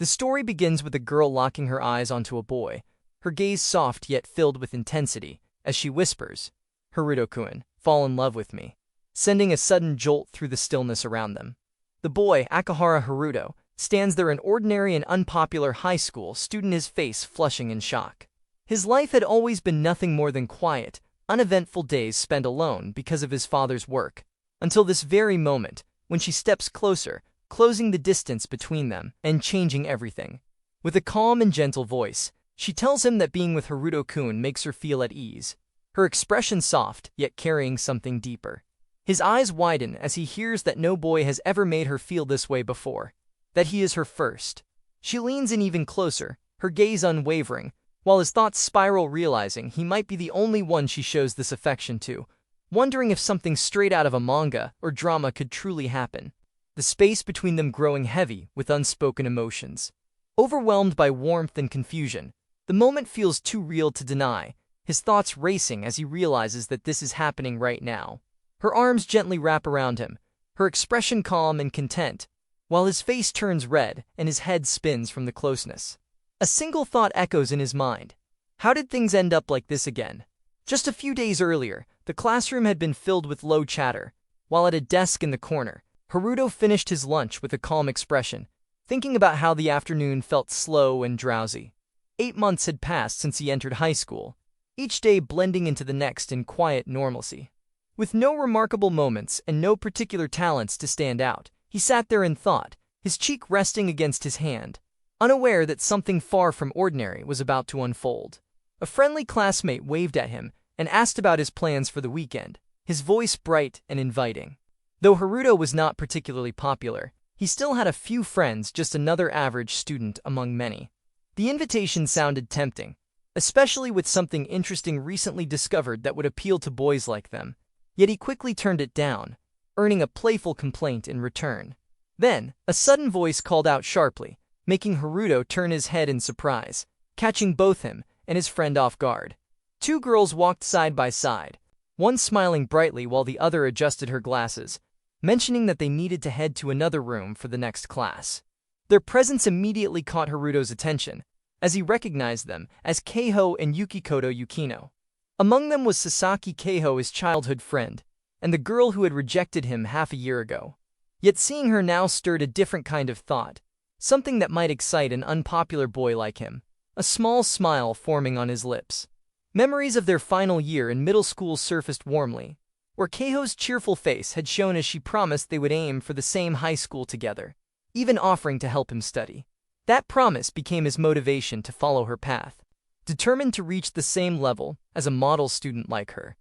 The story begins with a girl locking her eyes onto a boy, her gaze soft yet filled with intensity, as she whispers, "Haruto-kun, fall in love with me," sending a sudden jolt through the stillness around them. The boy, Akahara Haruto, stands there, an ordinary and unpopular high school student, his face flushing in shock. His life had always been nothing more than quiet, uneventful days spent alone because of his father's work, until this very moment, when she steps closer, closing the distance between them and changing everything. With a calm and gentle voice, she tells him that being with Haruto-kun makes her feel at ease, her expression soft yet carrying something deeper. His eyes widen as he hears that no boy has ever made her feel this way before, that he is her first. She leans in even closer, her gaze unwavering, while his thoughts spiral, realizing he might be the only one she shows this affection to, wondering if something straight out of a manga or drama could truly happen. The space between them growing heavy with unspoken emotions. Overwhelmed by warmth and confusion, the moment feels too real to deny, his thoughts racing as he realizes that this is happening right now. Her arms gently wrap around him, her expression calm and content, while his face turns red and his head spins from the closeness. A single thought echoes in his mind. How did things end up like this again? Just a few days earlier, the classroom had been filled with low chatter, while at a desk in the corner, Haruto finished his lunch with a calm expression, thinking about how the afternoon felt slow and drowsy. 8 months had passed since he entered high school, each day blending into the next in quiet normalcy. With no remarkable moments and no particular talents to stand out, he sat there in thought, his cheek resting against his hand, unaware that something far from ordinary was about to unfold. A friendly classmate waved at him and asked about his plans for the weekend, his voice bright and inviting. Though Haruto was not particularly popular, he still had a few friends, just another average student among many. The invitation sounded tempting, especially with something interesting recently discovered that would appeal to boys like them. Yet he quickly turned it down, earning a playful complaint in return. Then, a sudden voice called out sharply, making Haruto turn his head in surprise, catching both him and his friend off guard. 2 girls walked side by side, one smiling brightly while the other adjusted her glasses, mentioning that they needed to head to another room for the next class. Their presence immediately caught Haruto's attention, as he recognized them as Keiho and Yukikoto Yukino. Among them was Sasaki, Keiho, his childhood friend, and the girl who had rejected him half a year ago. Yet seeing her now stirred a different kind of thought, something that might excite an unpopular boy like him, a small smile forming on his lips. Memories of their final year in middle school surfaced warmly, where Keiho's cheerful face had shown as she promised they would aim for the same high school together, even offering to help him study. That promise became his motivation to follow her path, determined to reach the same level as a model student like her.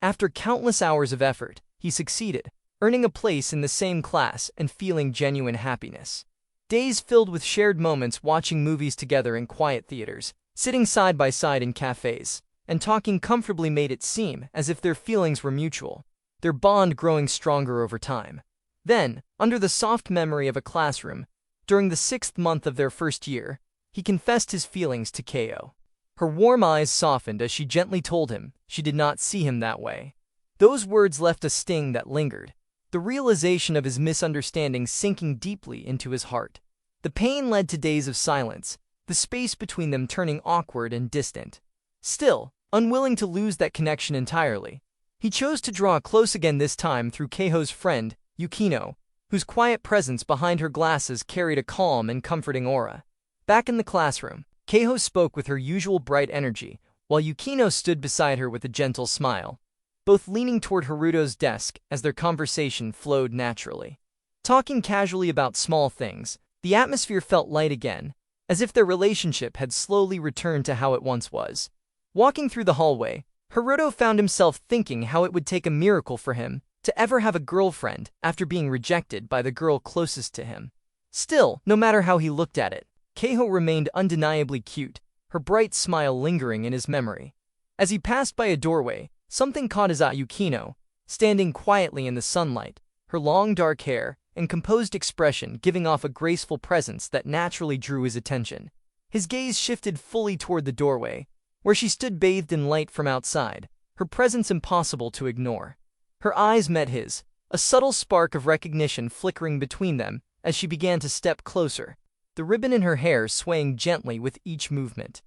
After countless hours of effort, he succeeded, earning a place in the same class and feeling genuine happiness. Days filled with shared moments, watching movies together in quiet theaters, sitting side by side in cafes, and talking comfortably made it seem as if their feelings were mutual, their bond growing stronger over time. Then, under the soft memory of a classroom, during the 6th month of their first year, he confessed his feelings to Keiho. Her warm eyes softened as she gently told him she did not see him that way. Those words left a sting that lingered, the realization of his misunderstanding sinking deeply into his heart. The pain led to days of silence, the space between them turning awkward and distant. Still, unwilling to lose that connection entirely, he chose to draw close again, this time through Keiho's friend, Yukino, whose quiet presence behind her glasses carried a calm and comforting aura. Back in the classroom, Keiho spoke with her usual bright energy, while Yukino stood beside her with a gentle smile, both leaning toward Haruto's desk as their conversation flowed naturally. Talking casually about small things, the atmosphere felt light again, as if their relationship had slowly returned to how it once was. Walking through the hallway, Haruto found himself thinking how it would take a miracle for him to ever have a girlfriend after being rejected by the girl closest to him. Still, no matter how he looked at it, Keiho remained undeniably cute, her bright smile lingering in his memory. As he passed by a doorway, something caught his eye. Yukino, standing quietly in the sunlight, her long dark hair and composed expression giving off a graceful presence that naturally drew his attention. His gaze shifted fully toward the doorway, where she stood bathed in light from outside, her presence impossible to ignore. Her eyes met his, a subtle spark of recognition flickering between them as she began to step closer. the ribbon in her hair swaying gently with each movement.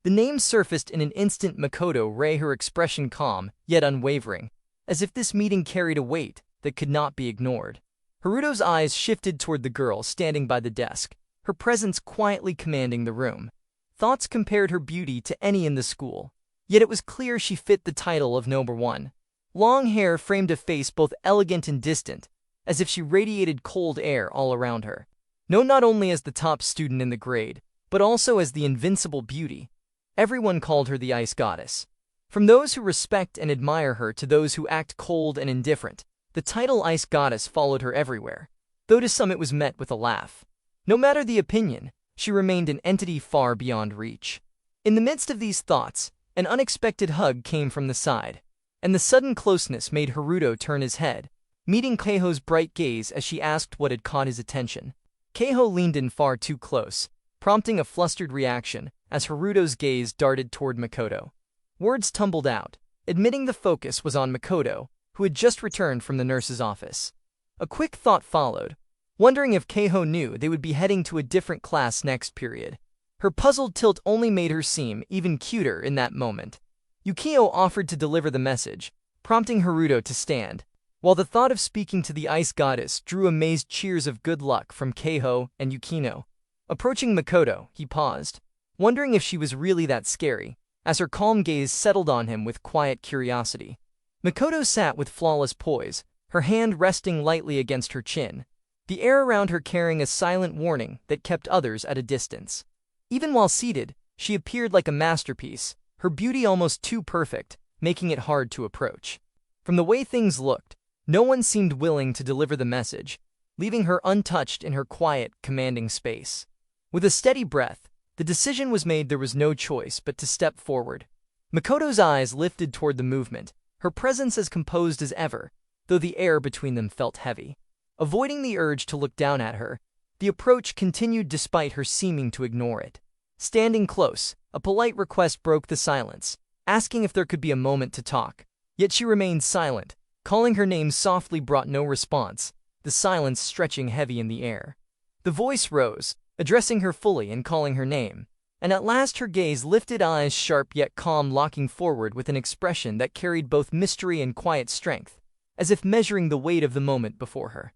The name surfaced in an instant. Makoto Ray, her expression calm, yet unwavering, as if this meeting carried a weight that could not be ignored. Haruto's eyes shifted toward the girl standing by the desk, her presence quietly commanding the room. Thoughts compared her beauty to any in the school, yet it was clear she fit the title of number one. Long hair framed a face both elegant and distant, as if she radiated cold air all around her. Known not only as the top student in the grade, but also as the invincible beauty, everyone called her the Ice Goddess. From those who respect and admire her to those who act cold and indifferent, the title Ice Goddess followed her everywhere, though to some it was met with a laugh. No matter the opinion, she remained an entity far beyond reach. In the midst of these thoughts, an unexpected hug came from the side, and the sudden closeness made Haruto turn his head, meeting Keiho's bright gaze as she asked what had caught his attention. Keiho leaned in far too close, prompting a flustered reaction as Haruto's gaze darted toward Makoto. Words tumbled out, admitting the focus was on Makoto, who had just returned from the nurse's office. A quick thought followed, wondering if Keiho knew they would be heading to a different class next period. Her puzzled tilt only made her seem even cuter in that moment. Yukio offered to deliver the message, prompting Haruto to stand, while the thought of speaking to the Ice Goddess drew amazed cheers of good luck from Keiho and Yukino. Approaching Makoto, he paused, wondering if she was really that scary, as her calm gaze settled on him with quiet curiosity. Makoto sat with flawless poise, her hand resting lightly against her chin, the air around her carrying a silent warning that kept others at a distance. Even while seated, she appeared like a masterpiece, her beauty almost too perfect, making it hard to approach. From the way things looked, no one seemed willing to deliver the message, leaving her untouched in her quiet, commanding space. With a steady breath, the decision was made. There was no choice but to step forward. Makoto's eyes lifted toward the movement, her presence as composed as ever, though the air between them felt heavy. Avoiding the urge to look down at her, the approach continued despite her seeming to ignore it. Standing close, a polite request broke the silence, asking if there could be a moment to talk. Yet she remained silent. Calling her name softly brought no response, the silence stretching heavy in the air. The voice rose, addressing her fully and calling her name, and at last her gaze lifted, eyes sharp yet calm, looking forward with an expression that carried both mystery and quiet strength, as if measuring the weight of the moment before her.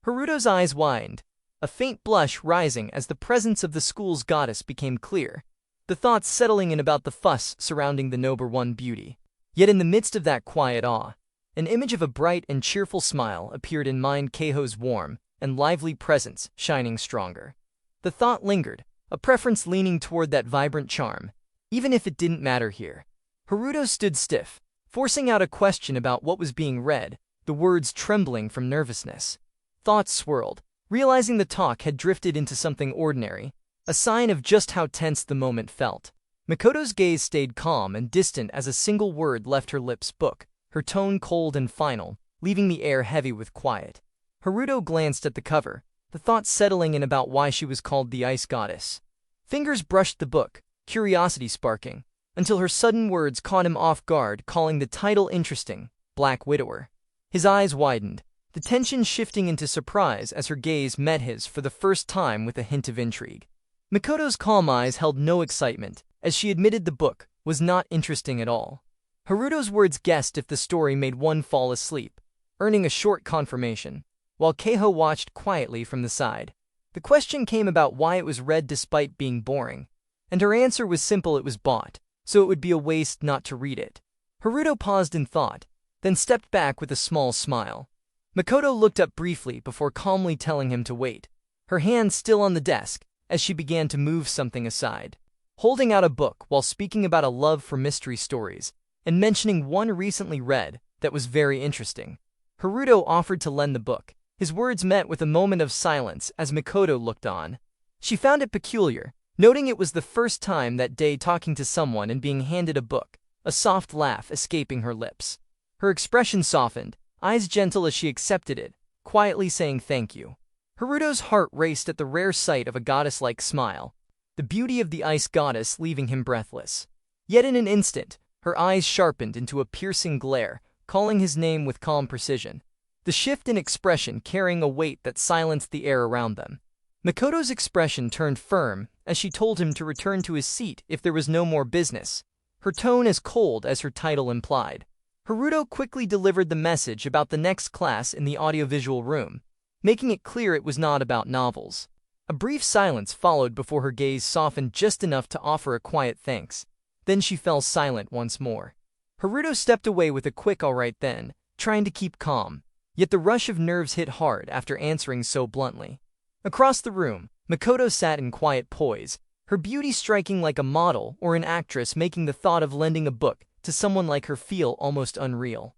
Haruto's eyes widened, a faint blush rising as the presence of the school's goddess became clear, the thoughts settling in about the fuss surrounding the number one beauty. Yet in the midst of that quiet awe, an image of a bright and cheerful smile appeared in mind, Keiho's warm and lively presence shining stronger. The thought lingered, a preference leaning toward that vibrant charm, even if it didn't matter here. Haruto stood stiff, forcing out a question about what was being read, the words trembling from nervousness. Thoughts swirled, realizing the talk had drifted into something ordinary, a sign of just how tense the moment felt. Makoto's gaze stayed calm and distant as a single word left her lips, book, her tone cold and final, leaving the air heavy with quiet. Haruto glanced at the cover, the thought settling in about why she was called the Ice Goddess. Fingers brushed the book, curiosity sparking, until her sudden words caught him off guard, calling the title interesting, Black Widower. His eyes widened, the tension shifting into surprise as her gaze met his for the first time with a hint of intrigue. Makoto's calm eyes held no excitement, as she admitted the book was not interesting at all. Haruto's words guessed if the story made one fall asleep, earning a short confirmation, while Keiho watched quietly from the side. The question came about why it was read despite being boring, and her answer was simple: it was bought, so it would be a waste not to read it. Haruto paused in thought, then stepped back with a small smile. Makoto looked up briefly before calmly telling him to wait, her hand still on the desk, as she began to move something aside. Holding out a book while speaking about a love for mystery stories, and mentioning one recently read that was very interesting. Haruto offered to lend the book. His words met with a moment of silence as Makoto looked on. She found it peculiar, noting it was the first time that day talking to someone and being handed a book, a soft laugh escaping her lips. Her expression softened, eyes gentle as she accepted it, quietly saying thank you. Haruto's heart raced at the rare sight of a goddess-like smile, the beauty of the Ice Goddess leaving him breathless. Yet in an instant, her eyes sharpened into a piercing glare, calling his name with calm precision, the shift in expression carrying a weight that silenced the air around them. Makoto's expression turned firm as she told him to return to his seat if there was no more business, her tone as cold as her title implied. Haruto quickly delivered the message about the next class in the audiovisual room, making it clear it was not about novels. A brief silence followed before her gaze softened just enough to offer a quiet thanks. Then she fell silent once more. Haruto stepped away with a quick "alright then," trying to keep calm, yet the rush of nerves hit hard after answering so bluntly. Across the room, Makoto sat in quiet poise, her beauty striking like a model or an actress, making the thought of lending a book to someone like her feel almost unreal.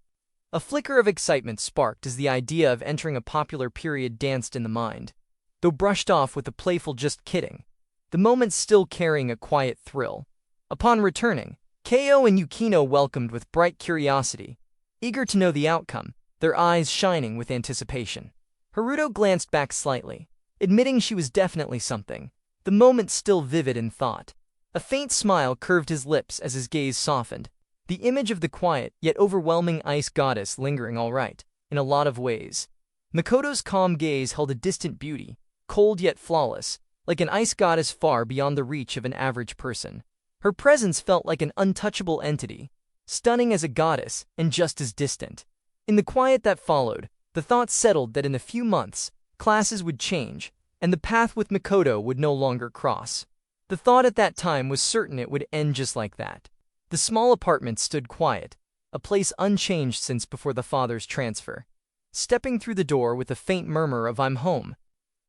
A flicker of excitement sparked as the idea of entering a popular period danced in the mind, though brushed off with a playful "just kidding," the moment still carrying a quiet thrill. Upon returning, Keo and Yukino welcomed with bright curiosity, eager to know the outcome, their eyes shining with anticipation. Haruto glanced back slightly, admitting she was definitely something, the moment still vivid in thought. A faint smile curved his lips as his gaze softened, the image of the quiet yet overwhelming ice goddess lingering all right, in a lot of ways. Makoto's calm gaze held a distant beauty, cold yet flawless, like an ice goddess far beyond the reach of an average person. Her presence felt like an untouchable entity, stunning as a goddess and just as distant. In the quiet that followed, the thought settled that in a few months, classes would change, and the path with Makoto would no longer cross. The thought at that time was certain it would end just like that. The small apartment stood quiet, a place unchanged since before the father's transfer. Stepping through the door with a faint murmur of "I'm home,"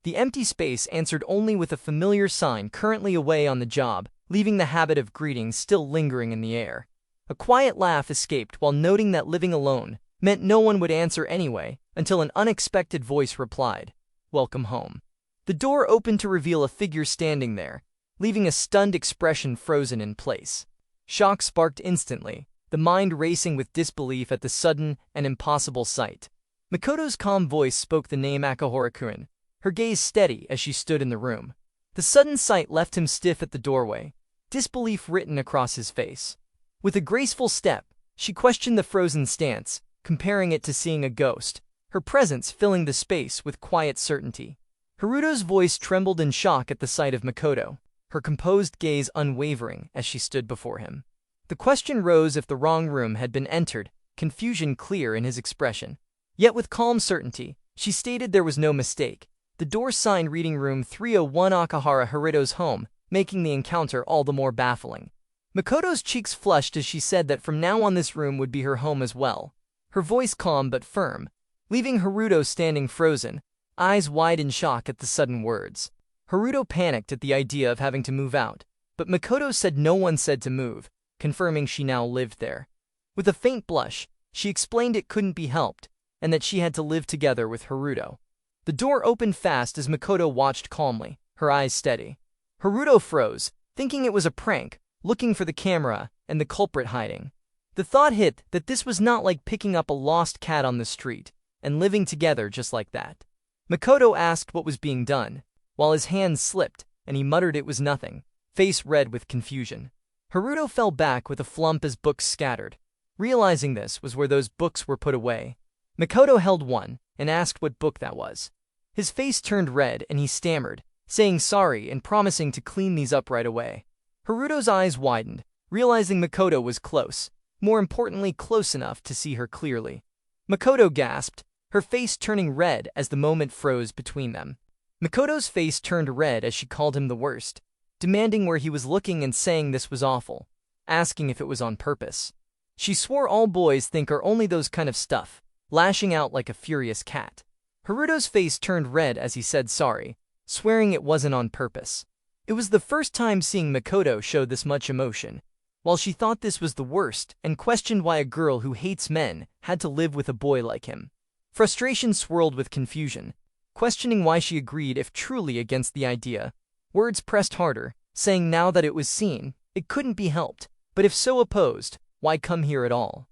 the empty space answered only with a familiar sign "currently away on the job," leaving the habit of greeting still lingering in the air. A quiet laugh escaped while noting that living alone meant no one would answer anyway, until an unexpected voice replied, "Welcome home." The door opened to reveal a figure standing there, leaving a stunned expression frozen in place. Shock sparked instantly, the mind racing with disbelief at the sudden and impossible sight. Makoto's calm voice spoke the name Akahora-kun, her gaze steady as she stood in the room. The sudden sight left him stiff at the doorway, disbelief written across his face. With a graceful step, she questioned the frozen stance, comparing it to seeing a ghost, her presence filling the space with quiet certainty. Haruto's voice trembled in shock at the sight of Makoto, her composed gaze unwavering as she stood before him. The question rose if the wrong room had been entered, confusion clear in his expression. Yet with calm certainty, she stated there was no mistake, the door sign reading room 301 Akahara Haruto's home, making the encounter all the more baffling. Makoto's cheeks flushed as she said that from now on this room would be her home as well, her voice calm but firm, leaving Haruto standing frozen, eyes wide in shock at the sudden words. Haruto panicked at the idea of having to move out, but Makoto said no one said to move, confirming she now lived there. With a faint blush, she explained it couldn't be helped, and that she had to live together with Haruto. The door opened fast as Makoto watched calmly, her eyes steady. Haruto froze, thinking it was a prank, looking for the camera and the culprit hiding. The thought hit that this was not like picking up a lost cat on the street and living together just like that. Makoto asked what was being done, while his hands slipped and he muttered it was nothing, face red with confusion. Haruto fell back with a flump as books scattered. Realizing this was where those books were put away. Makoto held one and asked what book that was. His face turned red and he stammered, saying sorry and promising to clean these up right away. Haruto's eyes widened, realizing Makoto was close, more importantly close enough to see her clearly. Makoto gasped, her face turning red as the moment froze between them. Makoto's face turned red as she called him the worst, demanding where he was looking and saying this was awful, asking if it was on purpose. She swore all boys think are only those kind of stuff, lashing out like a furious cat. Haruto's face turned red as he said sorry, swearing it wasn't on purpose. It was the first time seeing Makoto show this much emotion. While she thought this was the worst and questioned why a girl who hates men had to live with a boy like him. Frustration swirled with confusion, questioning why she agreed if truly against the idea. Words pressed harder, saying now that it was seen, it couldn't be helped, but if so opposed, why come here at all?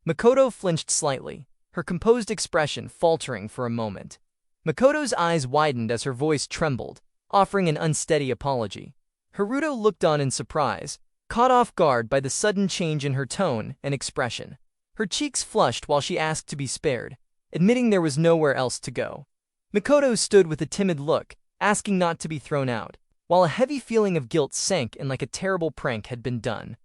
Makoto flinched slightly, her composed expression faltering for a moment. Makoto's eyes widened as her voice trembled, offering an unsteady apology. Haruto looked on in surprise, caught off guard by the sudden change in her tone and expression. Her cheeks flushed while she asked to be spared, admitting there was nowhere else to go. Makoto stood with a timid look, asking not to be thrown out, while a heavy feeling of guilt sank in like a terrible prank had been done.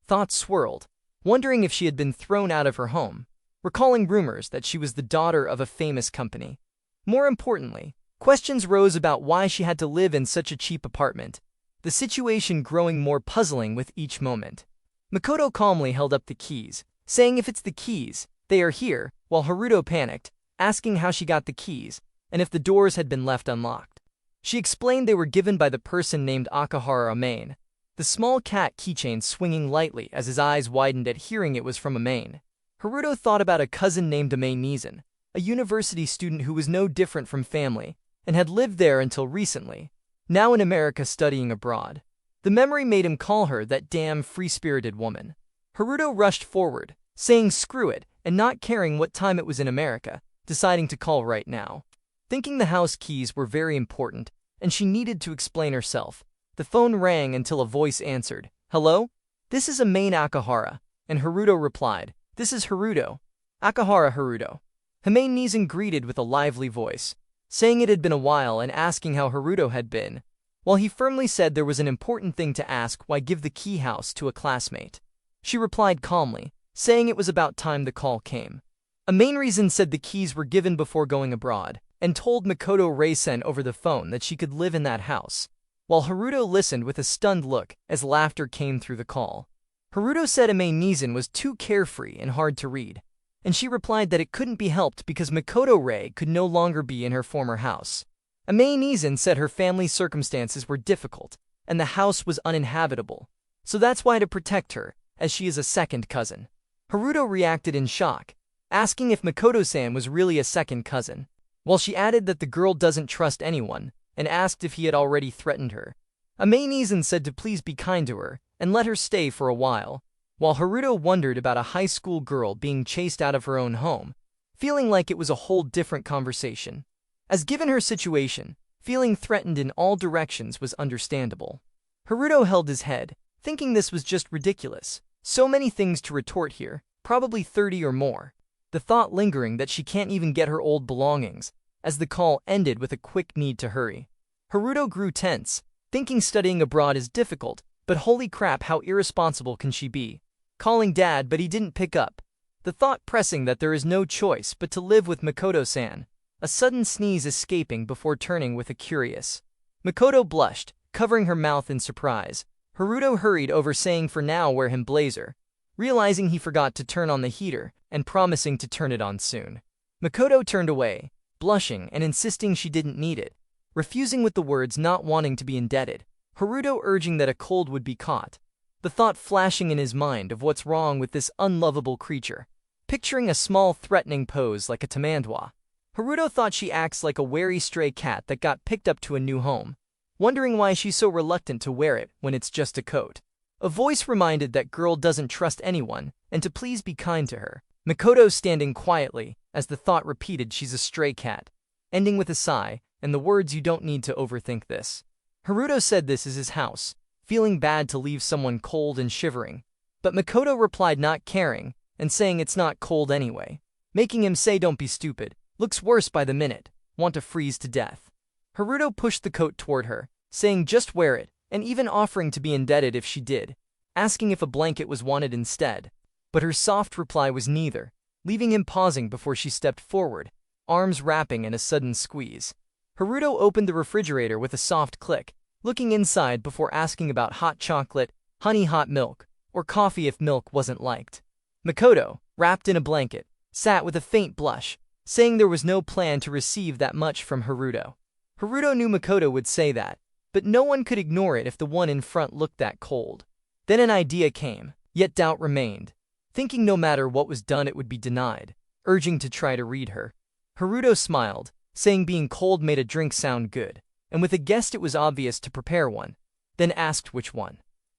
Thoughts swirled, wondering if she had been thrown out of her home, recalling rumors that she was the daughter of a famous company. More importantly, questions rose about why she had to live in such a cheap apartment, the situation growing more puzzling with each moment. Makoto calmly held up the keys, saying if it's the keys, they are here, while Haruto panicked, asking how she got the keys, and if the doors had been left unlocked. She explained they were given by the person named Akahara Amane, the small cat keychain swinging lightly as his eyes widened at hearing it was from Amane. Haruto thought about a cousin named Amane Nizan, a university student who was no different from family, and had lived there until recently, now in America studying abroad. The memory made him call her that damn free-spirited woman. Haruto rushed forward, saying screw it, and not caring what time it was in America, deciding to call right now. Thinking the house keys were very important, and she needed to explain herself, the phone rang until a voice answered. Hello? This is Amane Akahara, and Haruto replied, This is Haruto. Akahara Haruto. Amane Nizan greeted with a lively voice, saying it had been a while and asking how Haruto had been. While he firmly said there was an important thing to ask, why give the key house to a classmate? She replied calmly, saying it was about time the call came. Amane Nizan said the keys were given before going abroad, and told Makoto Reisen over the phone that she could live in that house, while Haruto listened with a stunned look as laughter came through the call. Haruto said Amane Nizan was too carefree and hard to read, and she replied that it couldn't be helped because Makoto Rei could no longer be in her former house. Amane Nizan said her family's circumstances were difficult, and the house was uninhabitable, so that's why to protect her, as she is a second cousin. Haruto reacted in shock, asking if Makoto-san was really a second cousin, while she added that the girl doesn't trust anyone, and asked if he had already threatened her. Amane Nizan said to please be kind to her, and let her stay for a while, while Haruto wondered about a high school girl being chased out of her own home, feeling like it was a whole different conversation. As given her situation, feeling threatened in all directions was understandable. Haruto held his head, thinking this was just ridiculous. So many things to retort here, probably 30 or more. The thought lingering that she can't even get her old belongings, as the call ended with a quick need to hurry. Haruto grew tense, thinking studying abroad is difficult, but holy crap, how irresponsible can she be? Calling dad, but he didn't pick up. The thought pressing that there is no choice but to live with Makoto-san. A sudden sneeze escaping before turning with a curious. Makoto blushed, covering her mouth in surprise. Haruto hurried over saying for now wear him blazer, realizing he forgot to turn on the heater and promising to turn it on soon. Makoto turned away, blushing and insisting she didn't need it, refusing with the words not wanting to be indebted, Haruto urging that a cold would be caught. The thought flashing in his mind of what's wrong with this unlovable creature, picturing a small threatening pose like a tamandwa. Haruto thought she acts like a wary stray cat that got picked up to a new home, wondering why she's so reluctant to wear it when it's just a coat. A voice reminded that girl doesn't trust anyone and to please be kind to her. Makoto standing quietly as the thought repeated she's a stray cat, ending with a sigh and the words you don't need to overthink this. Haruto said this is his house, feeling bad to leave someone cold and shivering, but Makoto replied not caring and saying it's not cold anyway, making him say don't be stupid. Looks worse by the minute, want to freeze to death. Haruto pushed the coat toward her, saying just wear it, and even offering to be indebted if she did, asking if a blanket was wanted instead. But her soft reply was neither, leaving him pausing before she stepped forward, arms wrapping in a sudden squeeze. Haruto opened the refrigerator with a soft click, looking inside before asking about hot chocolate, honey hot milk, or coffee if milk wasn't liked. Makoto, wrapped in a blanket, sat with a faint blush, saying there was no plan to receive that much from Haruto. Haruto knew Makoto would say that, but no one could ignore it if the one in front looked that cold. Then an idea came, yet doubt remained, thinking no matter what was done it would be denied, urging to try to read her. Haruto smiled, saying being cold made a drink sound good, and with a guess it was obvious to prepare one, then asked which one.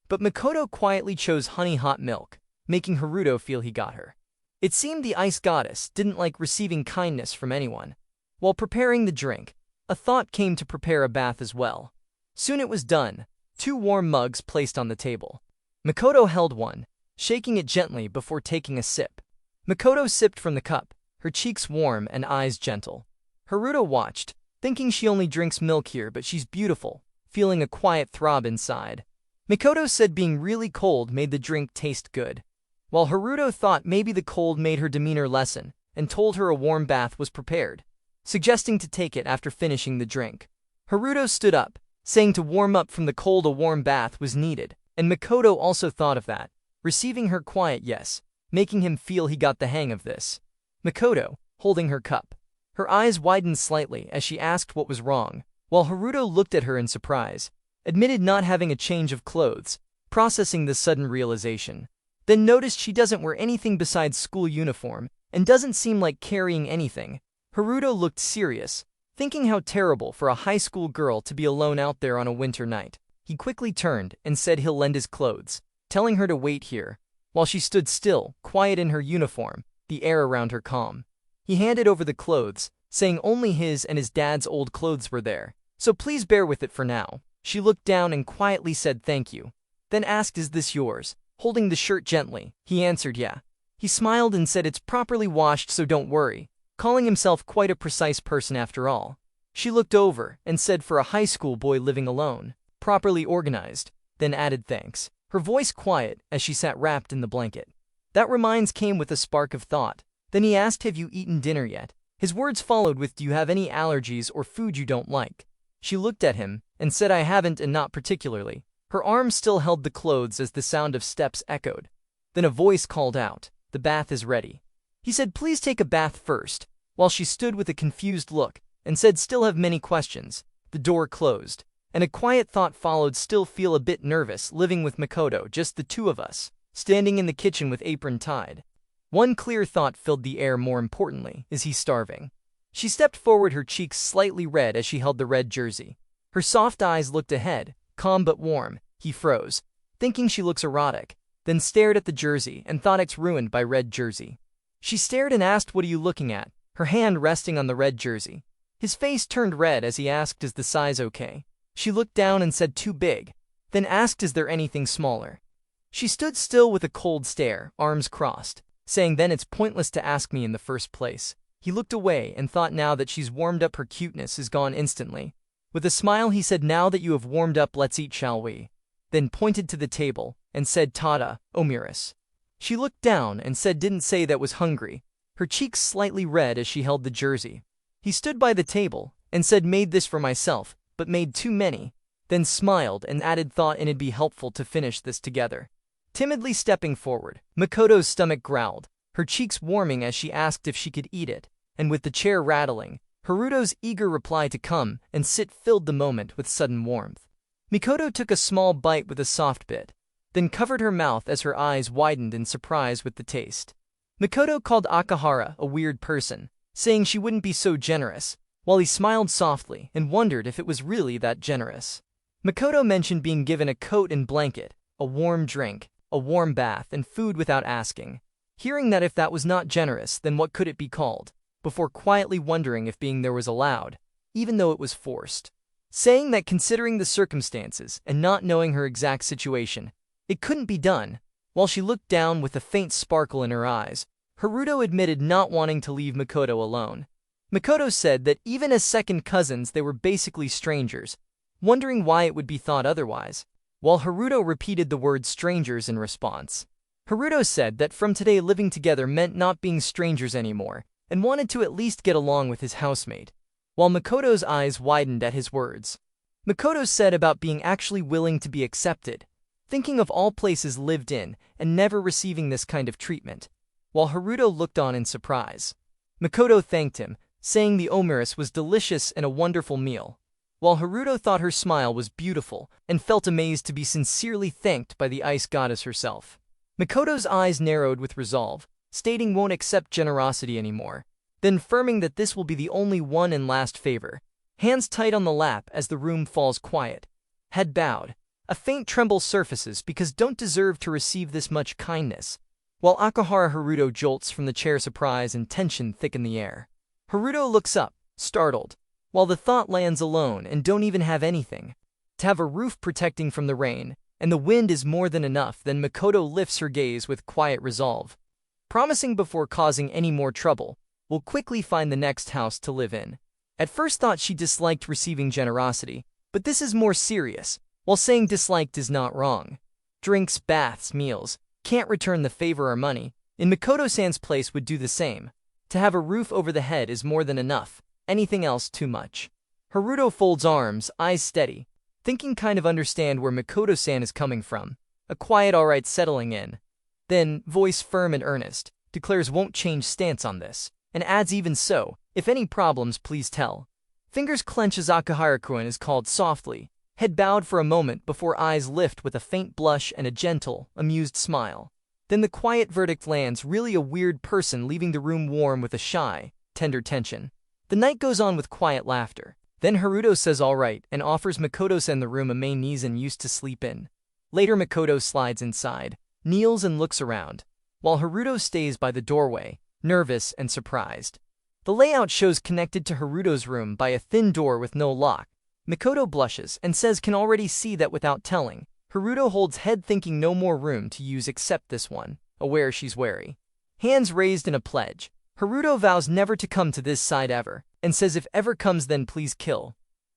But Makoto quietly chose honey hot milk, making Haruto feel he got her. It seemed the ice goddess didn't like receiving kindness from anyone. While preparing the drink, a thought came to prepare a bath as well. Soon it was done, 2 warm mugs placed on the table. Makoto held one, shaking it gently before taking a sip. Makoto sipped from the cup, her cheeks warm and eyes gentle. Haruto watched, thinking she only drinks milk here, but she's beautiful, feeling a quiet throb inside. Mikoto said being really cold made the drink taste good, while Haruto thought maybe the cold made her demeanor lessen, and told her a warm bath was prepared, suggesting to take it after finishing the drink. Haruto stood up, saying to warm up from the cold a warm bath was needed, and Mikoto also thought of that, receiving her quiet yes, making him feel he got the hang of this. Mikoto, holding her cup. Her eyes widened slightly as she asked what was wrong, while Haruto looked at her in surprise, admitted not having a change of clothes, processing the sudden realization. Then noticed she doesn't wear anything besides school uniform, and doesn't seem like carrying anything. Haruto looked serious, thinking how terrible for a high school girl to be alone out there on a winter night. He quickly turned and said he'll lend his clothes, telling her to wait here, while she stood still, quiet in her uniform, the air around her calm. He handed over the clothes, saying only his and his dad's old clothes were there, so please bear with it for now. She looked down and quietly said thank you, then asked, is this yours? Holding the shirt gently, he answered yeah. He smiled and said it's properly washed, so don't worry, calling himself quite a precise person after all. She looked over and said for a high school boy living alone, properly organized, then added thanks, her voice quiet as she sat wrapped in the blanket. That reminds came with a spark of thought. Then he asked, have you eaten dinner yet? His words followed with, do you have any allergies or food you don't like? She looked at him and said I haven't and not particularly. Her arm still held the clothes as the sound of steps echoed. Then a voice called out, the bath is ready. He said please take a bath first, while she stood with a confused look and said still have many questions. The door closed, and a quiet thought followed, still feel a bit nervous living with Mikoto, just the two of us, standing in the kitchen with apron tied. One clear thought filled the air, more importantly, is he starving? She stepped forward, her cheeks slightly red as she held the red jersey. Her soft eyes looked ahead, calm but warm. He froze, thinking she looks erotic, then stared at the jersey and thought it's ruined by red jersey. She stared and asked, what are you looking at? Her hand resting on the red jersey. His face turned red as he asked, is the size okay? She looked down and said too big, then asked, is there anything smaller? She stood still with a cold stare, arms crossed, saying then it's pointless to ask me in the first place. He looked away and thought now that she's warmed up her cuteness is gone instantly. With a smile he said, now that you have warmed up let's eat, shall we? Then pointed to the table and said, Tada, Omiris. She looked down and said didn't say that was hungry, her cheeks slightly red as she held the jersey. He stood by the table and said made this for myself, but made too many, then smiled and added thought and it'd be helpful to finish this together. Timidly stepping forward, Mikoto's stomach growled, her cheeks warming as she asked if she could eat it, and with the chair rattling, Haruto's eager reply to come and sit filled the moment with sudden warmth. Mikoto took a small bite with a soft bit, then covered her mouth as her eyes widened in surprise with the taste. Mikoto called Akahara a weird person, saying she wouldn't be so generous, while he smiled softly and wondered if it was really that generous. Mikoto mentioned being given a coat and blanket, a warm drink, a warm bath, and food without asking. Hearing that if that was not generous, then what could it be called? Before quietly wondering if being there was allowed, even though it was forced. Saying that considering the circumstances and not knowing her exact situation, it couldn't be done. While she looked down with a faint sparkle in her eyes, Haruto admitted not wanting to leave Mikoto alone. Mikoto said that even as second cousins they were basically strangers, wondering why it would be thought otherwise, while Haruto repeated the word strangers in response. Haruto said that from today living together meant not being strangers anymore, and wanted to at least get along with his housemate, while Mikoto's eyes widened at his words. Mikoto said about being actually willing to be accepted, thinking of all places lived in and never receiving this kind of treatment, while Haruto looked on in surprise. Mikoto thanked him, saying the omiris was delicious and a wonderful meal, while Haruto thought her smile was beautiful and felt amazed to be sincerely thanked by the ice goddess herself. Mikoto's eyes narrowed with resolve, stating won't accept generosity anymore, then firming that this will be the only one and last favor. Hands tight on the lap as the room falls quiet. Head bowed. A faint tremble surfaces because don't deserve to receive this much kindness, while Akahara Haruto jolts from the chair, surprise and tension thicken the air. Haruto looks up, startled, while the thought lands alone and don't even have anything. To have a roof protecting from the rain, and the wind is more than enough. Then Mikoto lifts her gaze with quiet resolve, promising before causing any more trouble, will quickly find the next house to live in. At first thought she disliked receiving generosity, but this is more serious. While saying disliked is not wrong. Drinks, baths, meals, can't return the favor or money. In Makoto-san's place would do the same. To have a roof over the head is more than enough, anything else too much. Haruto folds arms, eyes steady, thinking kind of understand where Makoto-san is coming from. A quiet alright settling in. Then, voice firm and earnest, declares won't change stance on this, and adds even so, if any problems please tell. Fingers clench as Akahara-kun is called softly, head bowed for a moment before eyes lift with a faint blush and a gentle, amused smile. Then the quiet verdict lands, really a weird person, leaving the room warm with a shy, tender tension. The night goes on with quiet laughter. Then Haruto says alright and offers Makoto-san the room Ame Nizan used to sleep in. Later Makoto slides inside, kneels and looks around, while Haruto stays by the doorway, nervous and surprised. The layout shows connected to Haruto's room by a thin door with no lock. Makoto blushes and says can already see that without telling. Haruto holds head thinking no more room to use except this one, aware she's wary. Hands raised in a pledge. Haruto vows never to come to this side ever, and says if ever comes then please kill.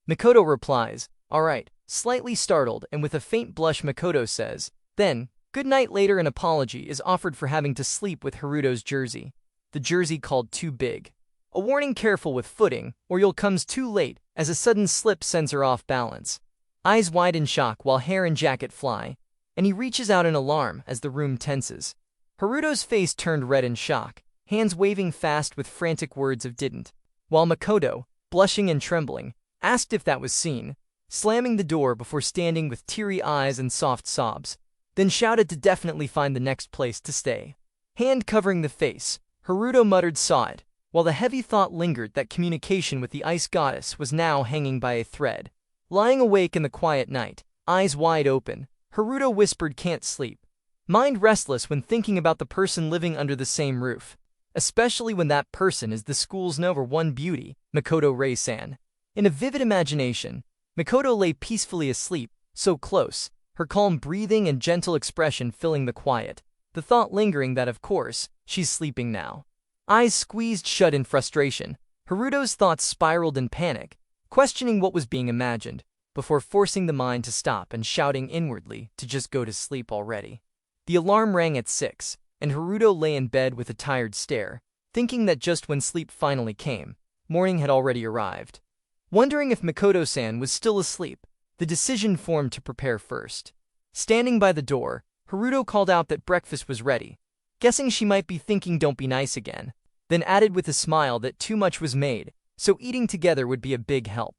Makoto replies, alright, slightly startled and with a faint blush Makoto says, then, good night. Later an apology is offered for having to sleep with Haruto's jersey. The jersey called too big. A warning careful with footing, or you'll comes too late, as a sudden slip sends her off balance. Eyes wide in shock while hair and jacket fly, and he reaches out in alarm as the room tenses. Haruto's face turned red in shock, hands waving fast with frantic words of didn't, while Makoto, blushing and trembling, asked if that was seen, slamming the door before standing with teary eyes and soft sobs, then shouted to definitely find the next place to stay. Hand covering the face, Haruto muttered saw it, while the heavy thought lingered that communication with the ice goddess was now hanging by a thread. Lying awake in the quiet night, eyes wide open, Haruto whispered can't sleep. Mind restless when thinking about the person living under the same roof, especially when that person is the school's #1 beauty, Makoto Rei-san. In a vivid imagination, Makoto lay peacefully asleep, so close, her calm breathing and gentle expression filling the quiet, the thought lingering that of course, she's sleeping now. Eyes squeezed shut in frustration, Haruto's thoughts spiraled in panic, questioning what was being imagined, before forcing the mind to stop and shouting inwardly to just go to sleep already. The alarm rang at 6, and Haruto lay in bed with a tired stare, thinking that just when sleep finally came, morning had already arrived. Wondering if Makoto-san was still asleep, the decision formed to prepare first. Standing by the door, Haruto called out that breakfast was ready, guessing she might be thinking don't be nice again, then added with a smile that too much was made, so eating together would be a big help.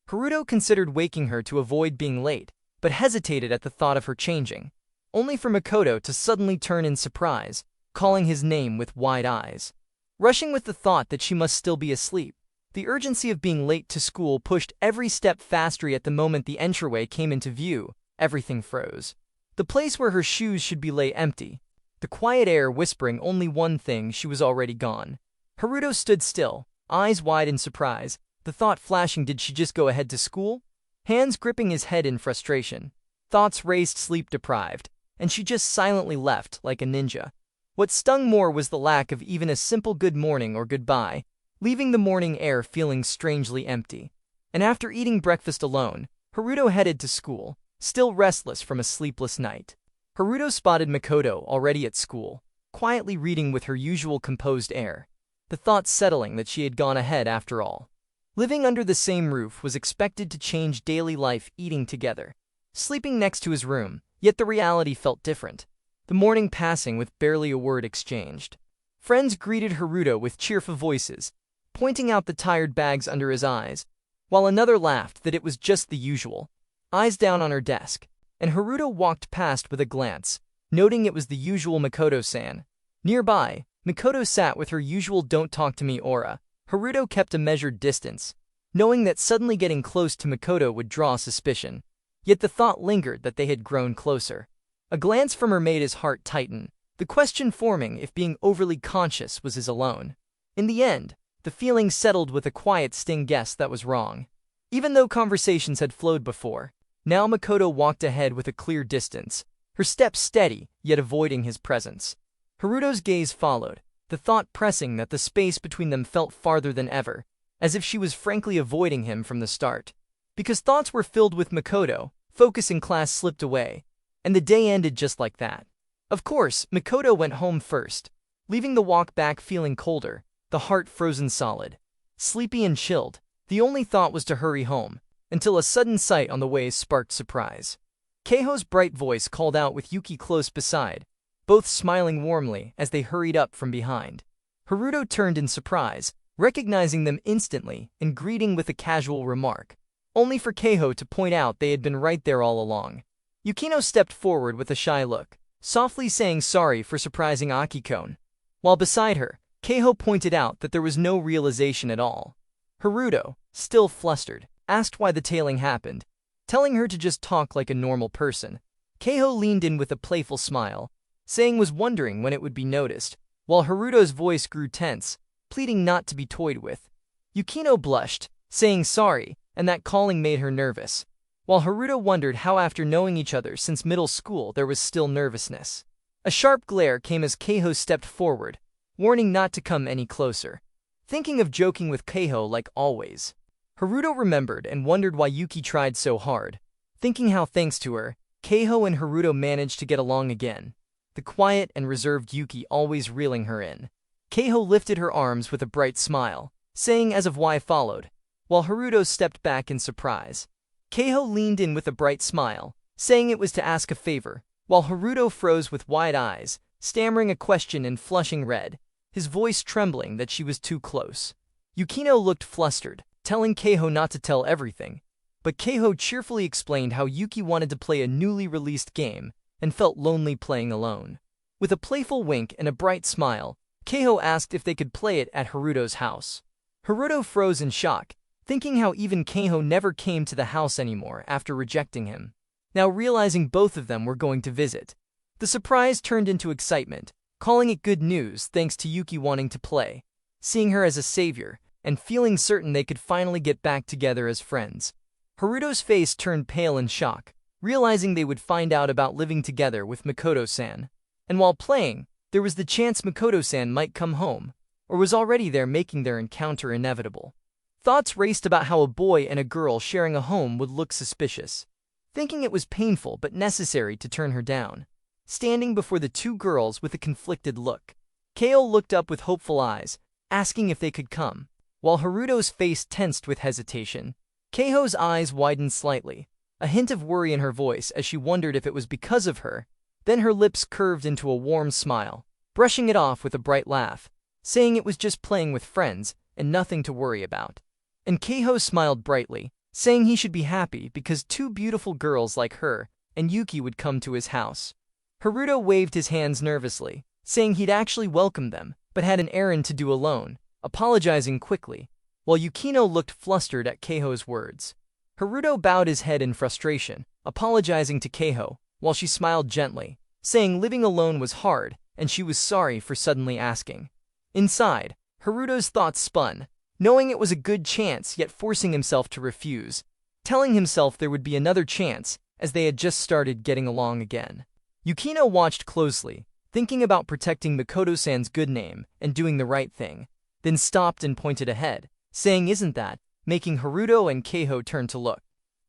Haruto considered waking her to avoid being late, but hesitated at the thought of her changing, only for Makoto to suddenly turn in surprise, calling his name with wide eyes. Rushing with the thought that she must still be asleep, the urgency of being late to school pushed every step faster. At the moment the entryway came into view, everything froze. The place where her shoes should be lay empty, the quiet air whispering only one thing: she was already gone. Haruto stood still, eyes wide in surprise, the thought flashing did she just go ahead to school? Hands gripping his head in frustration. Thoughts raced sleep deprived, and she just silently left like a ninja. What stung more was the lack of even a simple good morning or goodbye, leaving the morning air feeling strangely empty. And after eating breakfast alone, Haruto headed to school, still restless from a sleepless night. Haruto spotted Makoto already at school, quietly reading with her usual composed air, the thought settling that she had gone ahead after all. Living under the same roof was expected to change daily life, eating together, sleeping next to his room, yet the reality felt different. The morning passing with barely a word exchanged. Friends greeted Haruto with cheerful voices, pointing out the tired bags under his eyes, while another laughed that it was just the usual. Eyes down on her desk, and Haruto walked past with a glance, noting it was the usual Makoto-san. Nearby, Makoto sat with her usual don't talk to me aura. Haruto kept a measured distance, knowing that suddenly getting close to Makoto would draw suspicion. Yet the thought lingered that they had grown closer. A glance from her made his heart tighten, the question forming if being overly conscious was his alone. In the end, the feeling settled with a quiet sting guess that was wrong. Even though conversations had flowed before, now Makoto walked ahead with a clear distance, her steps steady, yet avoiding his presence. Haruto's gaze followed, the thought pressing that the space between them felt farther than ever. as if she was frankly avoiding him from the start. Because thoughts were filled with Makoto, focus in class slipped away, and the day ended just like that. Of course, Makoto went home first, leaving the walk back feeling colder, the heart frozen solid. Sleepy and chilled, the only thought was to hurry home, until a sudden sight on the way sparked surprise. Keiho's bright voice called out with Yuki close beside, both smiling warmly as they hurried up from behind. Haruto turned in surprise, recognizing them instantly and greeting with a casual remark, only for Keiho to point out they had been right there all along. Yukino stepped forward with a shy look, softly saying sorry for surprising Akiko. While beside her, Keiho pointed out that there was no realization at all. Haruto, still flustered, asked why the tailing happened, telling her to just talk like a normal person. Keiho leaned in with a playful smile, saying was wondering when it would be noticed, while Haruto's voice grew tense, pleading not to be toyed with. Yukino blushed, saying sorry, and that calling made her nervous, while Haruto wondered how after knowing each other since middle school there was still nervousness. A sharp glare came as Keiho stepped forward, warning not to come any closer. Thinking of joking with Keiho like always, Haruto remembered and wondered why Yuki tried so hard, thinking how thanks to her, Keiho and Haruto managed to get along again, the quiet and reserved Yuki always reeling her in. Keiho lifted her arms with a bright smile, saying as of why followed, while Haruto stepped back in surprise. Keiho leaned in with a bright smile, saying it was to ask a favor, while Haruto froze with wide eyes, stammering a question and flushing red, his voice trembling that she was too close. Yukino looked flustered, telling Keiho not to tell everything, but Keiho cheerfully explained how Yuki wanted to play a newly released game and felt lonely playing alone. With a playful wink and a bright smile, Keiho asked if they could play it at Haruto's house. Haruto froze in shock, thinking how even Keiho never came to the house anymore after rejecting him. Now realizing both of them were going to visit, the surprise turned into excitement, calling it good news thanks to Yuki wanting to play, seeing her as a savior, and feeling certain they could finally get back together as friends. Haruto's face turned pale in shock, realizing they would find out about living together with Makoto-san. And while playing, there was the chance Makoto-san might come home, or was already there making their encounter inevitable. Thoughts raced about how a boy and a girl sharing a home would look suspicious, thinking it was painful but necessary to turn her down. Standing before the two girls with a conflicted look, Kale looked up with hopeful eyes, asking if they could come. While Haruto's face tensed with hesitation, Keiho's eyes widened slightly, a hint of worry in her voice as she wondered if it was because of her. Then her lips curved into a warm smile, brushing it off with a bright laugh, saying it was just playing with friends and nothing to worry about. And Keiho smiled brightly, saying he should be happy because two beautiful girls like her and Yuki would come to his house. Haruto waved his hands nervously, saying he'd actually welcome them, but had an errand to do alone, apologizing quickly, while Yukino looked flustered at Keiho's words. Haruto bowed his head in frustration, apologizing to Keiho, while she smiled gently, saying living alone was hard and she was sorry for suddenly asking. Inside, Haruto's thoughts spun, knowing it was a good chance yet forcing himself to refuse, telling himself there would be another chance as they had just started getting along again. Yukino watched closely, thinking about protecting Makoto-san's good name and doing the right thing, then stopped and pointed ahead, saying isn't that, making Haruto and Keiho turn to look.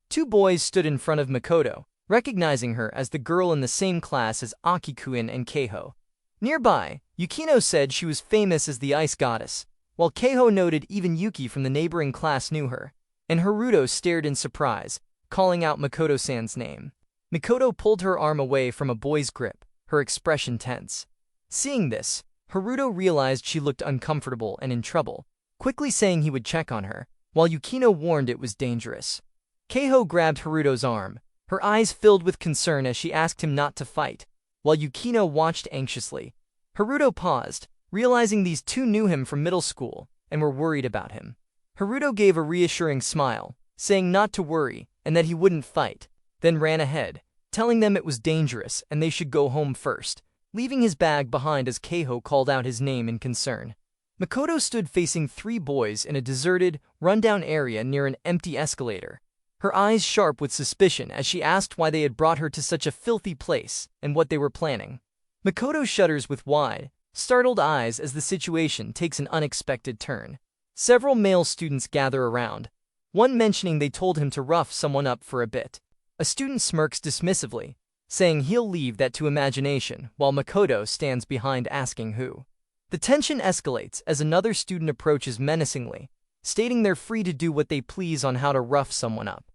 Two boys stood in front of Makoto, recognizing her as the girl in the same class as Akikuin and Keiho. Nearby, Yukino said she was famous as the ice goddess, while Keiho noted even Yuki from the neighboring class knew her, and Haruto stared in surprise, calling out Makoto-san's name. Makoto pulled her arm away from a boy's grip, her expression tense. Seeing this, Haruto realized she looked uncomfortable and in trouble, quickly saying he would check on her, while Yukino warned it was dangerous. Keiho grabbed Haruto's arm, her eyes filled with concern as she asked him not to fight, while Yukino watched anxiously. Haruto paused, realizing these two knew him from middle school and were worried about him. Haruto gave a reassuring smile, saying not to worry and that he wouldn't fight, then ran ahead, telling them it was dangerous and they should go home first, leaving his bag behind as Keiho called out his name in concern. Makoto stood facing three boys in a deserted, rundown area near an empty escalator, her eyes sharp with suspicion as she asked why they had brought her to such a filthy place and what they were planning. Makoto shudders with wide, startled eyes as the situation takes an unexpected turn. Several male students gather around, one mentioning they told him to rough someone up for a bit. A student smirks dismissively, saying he'll leave that to imagination, while Makoto stands behind asking who. The tension escalates as another student approaches menacingly, stating they're free to do what they please on how to rough someone up.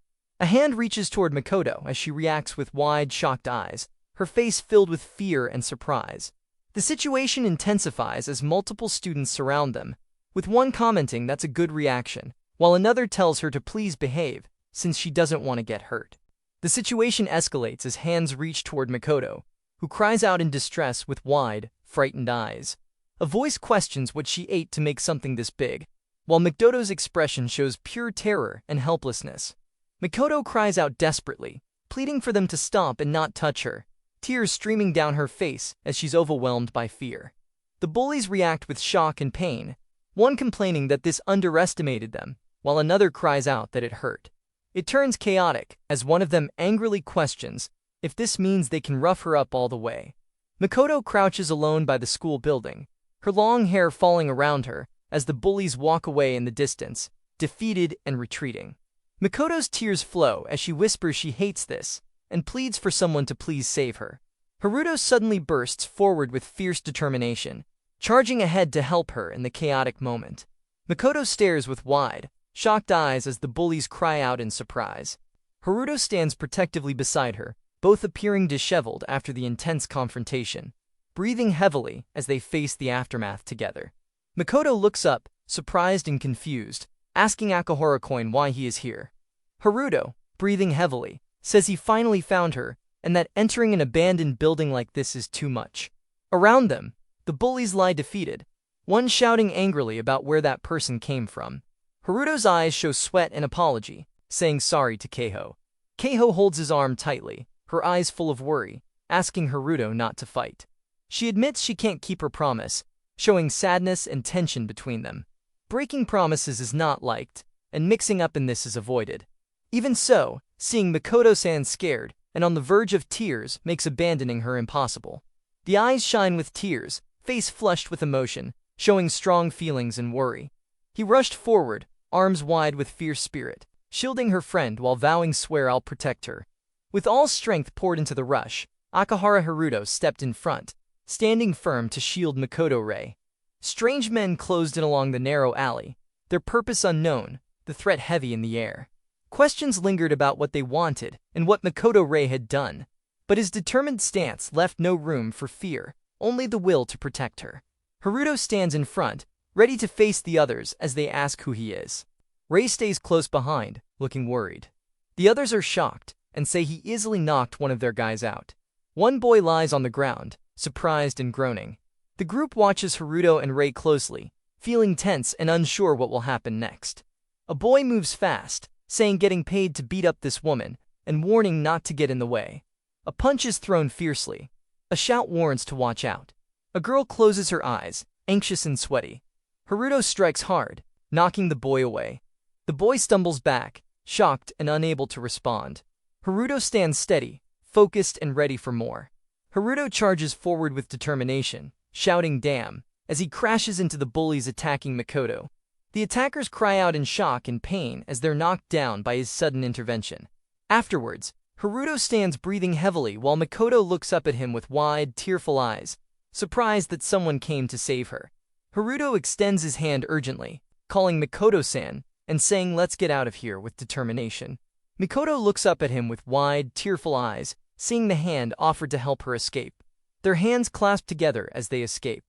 A hand reaches toward Makoto as she reacts with wide, shocked eyes, her face filled with fear and surprise. The situation intensifies as multiple students surround them, with one commenting that's a good reaction, while another tells her to please behave, since she doesn't want to get hurt. The situation escalates as hands reach toward Makoto, who cries out in distress with wide, frightened eyes. A voice questions what she ate to make something this big, while Makoto's expression shows pure terror and helplessness. Makoto cries out desperately, pleading for them to stop and not touch her, tears streaming down her face as she's overwhelmed by fear. The bullies react with shock and pain, one complaining that this underestimated them, while another cries out that it hurt. It turns chaotic as one of them angrily questions if this means they can rough her up all the way. Makoto crouches alone by the school building, her long hair falling around her as the bullies walk away in the distance, defeated and retreating. Makoto's tears flow as she whispers she hates this and pleads for someone to please save her. Haruto suddenly bursts forward with fierce determination, charging ahead to help her in the chaotic moment. Makoto stares with wide, shocked eyes as the bullies cry out in surprise. Haruto stands protectively beside her, both appearing disheveled after the intense confrontation, breathing heavily as they face the aftermath together. Makoto looks up, surprised and confused, asking Akahara-coin why he is here. Haruto, breathing heavily, says he finally found her, and that entering an abandoned building like this is too much. Around them, the bullies lie defeated, one shouting angrily about where that person came from. Haruto's eyes show sweat and apology, saying sorry to Keiho. Keiho holds his arm tightly, her eyes full of worry, asking Haruto not to fight. She admits she can't keep her promise, showing sadness and tension between them. Breaking promises is not liked, and mixing up in this is avoided. Even so, seeing Makoto-san scared and on the verge of tears makes abandoning her impossible. The eyes shine with tears, face flushed with emotion, showing strong feelings and worry. He rushed forward, arms wide with fierce spirit, shielding her friend while vowing swear I'll protect her. With all strength poured into the rush, Akahara Haruto stepped in front, standing firm to shield Makoto-rei. Strange men closed in along the narrow alley, their purpose unknown, the threat heavy in the air. Questions lingered about what they wanted and what Makoto-rei had done, but his determined stance left no room for fear, only the will to protect her. Haruto stands in front, ready to face the others as they ask who he is. Rei stays close behind, looking worried. The others are shocked and say he easily knocked one of their guys out. One boy lies on the ground, surprised and groaning. The group watches Haruto and Rei closely, feeling tense and unsure what will happen next. A boy moves fast, saying getting paid to beat up this woman, and warning not to get in the way. A punch is thrown fiercely. A shout warns to watch out. A girl closes her eyes, anxious and sweaty. Haruto strikes hard, knocking the boy away. The boy stumbles back, shocked and unable to respond. Haruto stands steady, focused and ready for more. Haruto charges forward with determination, shouting damn, as he crashes into the bullies attacking Makoto. The attackers cry out in shock and pain as they're knocked down by his sudden intervention. Afterwards, Haruto stands breathing heavily while Makoto looks up at him with wide, tearful eyes, surprised that someone came to save her. Haruto extends his hand urgently, calling Makoto-san and saying let's get out of here with determination. Makoto looks up at him with wide, tearful eyes, seeing the hand offered to help her escape. Their hands clasp together as they escape.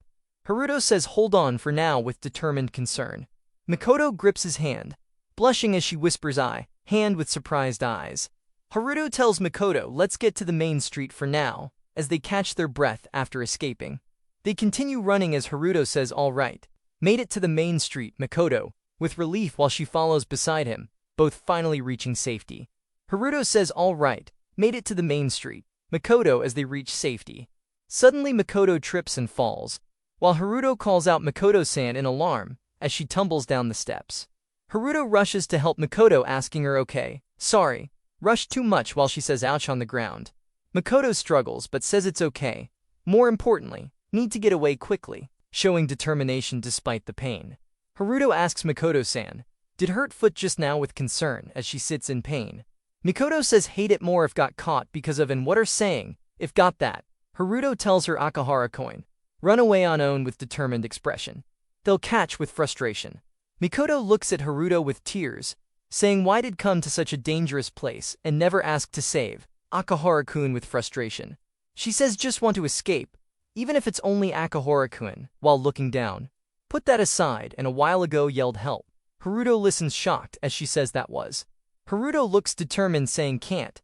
Haruto says hold on for now with determined concern. Makoto grips his hand, blushing as she whispers hand with surprised eyes. Haruto tells Makoto let's get to the main street for now, as they catch their breath after escaping. They continue running as Haruto says all right. Made it to the main street, Makoto, with relief while she follows beside him, both finally reaching safety. Haruto says all right, made it to the main street, Makoto as they reach safety. Suddenly Makoto trips and falls, while Haruto calls out Makoto-san in alarm as she tumbles down the steps. Haruto rushes to help Makoto asking her okay, sorry, rushed too much while she says ouch on the ground. Makoto struggles but says it's okay. More importantly, need to get away quickly, showing determination despite the pain. Haruto asks Mikoto-san, "Did hurt foot just now?" with concern as she sits in pain. Mikoto says hate it more if got caught because of and what are saying, if got that. Haruto tells her Akahara coin. Run away on own with determined expression. They'll catch with frustration. Mikoto looks at Haruto with tears, saying why did come to such a dangerous place and never ask to save. Akahara-kun with frustration. She says just want to escape, even if it's only Akahara-kun, while looking down. Put that aside and a while ago yelled help. Haruto listens shocked as she says that was. Haruto looks determined saying can't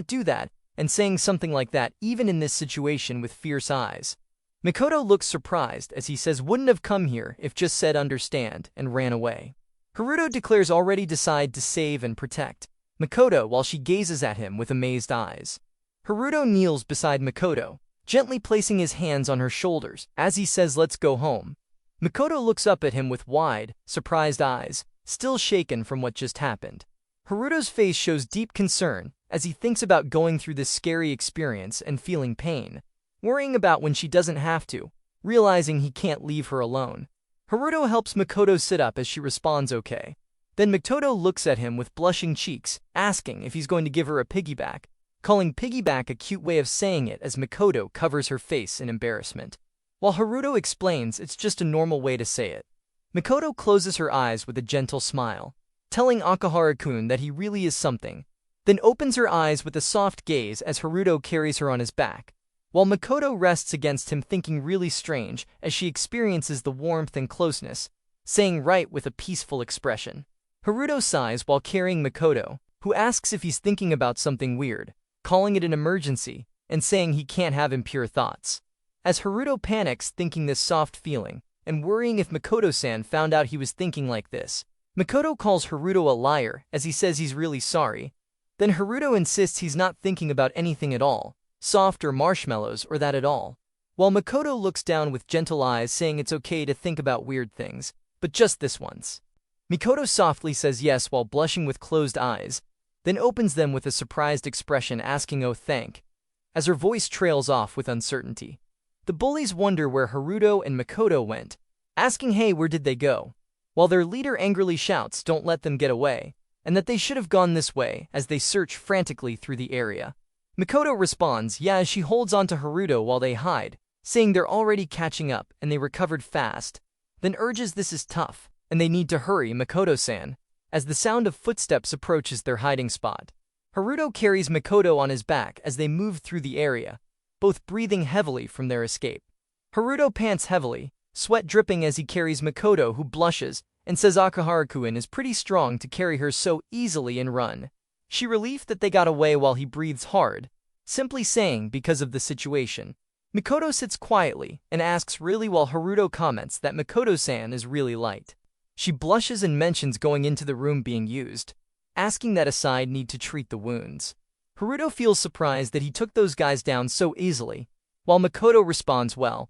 do that, and saying something like that even in this situation with fierce eyes. Mikoto looks surprised as he says wouldn't have come here if just said understand and ran away. Haruto declares already decide to save and protect Mikoto while she gazes at him with amazed eyes. Haruto kneels beside Mikoto, gently placing his hands on her shoulders as he says let's go home. Mikoto looks up at him with wide, surprised eyes, still shaken from what just happened. Haruto's face shows deep concern as he thinks about going through this scary experience and feeling pain, worrying about when she doesn't have to, realizing he can't leave her alone. Haruto helps Mikoto sit up as she responds okay. Then Mikoto looks at him with blushing cheeks, asking if he's going to give her a piggyback, calling piggyback a cute way of saying it as Mikoto covers her face in embarrassment. While Haruto explains it's just a normal way to say it. Mikoto closes her eyes with a gentle smile, telling Akahara-kun that he really is something, then opens her eyes with a soft gaze as Haruto carries her on his back, while Mikoto rests against him thinking really strange as she experiences the warmth and closeness, saying right with a peaceful expression. Haruto sighs while carrying Mikoto, who asks if he's thinking about something weird, calling it an emergency, and saying he can't have impure thoughts. As Haruto panics thinking this soft feeling, and worrying if Mikoto-san found out he was thinking like this, Mikoto calls Haruto a liar as he says he's really sorry. Then Haruto insists he's not thinking about anything at all, soft or marshmallows or that at all. While Mikoto looks down with gentle eyes saying it's okay to think about weird things, but just this once. Mikoto softly says yes while blushing with closed eyes, then opens them with a surprised expression asking oh thank, as her voice trails off with uncertainty. The bullies wonder where Haruto and Mikoto went, asking hey where did they go, while their leader angrily shouts don't let them get away, and that they should have gone this way as they search frantically through the area. Mikoto responds yeah as she holds on to Haruto while they hide, saying they're already catching up and they recovered fast, then urges this is tough, and they need to hurry Mikoto-san, as the sound of footsteps approaches their hiding spot. Haruto carries Mikoto on his back as they move through the area, both breathing heavily from their escape. Haruto pants heavily, sweat dripping as he carries Mikoto who blushes and says Akahara-kun is pretty strong to carry her so easily and run. She relieved that they got away while he breathes hard, simply saying because of the situation. Mikoto sits quietly and asks really while Haruto comments that Mikoto-san is really light. She blushes and mentions going into the room being used, asking that aside need to treat the wounds. Haruto feels surprised that he took those guys down so easily, while Mikoto responds well,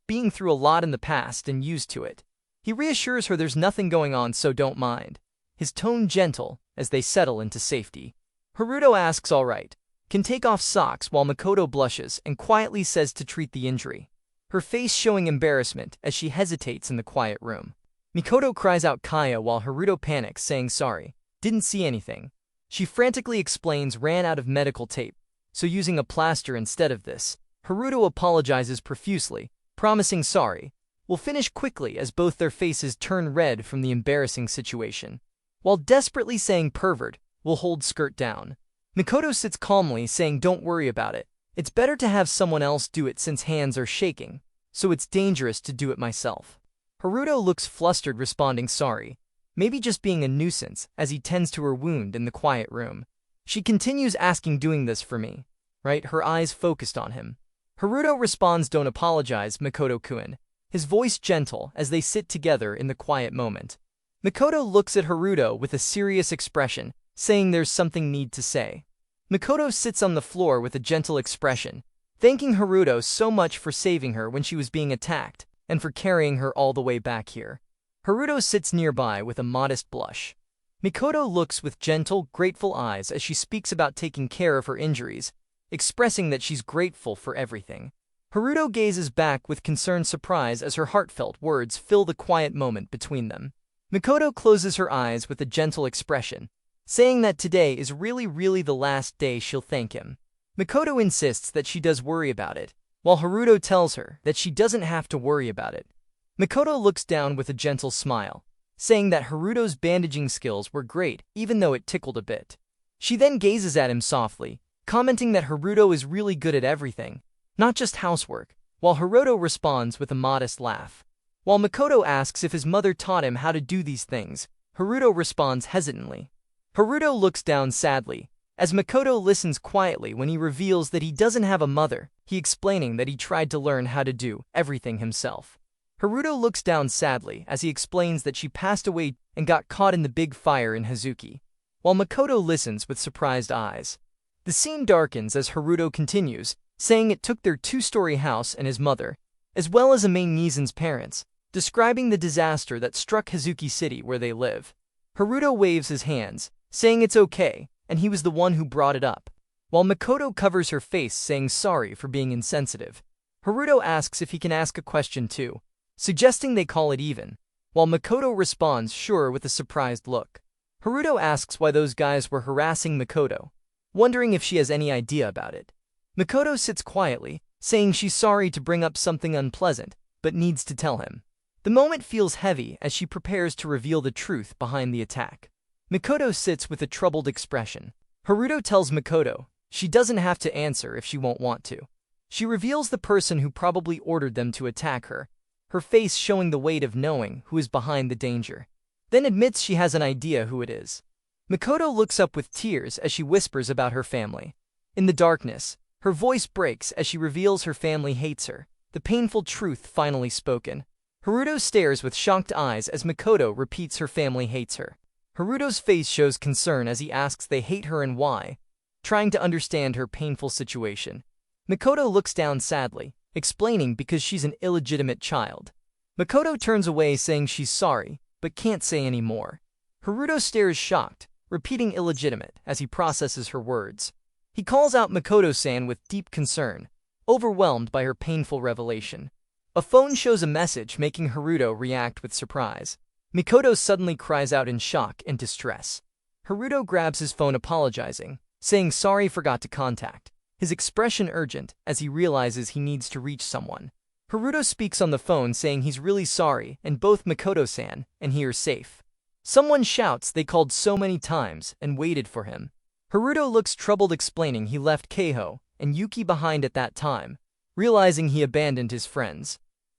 being through a lot in the past and used to it. He reassures her there's nothing going on so don't mind, his tone gentle as they settle into safety. Haruto asks alright, can take off socks while Mikoto blushes and quietly says to treat the injury, her face showing embarrassment as she hesitates in the quiet room. Mikoto cries out Kaya while Haruto panics saying sorry, didn't see anything. She frantically explains ran out of medical tape, so using a plaster instead of this. Haruto apologizes profusely, promising sorry, will finish quickly as both their faces turn red from the embarrassing situation. While desperately saying pervert, will hold skirt down. Mikoto sits calmly saying don't worry about it. It's better to have someone else do it since hands are shaking, so it's dangerous to do it myself. Haruto looks flustered responding sorry, maybe just being a nuisance as he tends to her wound in the quiet room. She continues asking doing this for me, right? Her eyes focused on him. Haruto responds don't apologize Mikoto-kun, his voice gentle as they sit together in the quiet moment. Mikoto looks at Haruto with a serious expression, saying there's something need to say. Mikoto sits on the floor with a gentle expression, thanking Haruto so much for saving her when she was being attacked, and for carrying her all the way back here. Haruto sits nearby with a modest blush. Mikoto looks with gentle, grateful eyes as she speaks about taking care of her injuries, expressing that she's grateful for everything. Haruto gazes back with concerned surprise as her heartfelt words fill the quiet moment between them. Makoto closes her eyes with a gentle expression, saying that today is really the last day she'll thank him. Makoto insists that she does worry about it, while Haruto tells her that she doesn't have to worry about it. Makoto looks down with a gentle smile, saying that Haruto's bandaging skills were great even though it tickled a bit. She then gazes at him softly, commenting that Haruto is really good at everything, not just housework, while Haruto responds with a modest laugh. While Makoto asks if his mother taught him how to do these things, Haruto responds hesitantly. Haruto looks down sadly, as Makoto listens quietly when he reveals that he doesn't have a mother, he explaining that he tried to learn how to do everything himself. Haruto looks down sadly as he explains that she passed away and got caught in the big fire in Hazuki, while Makoto listens with surprised eyes. The scene darkens as Haruto continues, saying it took their two-story house and his mother, as well as Ame Nizan's parents, describing the disaster that struck Hazuki City where they live. Haruto waves his hands, saying it's okay, and he was the one who brought it up, while Makoto covers her face saying sorry for being insensitive. Haruto asks if he can ask a question too, suggesting they call it even, while Makoto responds sure with a surprised look. Haruto asks why those guys were harassing Makoto, wondering if she has any idea about it. Makoto sits quietly, saying she's sorry to bring up something unpleasant, but needs to tell him. The moment feels heavy as she prepares to reveal the truth behind the attack. Makoto sits with a troubled expression. Haruto tells Makoto she doesn't have to answer if she won't want to. She reveals the person who probably ordered them to attack her, her face showing the weight of knowing who is behind the danger, then admits she has an idea who it is. Makoto looks up with tears as she whispers about her family. In the darkness, her voice breaks as she reveals her family hates her, the painful truth finally spoken. Haruto stares with shocked eyes as Makoto repeats her family hates her. Haruto's face shows concern as he asks they hate her and why, trying to understand her painful situation. Makoto looks down sadly, explaining because she's an illegitimate child. Makoto turns away saying she's sorry, but can't say any more. Haruto stares shocked, repeating illegitimate as he processes her words. He calls out Makoto-san with deep concern, overwhelmed by her painful revelation. A phone shows a message making Haruto react with surprise. Makoto suddenly cries out in shock and distress. Haruto grabs his phone apologizing, saying sorry forgot to contact, his expression urgent as he realizes he needs to reach someone. Haruto speaks on the phone saying he's really sorry and both Makoto-san and he are safe. Someone shouts they called so many times and waited for him. Haruto looks troubled explaining he left Keiho and Yuki behind at that time, realizing he abandoned his friends.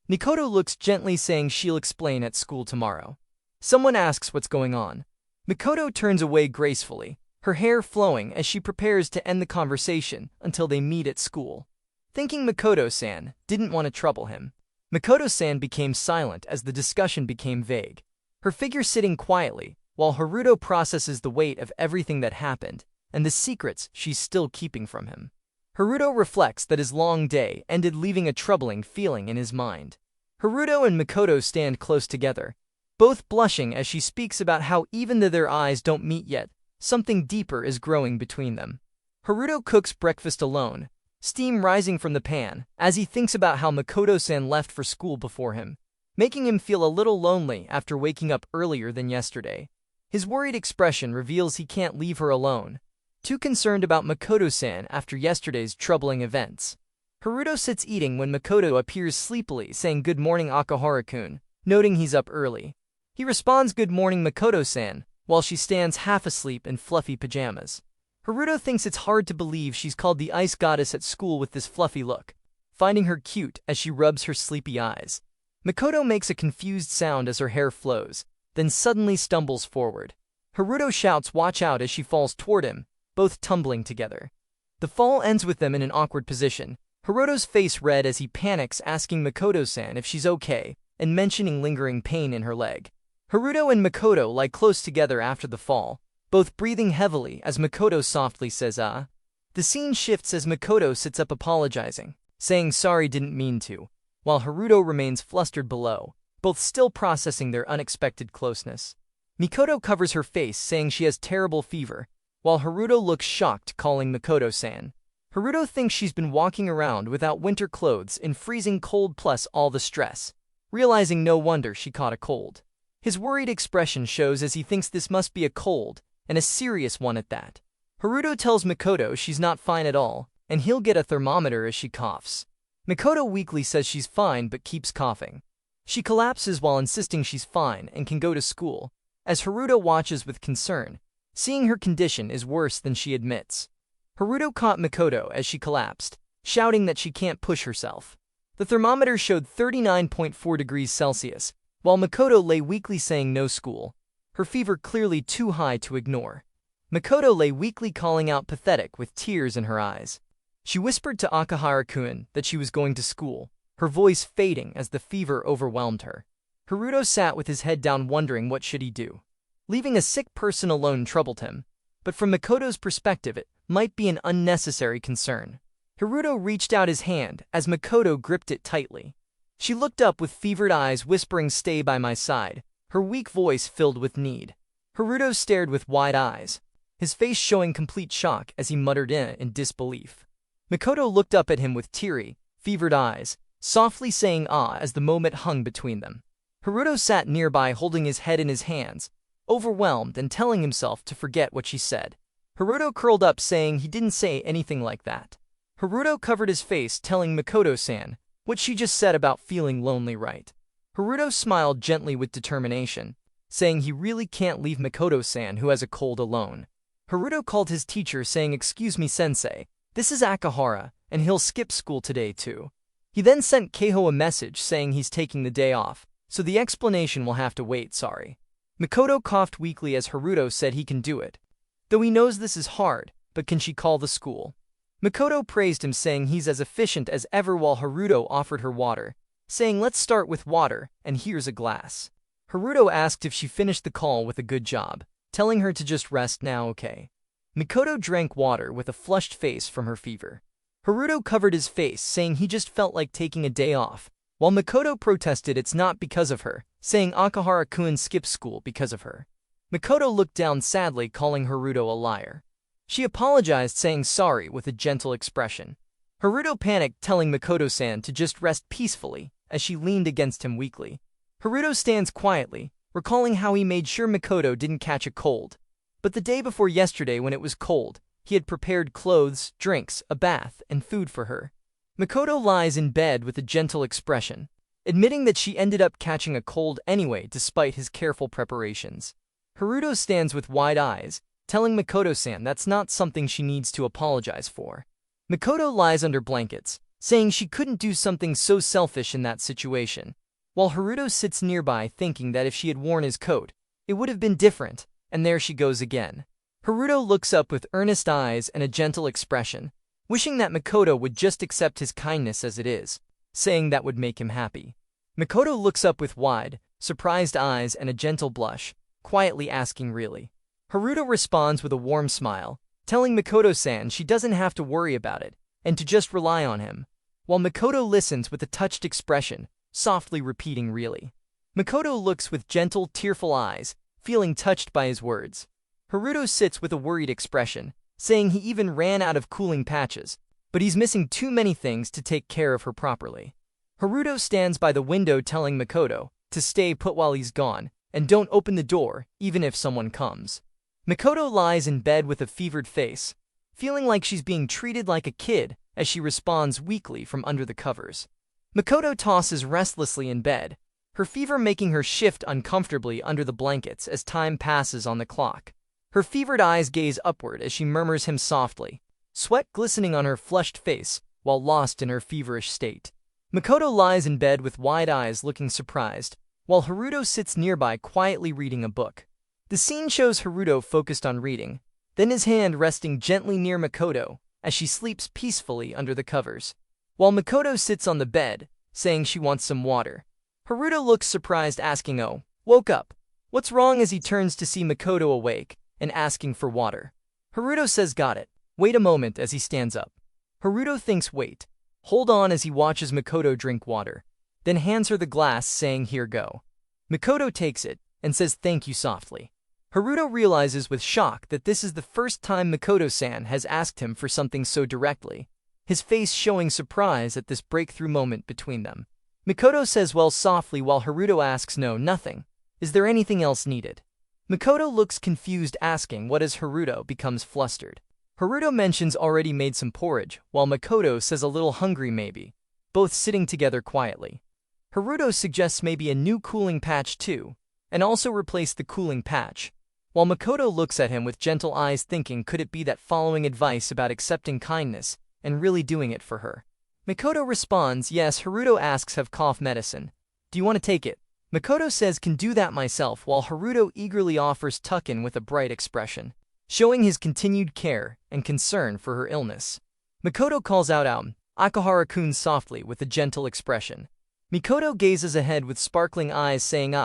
Makoto looks gently saying she'll explain at school tomorrow. Someone asks what's going on. Makoto turns away gracefully, her hair flowing as she prepares to end the conversation until they meet at school. Thinking Makoto-san didn't want to trouble him, Makoto-san became silent as the discussion became vague, her figure sitting quietly while Haruto processes the weight of everything that happened and the secrets she's still keeping from him. Haruto reflects that his long day ended leaving a troubling feeling in his mind. Haruto and Makoto stand close together, both blushing as she speaks about how even though their eyes don't meet yet, something deeper is growing between them. Haruto cooks breakfast alone, steam rising from the pan, as he thinks about how Makoto-san left for school before him, making him feel a little lonely after waking up earlier than yesterday. His worried expression reveals he can't leave her alone, too concerned about Makoto-san after yesterday's troubling events. Haruto sits eating when Makoto appears sleepily saying good morning Akahara-kun, noting he's up early. He responds good morning Makoto-san, while she stands half asleep in fluffy pajamas. Haruto thinks it's hard to believe she's called the ice goddess at school with this fluffy look, finding her cute as she rubs her sleepy eyes. Makoto makes a confused sound as her hair flows, then suddenly stumbles forward. Haruto shouts watch out as she falls toward him, both tumbling together. The fall ends with them in an awkward position, Haruto's face red as he panics asking Makoto-san if she's okay, and mentioning lingering pain in her leg. Haruto and Makoto lie close together after the fall, both breathing heavily as Makoto softly says ah. The scene shifts as Makoto sits up apologizing, saying sorry didn't mean to, while Haruto remains flustered below, both still processing their unexpected closeness. Makoto covers her face saying she has terrible fever, while Haruto looks shocked calling Makoto-san. Haruto thinks she's been walking around without winter clothes in freezing cold plus all the stress, realizing no wonder she caught a cold. His worried expression shows as he thinks this must be a cold, and a serious one at that. Haruto tells Makoto she's not fine at all, and he'll get a thermometer as she coughs. Makoto weakly says she's fine but keeps coughing. She collapses while insisting she's fine and can go to school, as Haruto watches with concern, seeing her condition is worse than she admits. Haruto caught Makoto as she collapsed, shouting that she can't push herself. The thermometer showed 39.4 degrees Celsius, while Makoto lay weakly saying no school, her fever clearly too high to ignore. Makoto lay weakly calling out pathetic with tears in her eyes. She whispered to Akahara-kun that she was going to school, her voice fading as the fever overwhelmed her. Haruto sat with his head down wondering what should he do. Leaving a sick person alone troubled him, but from Makoto's perspective it might be an unnecessary concern. Haruto reached out his hand as Makoto gripped it tightly. She looked up with fevered eyes whispering, "Stay by my side," her weak voice filled with need. Haruto stared with wide eyes, his face showing complete shock as he muttered in disbelief. Makoto looked up at him with teary, fevered eyes, softly saying "ah" as the moment hung between them. Haruto sat nearby holding his head in his hands, overwhelmed and telling himself to forget what she said. Haruto curled up saying he didn't say anything like that. Haruto covered his face telling Makoto-san what she just said about feeling lonely, right? Haruto smiled gently with determination, saying he really can't leave Makoto-san who has a cold alone. Haruto called his teacher saying, "Excuse me, sensei, this is Akahara, and he'll skip school today too." He then sent Keiho a message saying he's taking the day off, so the explanation will have to wait, sorry. Makoto coughed weakly as Haruto said he can do it. Though he knows this is hard, but can she call the school? Makoto praised him saying he's as efficient as ever while Haruto offered her water, saying let's start with water, and here's a glass. Haruto asked if she finished the call with a good job, telling her to just rest now, okay. Makoto drank water with a flushed face from her fever. Haruto covered his face saying he just felt like taking a day off, while Makoto protested it's not because of her, saying Akahara-kun skipped school because of her. Makoto looked down sadly calling Haruto a liar. She apologized saying sorry with a gentle expression. Haruto panicked telling Makoto-san to just rest peacefully as she leaned against him weakly. Haruto stands quietly, recalling how he made sure Makoto didn't catch a cold. But the day before yesterday when it was cold, he had prepared clothes, drinks, a bath, and food for her. Makoto lies in bed with a gentle expression, admitting that she ended up catching a cold anyway despite his careful preparations. Haruto stands with wide eyes, telling Makoto-san that's not something she needs to apologize for. Makoto lies under blankets, saying she couldn't do something so selfish in that situation, while Haruto sits nearby thinking that if she had worn his coat, it would have been different, and there she goes again. Haruto looks up with earnest eyes and a gentle expression, wishing that Makoto would just accept his kindness as it is, saying that would make him happy. Makoto looks up with wide, surprised eyes and a gentle blush, quietly asking really. Haruto responds with a warm smile, telling Makoto-san she doesn't have to worry about it, and to just rely on him, while Makoto listens with a touched expression, softly repeating really. Makoto looks with gentle, tearful eyes, feeling touched by his words. Haruto sits with a worried expression, saying he even ran out of cooling patches, but he's missing too many things to take care of her properly. Haruto stands by the window telling Makoto to stay put while he's gone, and don't open the door, even if someone comes. Makoto lies in bed with a fevered face, feeling like she's being treated like a kid as she responds weakly from under the covers. Makoto tosses restlessly in bed, her fever making her shift uncomfortably under the blankets as time passes on the clock. Her fevered eyes gaze upward as she murmurs him softly, sweat glistening on her flushed face while lost in her feverish state. Makoto lies in bed with wide eyes looking surprised, while Haruto sits nearby quietly reading a book. The scene shows Haruto focused on reading, then his hand resting gently near Makoto as she sleeps peacefully under the covers, while Makoto sits on the bed, saying she wants some water. Haruto looks surprised asking, "Oh, woke up. What's wrong?" as he turns to see Makoto awake and asking for water. Haruto says got it. Wait a moment as he stands up. Haruto thinks wait. Hold on as he watches Makoto drink water, then hands her the glass saying here go. Makoto takes it and says thank you softly. Haruto realizes with shock that this is the first time Mikoto-san has asked him for something so directly, his face showing surprise at this breakthrough moment between them. Mikoto says well softly while Haruto asks no, nothing. Is there anything else needed? Mikoto looks confused asking what as Haruto becomes flustered. Haruto mentions already made some porridge, while Mikoto says a little hungry maybe, both sitting together quietly. Haruto suggests maybe a new cooling patch too, and also replace the cooling patch, while Mikoto looks at him with gentle eyes thinking could it be that following advice about accepting kindness and really doing it for her. Mikoto responds yes. Haruto asks have cough medicine. Do you want to take it? Mikoto says can do that myself while Haruto eagerly offers tuck-in with a bright expression, showing his continued care and concern for her illness. Mikoto calls out Akahara-kun softly with a gentle expression. Mikoto gazes ahead with sparkling eyes saying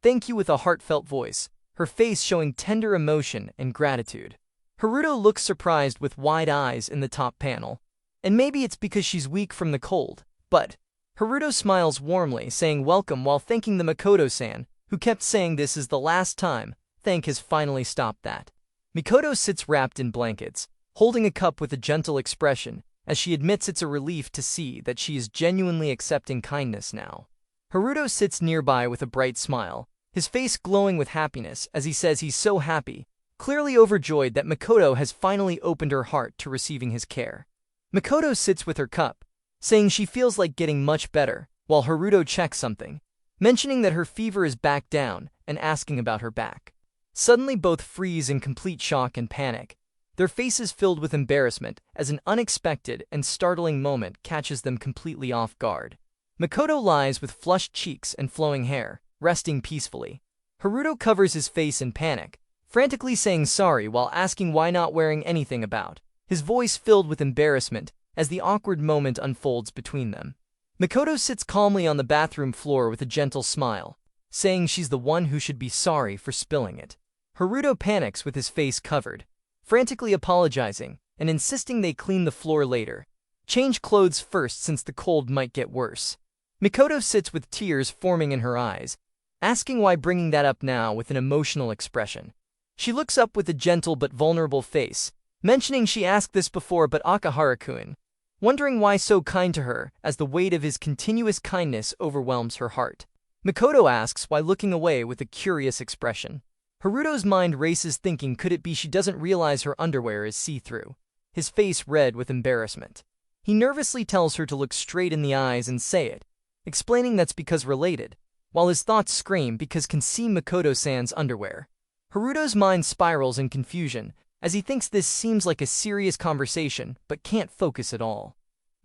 thank you with a heartfelt voice, her face showing tender emotion and gratitude. Haruto looks surprised with wide eyes in the top panel, and maybe it's because she's weak from the cold, but Haruto smiles warmly saying welcome while thanking the Mikoto-san, who kept saying this is the last time, has finally stopped that. Mikoto sits wrapped in blankets, holding a cup with a gentle expression, as she admits it's a relief to see that she is genuinely accepting kindness now. Haruto sits nearby with a bright smile, his face glowing with happiness as he says he's so happy, clearly overjoyed that Mikoto has finally opened her heart to receiving his care. Mikoto sits with her cup, saying she feels like getting much better, while Haruto checks something, mentioning that her fever is back down and asking about her back. Suddenly both freeze in complete shock and panic, their faces filled with embarrassment as an unexpected and startling moment catches them completely off guard. Mikoto lies with flushed cheeks and flowing hair, resting peacefully. Haruto covers his face in panic, frantically saying sorry while asking why not wearing anything about, his voice filled with embarrassment as the awkward moment unfolds between them. Mikoto sits calmly on the bathroom floor with a gentle smile, saying she's the one who should be sorry for spilling it. Haruto panics with his face covered, frantically apologizing and insisting they clean the floor later. Change clothes first since the cold might get worse. Mikoto sits with tears forming in her eyes, asking why bringing that up now with an emotional expression. She looks up with a gentle but vulnerable face, mentioning she asked this before but Akahara-kun, wondering why so kind to her as the weight of his continuous kindness overwhelms her heart. Mikoto asks why looking away with a curious expression. Haruto's mind races thinking could it be she doesn't realize her underwear is see-through, his face red with embarrassment. He nervously tells her to look straight in the eyes and say it, explaining that's because related, while his thoughts scream because can see Mikoto-san's underwear. Haruto's mind spirals in confusion as he thinks this seems like a serious conversation but can't focus at all.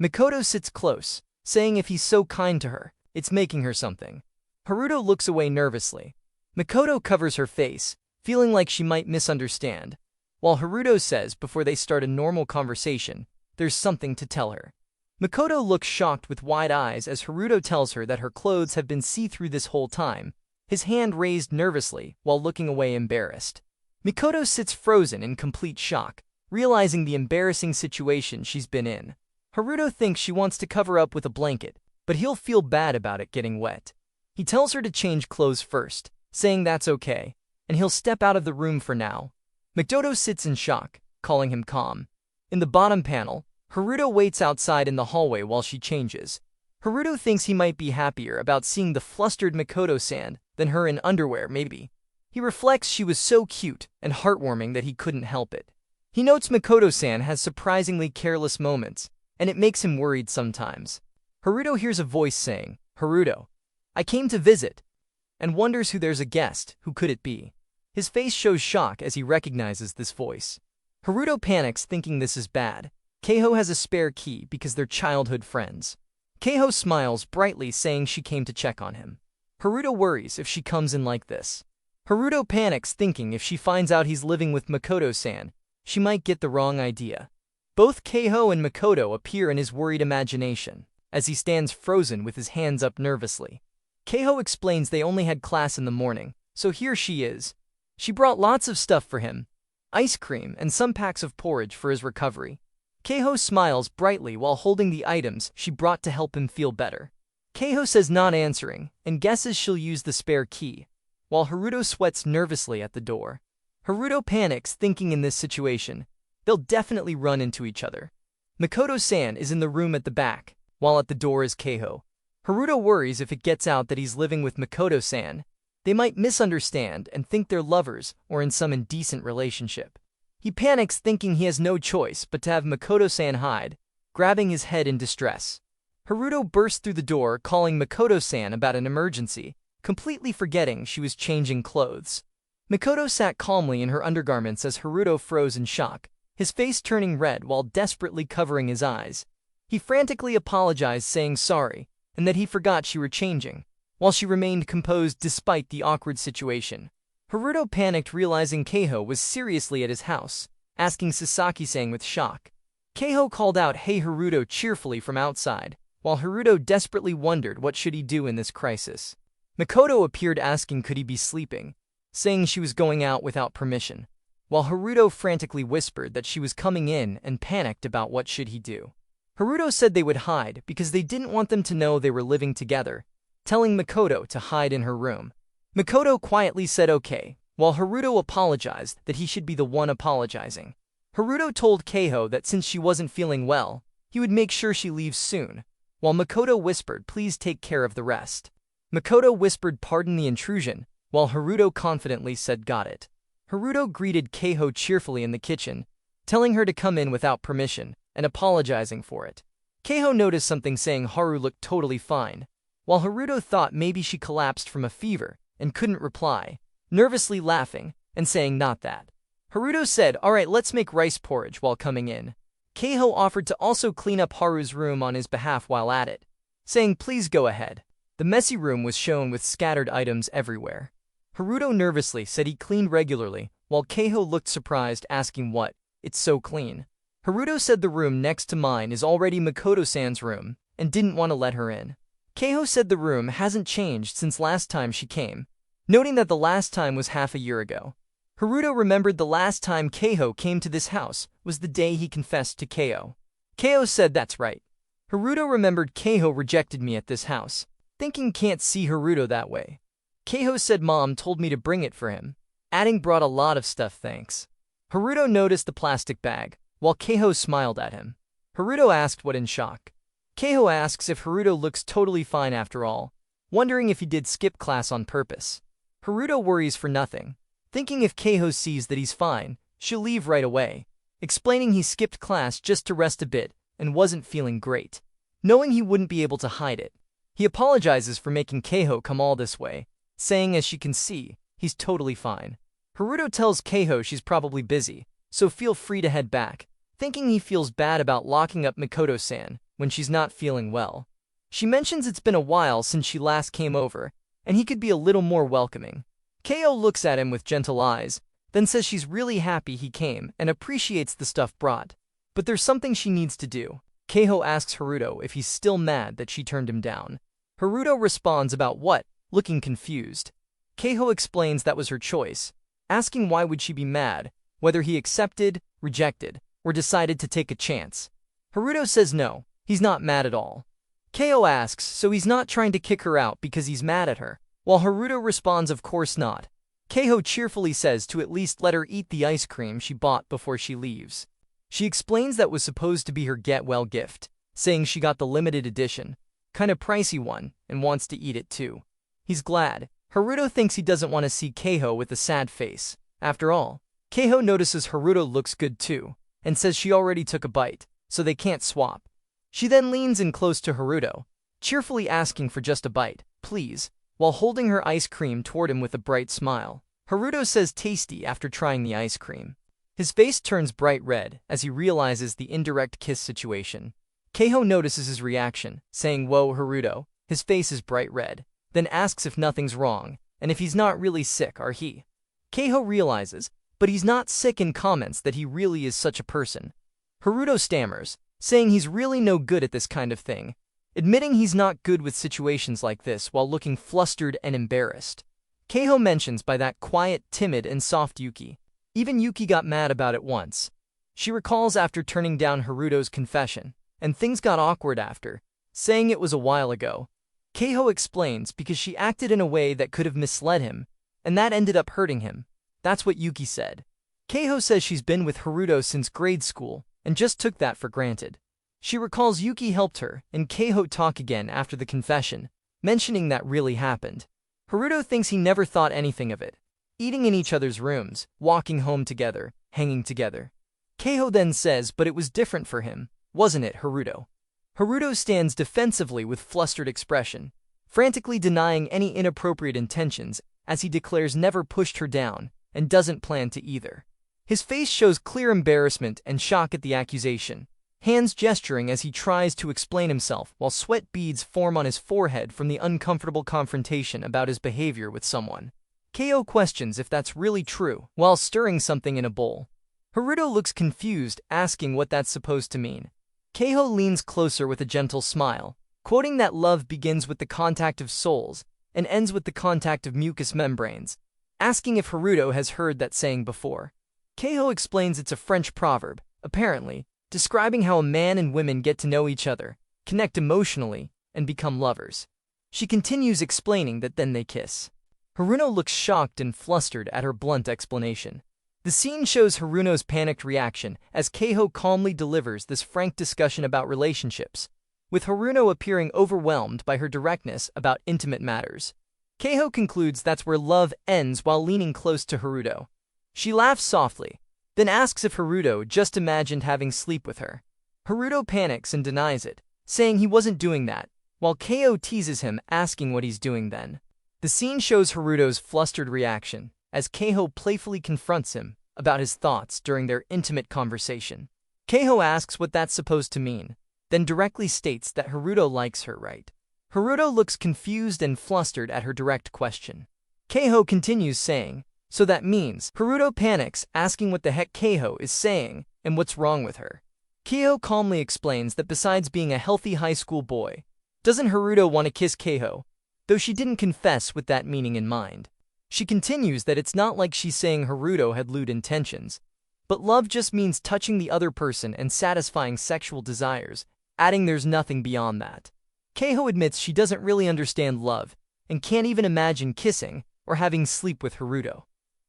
Mikoto sits close, saying if he's so kind to her, it's making her something. Haruto looks away nervously. Mikoto covers her face, feeling like she might misunderstand, while Haruto says before they start a normal conversation, there's something to tell her. Mikoto looks shocked with wide eyes as Haruto tells her that her clothes have been see-through this whole time, his hand raised nervously while looking away embarrassed. Mikoto sits frozen in complete shock, realizing the embarrassing situation she's been in. Haruto thinks she wants to cover up with a blanket, but he'll feel bad about it getting wet. He tells her to change clothes first, saying that's okay, and he'll step out of the room for now. Mikoto sits in shock, calling him calm. In the bottom panel, Haruto waits outside in the hallway while she changes. Haruto thinks he might be happier about seeing the flustered Mikoto-san than her in underwear maybe. He reflects she was so cute and heartwarming that he couldn't help it. He notes Mikoto-san has surprisingly careless moments, and it makes him worried sometimes. Haruto hears a voice saying, Haruto, I came to visit, and wonders who there's a guest, who could it be? His face shows shock as he recognizes this voice. Haruto panics thinking this is bad. Keiho has a spare key because they're childhood friends. Keiho smiles brightly saying she came to check on him. Haruto worries if she comes in like this. Haruto panics thinking if she finds out he's living with Mikoto-san, she might get the wrong idea. Both Keiho and Mikoto appear in his worried imagination, as he stands frozen with his hands up nervously. Keiho explains they only had class in the morning, so here she is. She brought lots of stuff for him, ice cream and some packs of porridge for his recovery. Keiho smiles brightly while holding the items she brought to help him feel better. Keiho says not answering, and guesses she'll use the spare key. while Haruto sweats nervously at the door. Haruto panics, thinking in this situation, they'll definitely run into each other. Makoto-san is in the room at the back, while at the door is Keiho. Haruto worries if it gets out that he's living with Makoto-san, they might misunderstand and think they're lovers or in some indecent relationship. He panics, thinking he has no choice but to have Makoto-san hide, grabbing his head in distress. Haruto bursts through the door, calling Makoto-san about an emergency, completely forgetting she was changing clothes. Makoto sat calmly in her undergarments as Haruto froze in shock, his face turning red while desperately covering his eyes. He frantically apologized, saying sorry, and that he forgot she were changing, while she remained composed despite the awkward situation. Haruto panicked, realizing Keiho was seriously at his house, asking Sasaki-san with shock. Keiho called out "Hey Haruto" cheerfully from outside, while Haruto desperately wondered what should he do in this crisis. Makoto appeared, asking could he be sleeping, saying she was going out without permission, while Haruto frantically whispered that she was coming in and panicked about what should he do. Haruto said they would hide because they didn't want them to know they were living together, telling Makoto to hide in her room. Makoto quietly said okay, while Haruto apologized that he should be the one apologizing. Haruto told Keiho that since she wasn't feeling well, he would make sure she leaves soon, while Makoto whispered please take care of the rest. Makoto whispered pardon the intrusion, while Haruto confidently said got it. Haruto greeted Keiho cheerfully in the kitchen, telling her to come in without permission, and apologizing for it. Keiho noticed something, saying Haru looked totally fine, while Haruto thought maybe she collapsed from a fever and couldn't reply, nervously laughing and saying not that. Haruto said alright, let's make rice porridge while coming in. Keiho offered to also clean up Haru's room on his behalf while at it, saying please go ahead. The messy room was shown with scattered items everywhere. Haruto nervously said he cleaned regularly, while Keiho looked surprised, asking what, it's so clean. Haruto said the room next to mine is already Makoto-san's room, and didn't want to let her in. Keiho said the room hasn't changed since last time she came, noting that the last time was half a year ago. Haruto remembered the last time Keiho came to this house was the day he confessed to Keiho. Keiho said that's right. Haruto remembered Keiho rejected me at this house, thinking can't see Haruto that way. Keiho said mom told me to bring it for him, adding brought a lot of stuff thanks. Haruto noticed the plastic bag, while Keiho smiled at him. Haruto asked what in shock. Keiho asks if Haruto looks totally fine after all, wondering if he did skip class on purpose. Haruto worries for nothing, thinking if Keiho sees that he's fine, she'll leave right away, explaining he skipped class just to rest a bit and wasn't feeling great, knowing he wouldn't be able to hide it. He apologizes for making Keiho come all this way, saying as she can see, he's totally fine. Haruto tells Keiho she's probably busy, so feel free to head back, thinking he feels bad about locking up Makoto-san when she's not feeling well. She mentions it's been a while since she last came over, and he could be a little more welcoming. Keiho looks at him with gentle eyes, then says she's really happy he came and appreciates the stuff brought, but there's something she needs to do. Keiho asks Haruto if he's still mad that she turned him down. Haruto responds about what, looking confused. Keiho explains that was her choice, asking why would she be mad, whether he accepted, rejected, or decided to take a chance. Haruto says no, he's not mad at all. Keiho asks so he's not trying to kick her out because he's mad at her, while Haruto responds of course not. Keiho cheerfully says to at least let her eat the ice cream she bought before she leaves. She explains that was supposed to be her get-well gift, saying she got the limited edition, kind of pricey one, and wants to eat it too. He's glad. Haruto thinks he doesn't want to see Keiho with a sad face. After all, Keiho notices Haruto looks good too, and says she already took a bite, so they can't swap. She then leans in close to Haruto, cheerfully asking for just a bite, please, while holding her ice cream toward him with a bright smile. Haruto says tasty after trying the ice cream. His face turns bright red as he realizes the indirect kiss situation. Keiho notices his reaction, saying whoa Haruto, his face is bright red, then asks if nothing's wrong, and if he's not really sick are he. Keiho realizes, but he's not sick, and comments that he really is such a person. Haruto stammers, saying he's really no good at this kind of thing, admitting he's not good with situations like this while looking flustered and embarrassed. Keiho mentions by that quiet, timid, and soft Yuki. Even Yuki got mad about it once. She recalls after turning down Haruto's confession, and things got awkward after, saying it was a while ago. Keiho explains because she acted in a way that could have misled him, and that ended up hurting him. That's what Yuki said. Keiho says she's been with Haruto since grade school, and just took that for granted. She recalls Yuki helped her and Keiho talk again after the confession, mentioning that really happened. Haruto thinks he never thought anything of it. Eating in each other's rooms, walking home together, hanging together. Keiho then says, but it was different for him, wasn't it, Haruto? Haruto stands defensively with flustered expression, frantically denying any inappropriate intentions, as he declares never pushed her down, and doesn't plan to either. His face shows clear embarrassment and shock at the accusation, hands gesturing as he tries to explain himself while sweat beads form on his forehead from the uncomfortable confrontation about his behavior with someone. Keiho questions if that's really true, while stirring something in a bowl. Haruto looks confused, asking what that's supposed to mean. Keiho leans closer with a gentle smile, quoting that love begins with the contact of souls and ends with the contact of mucous membranes, asking if Haruto has heard that saying before. Keiho explains it's a French proverb, apparently, describing how a man and women get to know each other, connect emotionally, and become lovers. She continues explaining that then they kiss. Haruno looks shocked and flustered at her blunt explanation. The scene shows Haruno's panicked reaction as Keiho calmly delivers this frank discussion about relationships, with Haruno appearing overwhelmed by her directness about intimate matters. Keiho concludes that's where love ends while leaning close to Haruto. She laughs softly, then asks if Haruto just imagined having sleep with her. Haruto panics and denies it, saying he wasn't doing that, while Keiho teases him, asking what he's doing then. The scene shows Haruto's flustered reaction, as Keiho playfully confronts him about his thoughts during their intimate conversation. Keiho asks what that's supposed to mean, then directly states that Haruto likes her, right? Haruto looks confused and flustered at her direct question. Keiho continues saying, so that means. Haruto panics, asking what the heck Keiho is saying and what's wrong with her. Keiho calmly explains that besides being a healthy high school boy, doesn't Haruto want to kiss Keiho, though she didn't confess with that meaning in mind. She continues that it's not like she's saying Haruto had lewd intentions, but love just means touching the other person and satisfying sexual desires, adding there's nothing beyond that. Keiho admits she doesn't really understand love and can't even imagine kissing or having sleep with Haruto.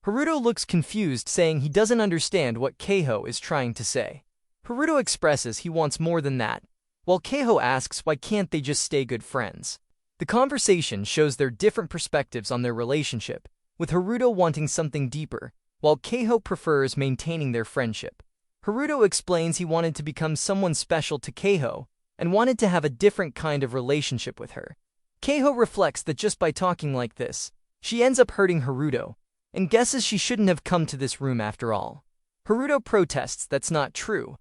Haruto looks confused, saying he doesn't understand what Keiho is trying to say. Haruto expresses he wants more than that, while Keiho asks why can't they just stay good friends. The conversation shows their different perspectives on their relationship, with Haruto wanting something deeper, while Keiho prefers maintaining their friendship. Haruto explains he wanted to become someone special to Keiho and wanted to have a different kind of relationship with her. Keiho reflects that just by talking like this, she ends up hurting Haruto, and guesses she shouldn't have come to this room after all. Haruto protests that's not true,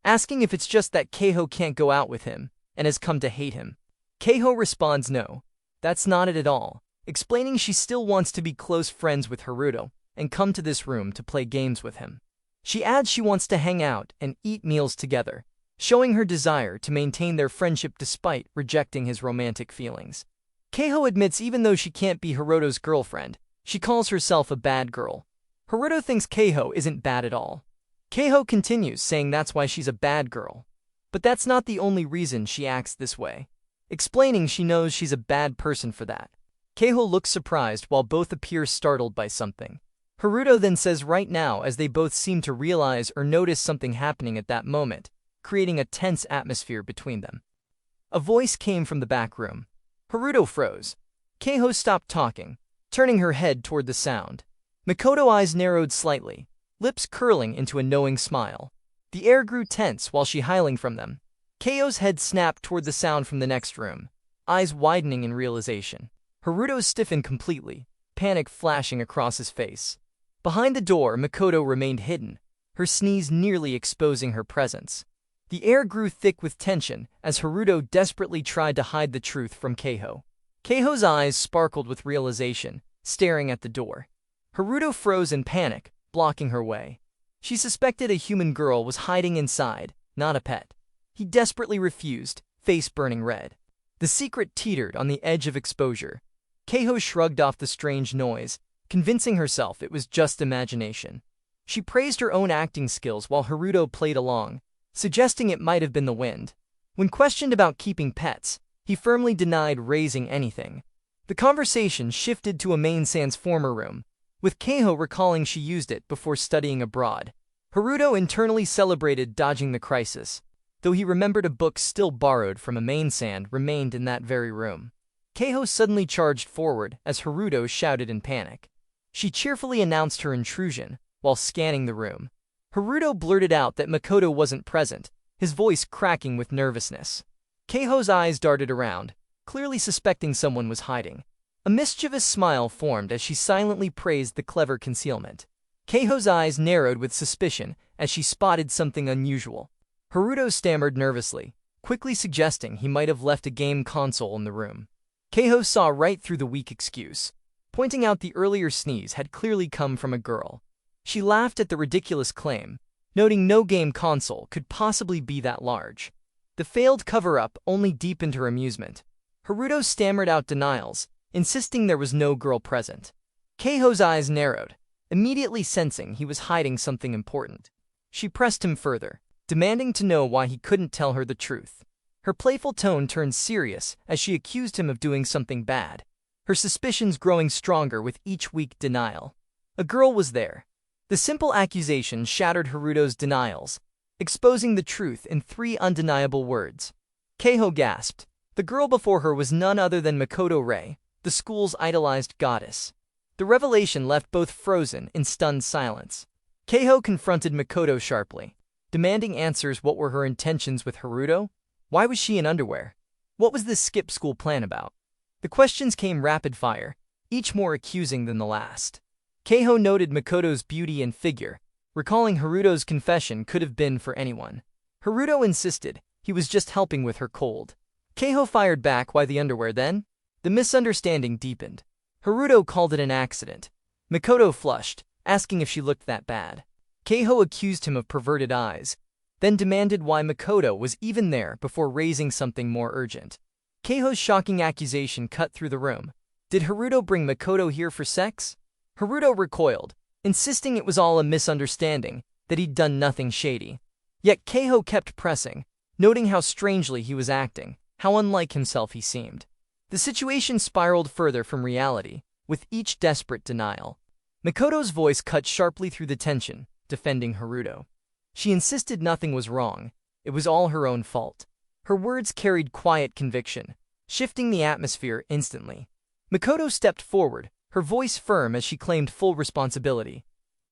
asking if it's just that Keiho can't go out with him and has come to hate him. Keiho responds no, that's not it at all, explaining she still wants to be close friends with Haruto and come to this room to play games with him. She adds she wants to hang out and eat meals together, showing her desire to maintain their friendship despite rejecting his romantic feelings. Keiho admits even though she can't be Haruto's girlfriend, she calls herself a bad girl. Haruto thinks Keiho isn't bad at all. Keiho continues, saying that's why she's a bad girl. But that's not the only reason she acts this way, explaining she knows she's a bad person for that. Keiho looks surprised while both appear startled by something. Haruto then says right now as they both seem to realize or notice something happening at that moment, creating a tense atmosphere between them. A voice came from the back room. Haruto froze. Keiho stopped talking, turning her head toward the sound. Makoto's eyes narrowed slightly, lips curling into a knowing smile. The air grew tense while she howling from them. Keiho's head snapped toward the sound from the next room, eyes widening in realization. Haruto stiffened completely, panic flashing across his face. Behind the door, Makoto remained hidden, her sneeze nearly exposing her presence. The air grew thick with tension as Haruto desperately tried to hide the truth from Keiho. Keiho's eyes sparkled with realization, staring at the door. Haruto froze in panic, blocking her way. She suspected a human girl was hiding inside, not a pet. He desperately refused, face burning red. The secret teetered on the edge of exposure. Keiho shrugged off the strange noise, convincing herself it was just imagination. She praised her own acting skills while Haruto played along, suggesting it might have been the wind. When questioned about keeping pets, he firmly denied raising anything. The conversation shifted to a main sans former room, with Keiho recalling she used it before studying abroad. Haruto internally celebrated dodging the crisis, though he remembered a book still borrowed from a main sand remained in that very room. Keiho suddenly charged forward as Haruto shouted in panic. She cheerfully announced her intrusion while scanning the room. Haruto blurted out that Makoto wasn't present, his voice cracking with nervousness. Keiho's eyes darted around, clearly suspecting someone was hiding. A mischievous smile formed as she silently praised the clever concealment. Keiho's eyes narrowed with suspicion as she spotted something unusual. Haruto stammered nervously, quickly suggesting he might have left a game console in the room. Keiho saw right through the weak excuse, pointing out the earlier sneeze had clearly come from a girl. She laughed at the ridiculous claim, noting no game console could possibly be that large. The failed cover-up only deepened her amusement. Haruto stammered out denials, insisting there was no girl present. Keiho's eyes narrowed, immediately sensing he was hiding something important. She pressed him further, demanding to know why he couldn't tell her the truth. Her playful tone turned serious as she accused him of doing something bad, her suspicions growing stronger with each weak denial. A girl was there. The simple accusation shattered Haruto's denials, exposing the truth in 3 undeniable words. Keiho gasped. The girl before her was none other than Makoto Rei, the school's idolized goddess. The revelation left both frozen in stunned silence. Keiho confronted Makoto sharply, demanding answers. What were her intentions with Haruto? Why was she in underwear? What was this skip school plan about? The questions came rapid fire, each more accusing than the last. Keiho noted Makoto's beauty and figure, recalling Haruto's confession could have been for anyone. Haruto insisted he was just helping with her cold. Keiho fired back. Why the underwear then? The misunderstanding deepened. Haruto called it an accident. Makoto flushed, asking if she looked that bad. Keiho accused him of perverted eyes, then demanded why Makoto was even there before raising something more urgent. Keiho's shocking accusation cut through the room. Did Haruto bring Makoto here for sex? Haruto recoiled, insisting it was all a misunderstanding, that he'd done nothing shady. Yet Keiho kept pressing, noting how strangely he was acting, how unlike himself he seemed. The situation spiraled further from reality, with each desperate denial. Makoto's voice cut sharply through the tension, defending Haruto. She insisted nothing was wrong, it was all her own fault. Her words carried quiet conviction, shifting the atmosphere instantly. Makoto stepped forward, her voice firm as she claimed full responsibility.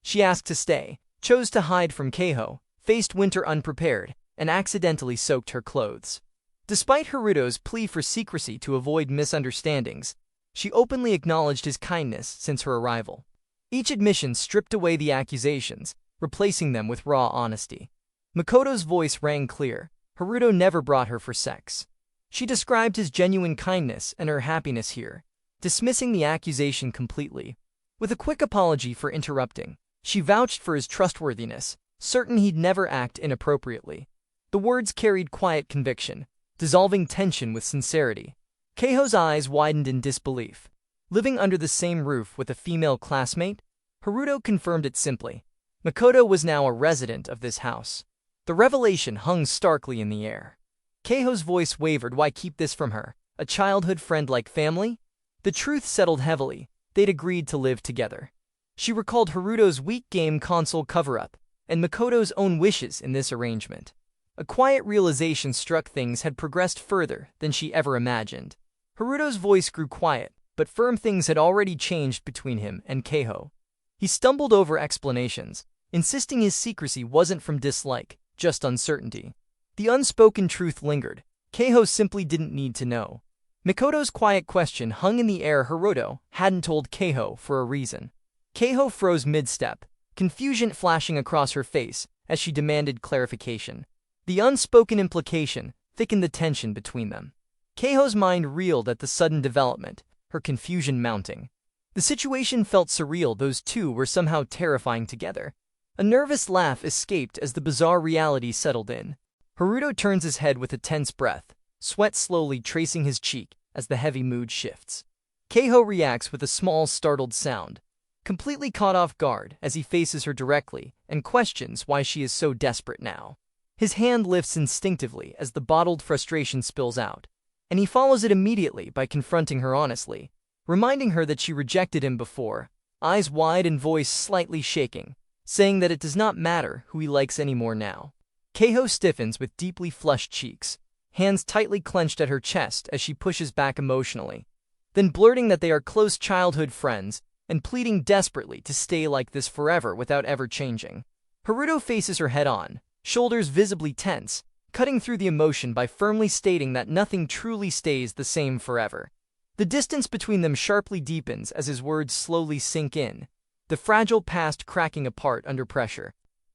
She asked to stay, chose to hide from Keiho, faced winter unprepared, and accidentally soaked her clothes. Despite Haruto's plea for secrecy to avoid misunderstandings, she openly acknowledged his kindness since her arrival. Each admission stripped away the accusations, replacing them with raw honesty. Makoto's voice rang clear. Haruto never brought her for sex. She described his genuine kindness and her happiness here, dismissing the accusation completely. With a quick apology for interrupting, she vouched for his trustworthiness, certain he'd never act inappropriately. The words carried quiet conviction, dissolving tension with sincerity. Keiho's eyes widened in disbelief. Living under the same roof with a female classmate? Haruto confirmed it simply. Makoto was now a resident of this house. The revelation hung starkly in the air. Keiho's voice wavered. Why keep this from her? A childhood friend like family? The truth settled heavily. They'd agreed to live together. She recalled Haruto's weak game console cover-up, and Makoto's own wishes in this arrangement. A quiet realization struck. Things had progressed further than she ever imagined. Haruto's voice grew quiet, but firm. Things had already changed between him and Keiho. He stumbled over explanations, insisting his secrecy wasn't from dislike, just uncertainty. The unspoken truth lingered. Keiho simply didn't need to know. Makoto's quiet question hung in the air. Haruto hadn't told Keiho for a reason. Keiho froze mid-step, confusion flashing across her face as she demanded clarification. The unspoken implication thickened the tension between them. Keiho's mind reeled at the sudden development, her confusion mounting. The situation felt surreal. Those two were somehow terrifying together. A nervous laugh escaped as the bizarre reality settled in. Haruto turns his head with a tense breath, sweat slowly tracing his cheek as the heavy mood shifts. Keiho reacts with a small startled sound, completely caught off guard as he faces her directly and questions why she is so desperate now. His hand lifts instinctively as the bottled frustration spills out, and he follows it immediately by confronting her honestly. reminding her that she rejected him before, eyes wide and voice slightly shaking, saying that it does not matter who he likes anymore now. Keiho stiffens with deeply flushed cheeks, hands tightly clenched at her chest as she pushes back emotionally, then blurting that they are close childhood friends and pleading desperately to stay like this forever without ever changing. Haruto faces her head-on, shoulders visibly tense, cutting through the emotion by firmly stating that nothing truly stays the same forever. The distance between them sharply deepens as his words slowly sink in, the fragile past cracking apart under pressure.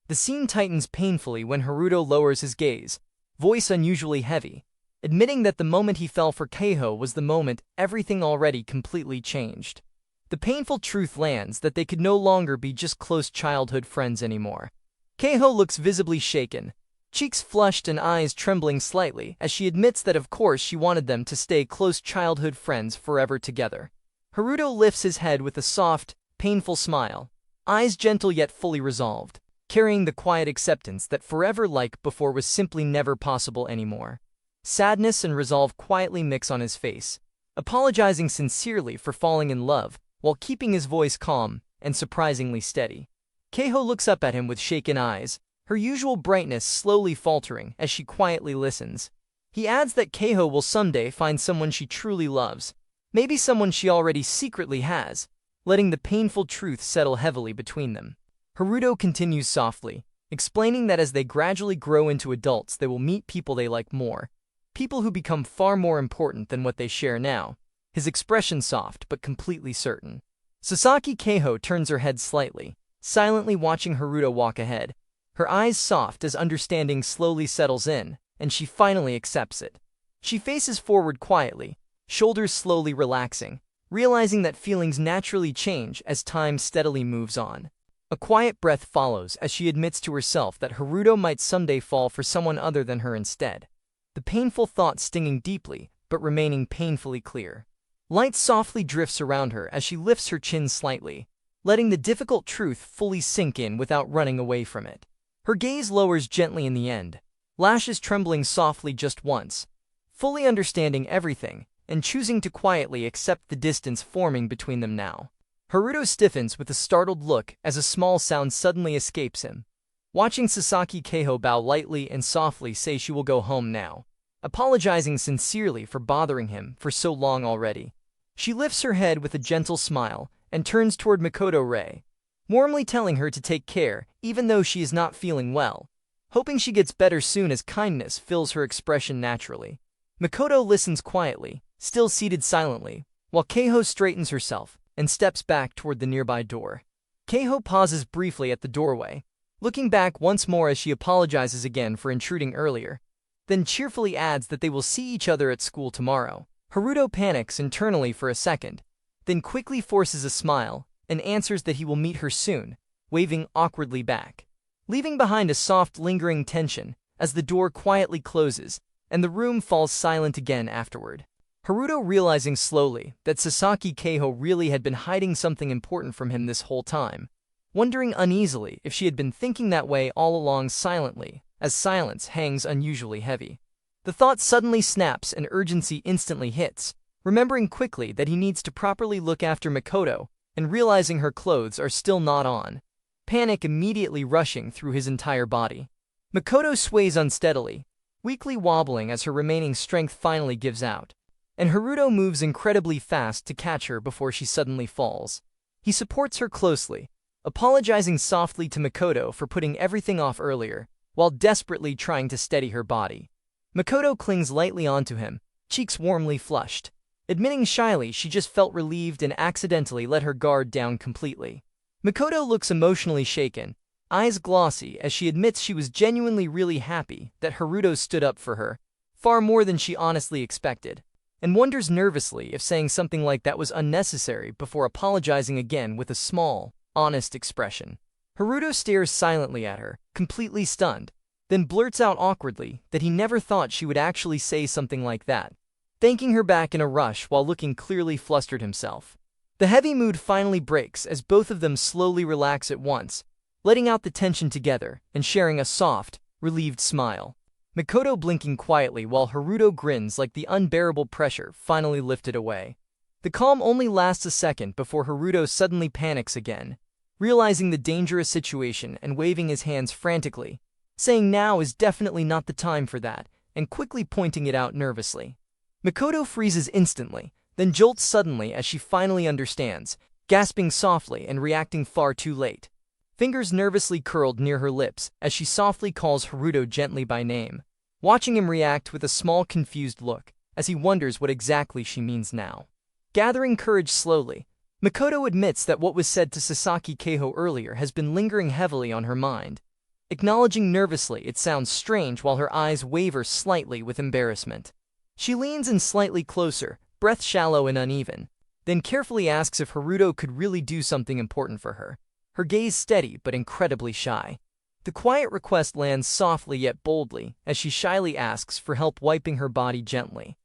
The scene tightens painfully when Haruto lowers his gaze, voice unusually heavy, admitting that the moment he fell for Keiho was the moment everything already completely changed. The painful truth lands that they could no longer be just close childhood friends anymore. Keiho looks visibly shaken, cheeks flushed and eyes trembling slightly as she admits that of course she wanted them to stay close childhood friends forever together. Haruto lifts his head with a soft, painful smile, eyes gentle yet fully resolved, carrying the quiet acceptance that forever like before was simply never possible anymore. Sadness and resolve quietly mix on his face, apologizing sincerely for falling in love, while keeping his voice calm and surprisingly steady. Keiho looks up at him with shaken eyes, her usual brightness slowly faltering as she quietly listens. He adds that Keiho will someday find someone she truly loves, maybe someone she already secretly has, letting the painful truth settle heavily between them. Haruto continues softly, explaining that as they gradually grow into adults they will meet people they like more, people who become far more important than what they share now, his expression soft but completely certain. Sasaki Keiho turns her head slightly, silently watching Haruto walk ahead, her eyes soft as understanding slowly settles in, and she finally accepts it. She faces forward quietly, shoulders slowly relaxing, realizing that feelings naturally change as time steadily moves on. A quiet breath follows as she admits to herself that Haruto might someday fall for someone other than her instead, the painful thought stinging deeply but remaining painfully clear. Light softly drifts around her as she lifts her chin slightly, letting the difficult truth fully sink in without running away from it. Her gaze lowers gently in the end, lashes trembling softly just once, fully understanding everything and choosing to quietly accept the distance forming between them now. Haruto stiffens with a startled look as a small sound suddenly escapes him. Watching Sasaki Keiho bow lightly and softly say she will go home now, apologizing sincerely for bothering him for so long already. She lifts her head with a gentle smile and turns toward Makoto Rei, warmly telling her to take care even though she is not feeling well, hoping she gets better soon as kindness fills her expression naturally. Makoto listens quietly, still seated silently, while Keiho straightens herself and steps back toward the nearby door. Keiho pauses briefly at the doorway, looking back once more as she apologizes again for intruding earlier, then cheerfully adds that they will see each other at school tomorrow. Haruto panics internally for a second, then quickly forces a smile and answers that he will meet her soon, waving awkwardly back, leaving behind a soft lingering tension as the door quietly closes and the room falls silent again afterward. Haruto realizing slowly that Sasaki Keiho really had been hiding something important from him this whole time, wondering uneasily if she had been thinking that way all along silently, as silence hangs unusually heavy. The thought suddenly snaps and urgency instantly hits, remembering quickly that he needs to properly look after Makoto and realizing her clothes are still not on, panic immediately rushing through his entire body. Makoto sways unsteadily, weakly wobbling as her remaining strength finally gives out, and Haruto moves incredibly fast to catch her before she suddenly falls. He supports her closely, apologizing softly to Makoto for putting everything off earlier, while desperately trying to steady her body. Makoto clings lightly onto him, cheeks warmly flushed, admitting shyly she just felt relieved and accidentally let her guard down completely. Makoto looks emotionally shaken, eyes glossy as she admits she was genuinely really happy that Haruto stood up for her, far more than she honestly expected, and wonders nervously if saying something like that was unnecessary before apologizing again with a small, honest expression. Haruto stares silently at her, completely stunned, then blurts out awkwardly that he never thought she would actually say something like that, thanking her back in a rush while looking clearly flustered himself. The heavy mood finally breaks as both of them slowly relax at once, letting out the tension together and sharing a soft, relieved smile. Makoto blinking quietly while Haruto grins like the unbearable pressure finally lifted away. The calm only lasts a second before Haruto suddenly panics again, realizing the dangerous situation and waving his hands frantically, saying now is definitely not the time for that, and quickly pointing it out nervously. Makoto freezes instantly, then jolts suddenly as she finally understands, gasping softly and reacting far too late. Fingers nervously curled near her lips as she softly calls Haruto gently by name, watching him react with a small confused look, as he wonders what exactly she means now. Gathering courage slowly, Makoto admits that what was said to Sasaki Keiho earlier has been lingering heavily on her mind. Acknowledging nervously it sounds strange while her eyes waver slightly with embarrassment. She leans in slightly closer, breath shallow and uneven, then carefully asks if Haruto could really do something important for her, her gaze steady but incredibly shy. The quiet request lands softly yet boldly as she shyly asks for help wiping her body gently.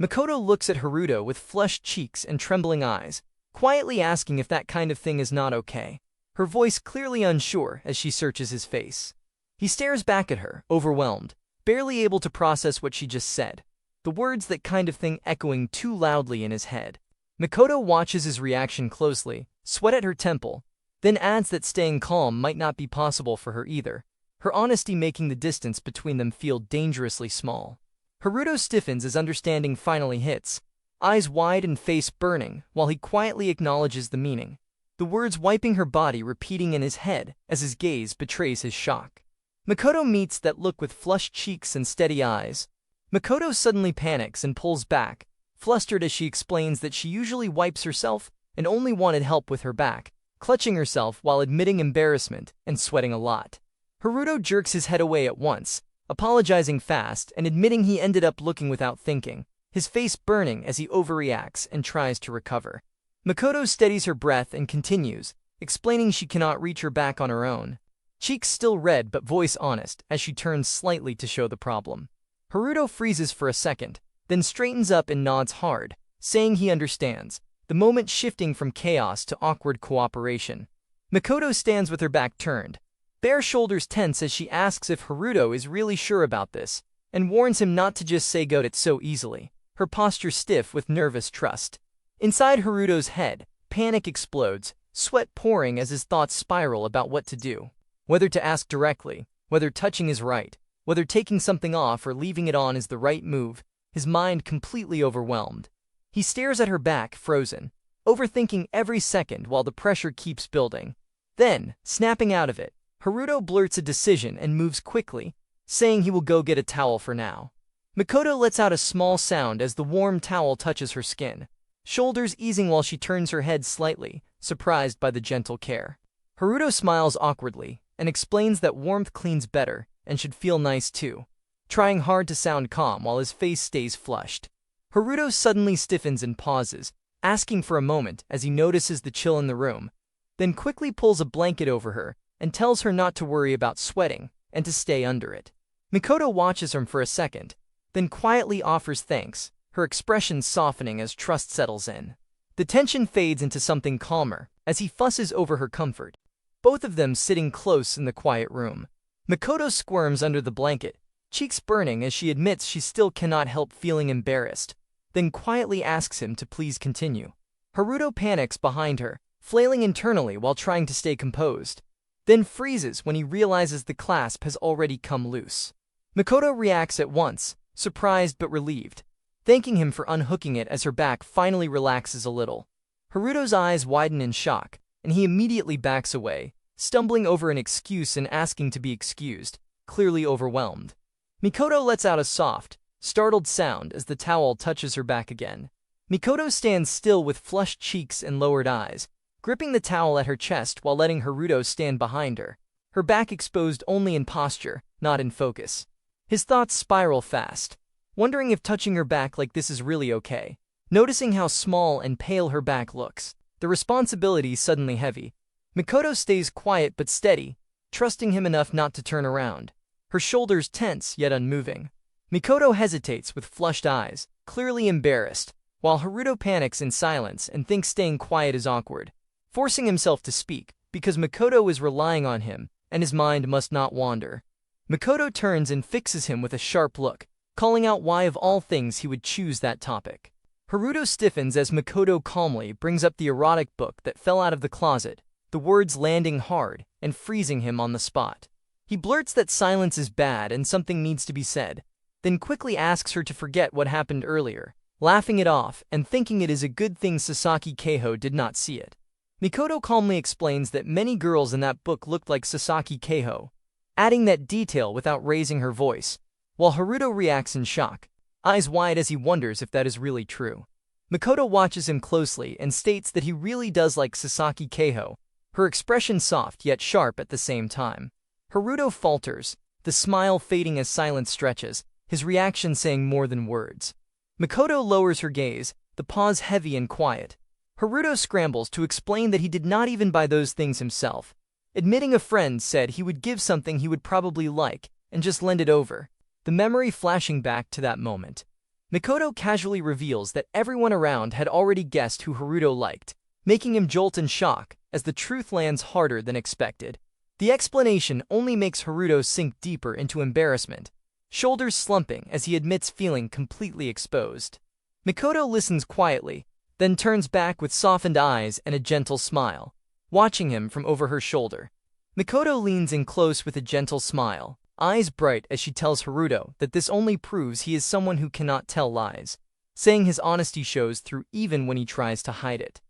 Makoto looks at Haruto with flushed cheeks and trembling eyes, quietly asking if that kind of thing is not okay, her voice clearly unsure as she searches his face. He stares back at her, overwhelmed, barely able to process what she just said, the words "that kind of thing" echoing too loudly in his head. Makoto watches his reaction closely, sweat at her temple, then adds that staying calm might not be possible for her either, her honesty making the distance between them feel dangerously small. Haruto stiffens as understanding finally hits, eyes wide and face burning, while he quietly acknowledges the meaning, the words wiping her body repeating in his head as his gaze betrays his shock. Makoto meets that look with flushed cheeks and steady eyes. Makoto suddenly panics and pulls back, flustered as she explains that she usually wipes herself and only wanted help with her back, clutching herself while admitting embarrassment and sweating a lot. Haruto jerks his head away at once, apologizing fast and admitting he ended up looking without thinking, his face burning as he overreacts and tries to recover. Makoto steadies her breath and continues, explaining she cannot reach her back on her own. Cheeks still red but voice honest as she turns slightly to show the problem. Haruto freezes for a second, then straightens up and nods hard, saying he understands, the moment shifting from chaos to awkward cooperation. Makoto stands with her back turned, bare shoulders tense as she asks if Haruto is really sure about this, and warns him not to just say got it so easily, her posture stiff with nervous trust. Inside Haruto's head, panic explodes, sweat pouring as his thoughts spiral about what to do. Whether to ask directly, whether touching is right, whether taking something off or leaving it on is the right move, his mind completely overwhelmed. He stares at her back, frozen, overthinking every second while the pressure keeps building. Then, snapping out of it, Haruto blurts a decision and moves quickly, saying he will go get a towel for now. Makoto lets out a small sound as the warm towel touches her skin, shoulders easing while she turns her head slightly, surprised by the gentle care. Haruto smiles awkwardly and explains that warmth cleans better and should feel nice too, trying hard to sound calm while his face stays flushed. Haruto suddenly stiffens and pauses, asking for a moment as he notices the chill in the room, then quickly pulls a blanket over her and tells her not to worry about sweating and to stay under it. Makoto watches him for a second, then quietly offers thanks, her expression softening as trust settles in. The tension fades into something calmer as he fusses over her comfort, both of them sitting close in the quiet room. Makoto squirms under the blanket, cheeks burning as she admits she still cannot help feeling embarrassed, then quietly asks him to please continue. Haruto panics behind her, flailing internally while trying to stay composed, then freezes when he realizes the clasp has already come loose. Makoto reacts at once, surprised but relieved, thanking him for unhooking it as her back finally relaxes a little. Haruto's eyes widen in shock, and he immediately backs away, stumbling over an excuse and asking to be excused, clearly overwhelmed. Makoto lets out a soft, startled sound as the towel touches her back again. Makoto stands still with flushed cheeks and lowered eyes, gripping the towel at her chest while letting Haruto stand behind her, her back exposed only in posture, not in focus. His thoughts spiral fast, wondering if touching her back like this is really okay. Noticing how small and pale her back looks, the responsibility suddenly heavy. Makoto stays quiet but steady, trusting him enough not to turn around, her shoulders tense yet unmoving. Makoto hesitates with flushed eyes, clearly embarrassed, while Haruto panics in silence and thinks staying quiet is awkward, forcing himself to speak because Makoto is relying on him and his mind must not wander. Makoto turns and fixes him with a sharp look, calling out why of all things he would choose that topic. Haruto stiffens as Makoto calmly brings up the erotic book that fell out of the closet, the words landing hard and freezing him on the spot. He blurts that silence is bad and something needs to be said, then quickly asks her to forget what happened earlier, laughing it off and thinking it is a good thing Sasaki Keiho did not see it. Mikoto calmly explains that many girls in that book looked like Sasaki Keiho, adding that detail without raising her voice, while Haruto reacts in shock, eyes wide as he wonders if that is really true. Mikoto watches him closely and states that he really does like Sasaki Keiho, her expression soft yet sharp at the same time. Haruto falters, the smile fading as silence stretches, his reaction saying more than words. Mikoto lowers her gaze, the pause heavy and quiet. Haruto scrambles to explain that he did not even buy those things himself, admitting a friend said he would give something he would probably like and just lend it over, the memory flashing back to that moment. Mikoto casually reveals that everyone around had already guessed who Haruto liked, making him jolt in shock as the truth lands harder than expected. The explanation only makes Haruto sink deeper into embarrassment, shoulders slumping as he admits feeling completely exposed. Mikoto listens quietly, then turns back with softened eyes and a gentle smile, watching him from over her shoulder. Mikoto leans in close with a gentle smile, eyes bright as she tells Haruto that this only proves he is someone who cannot tell lies, saying his honesty shows through even when he tries to hide it.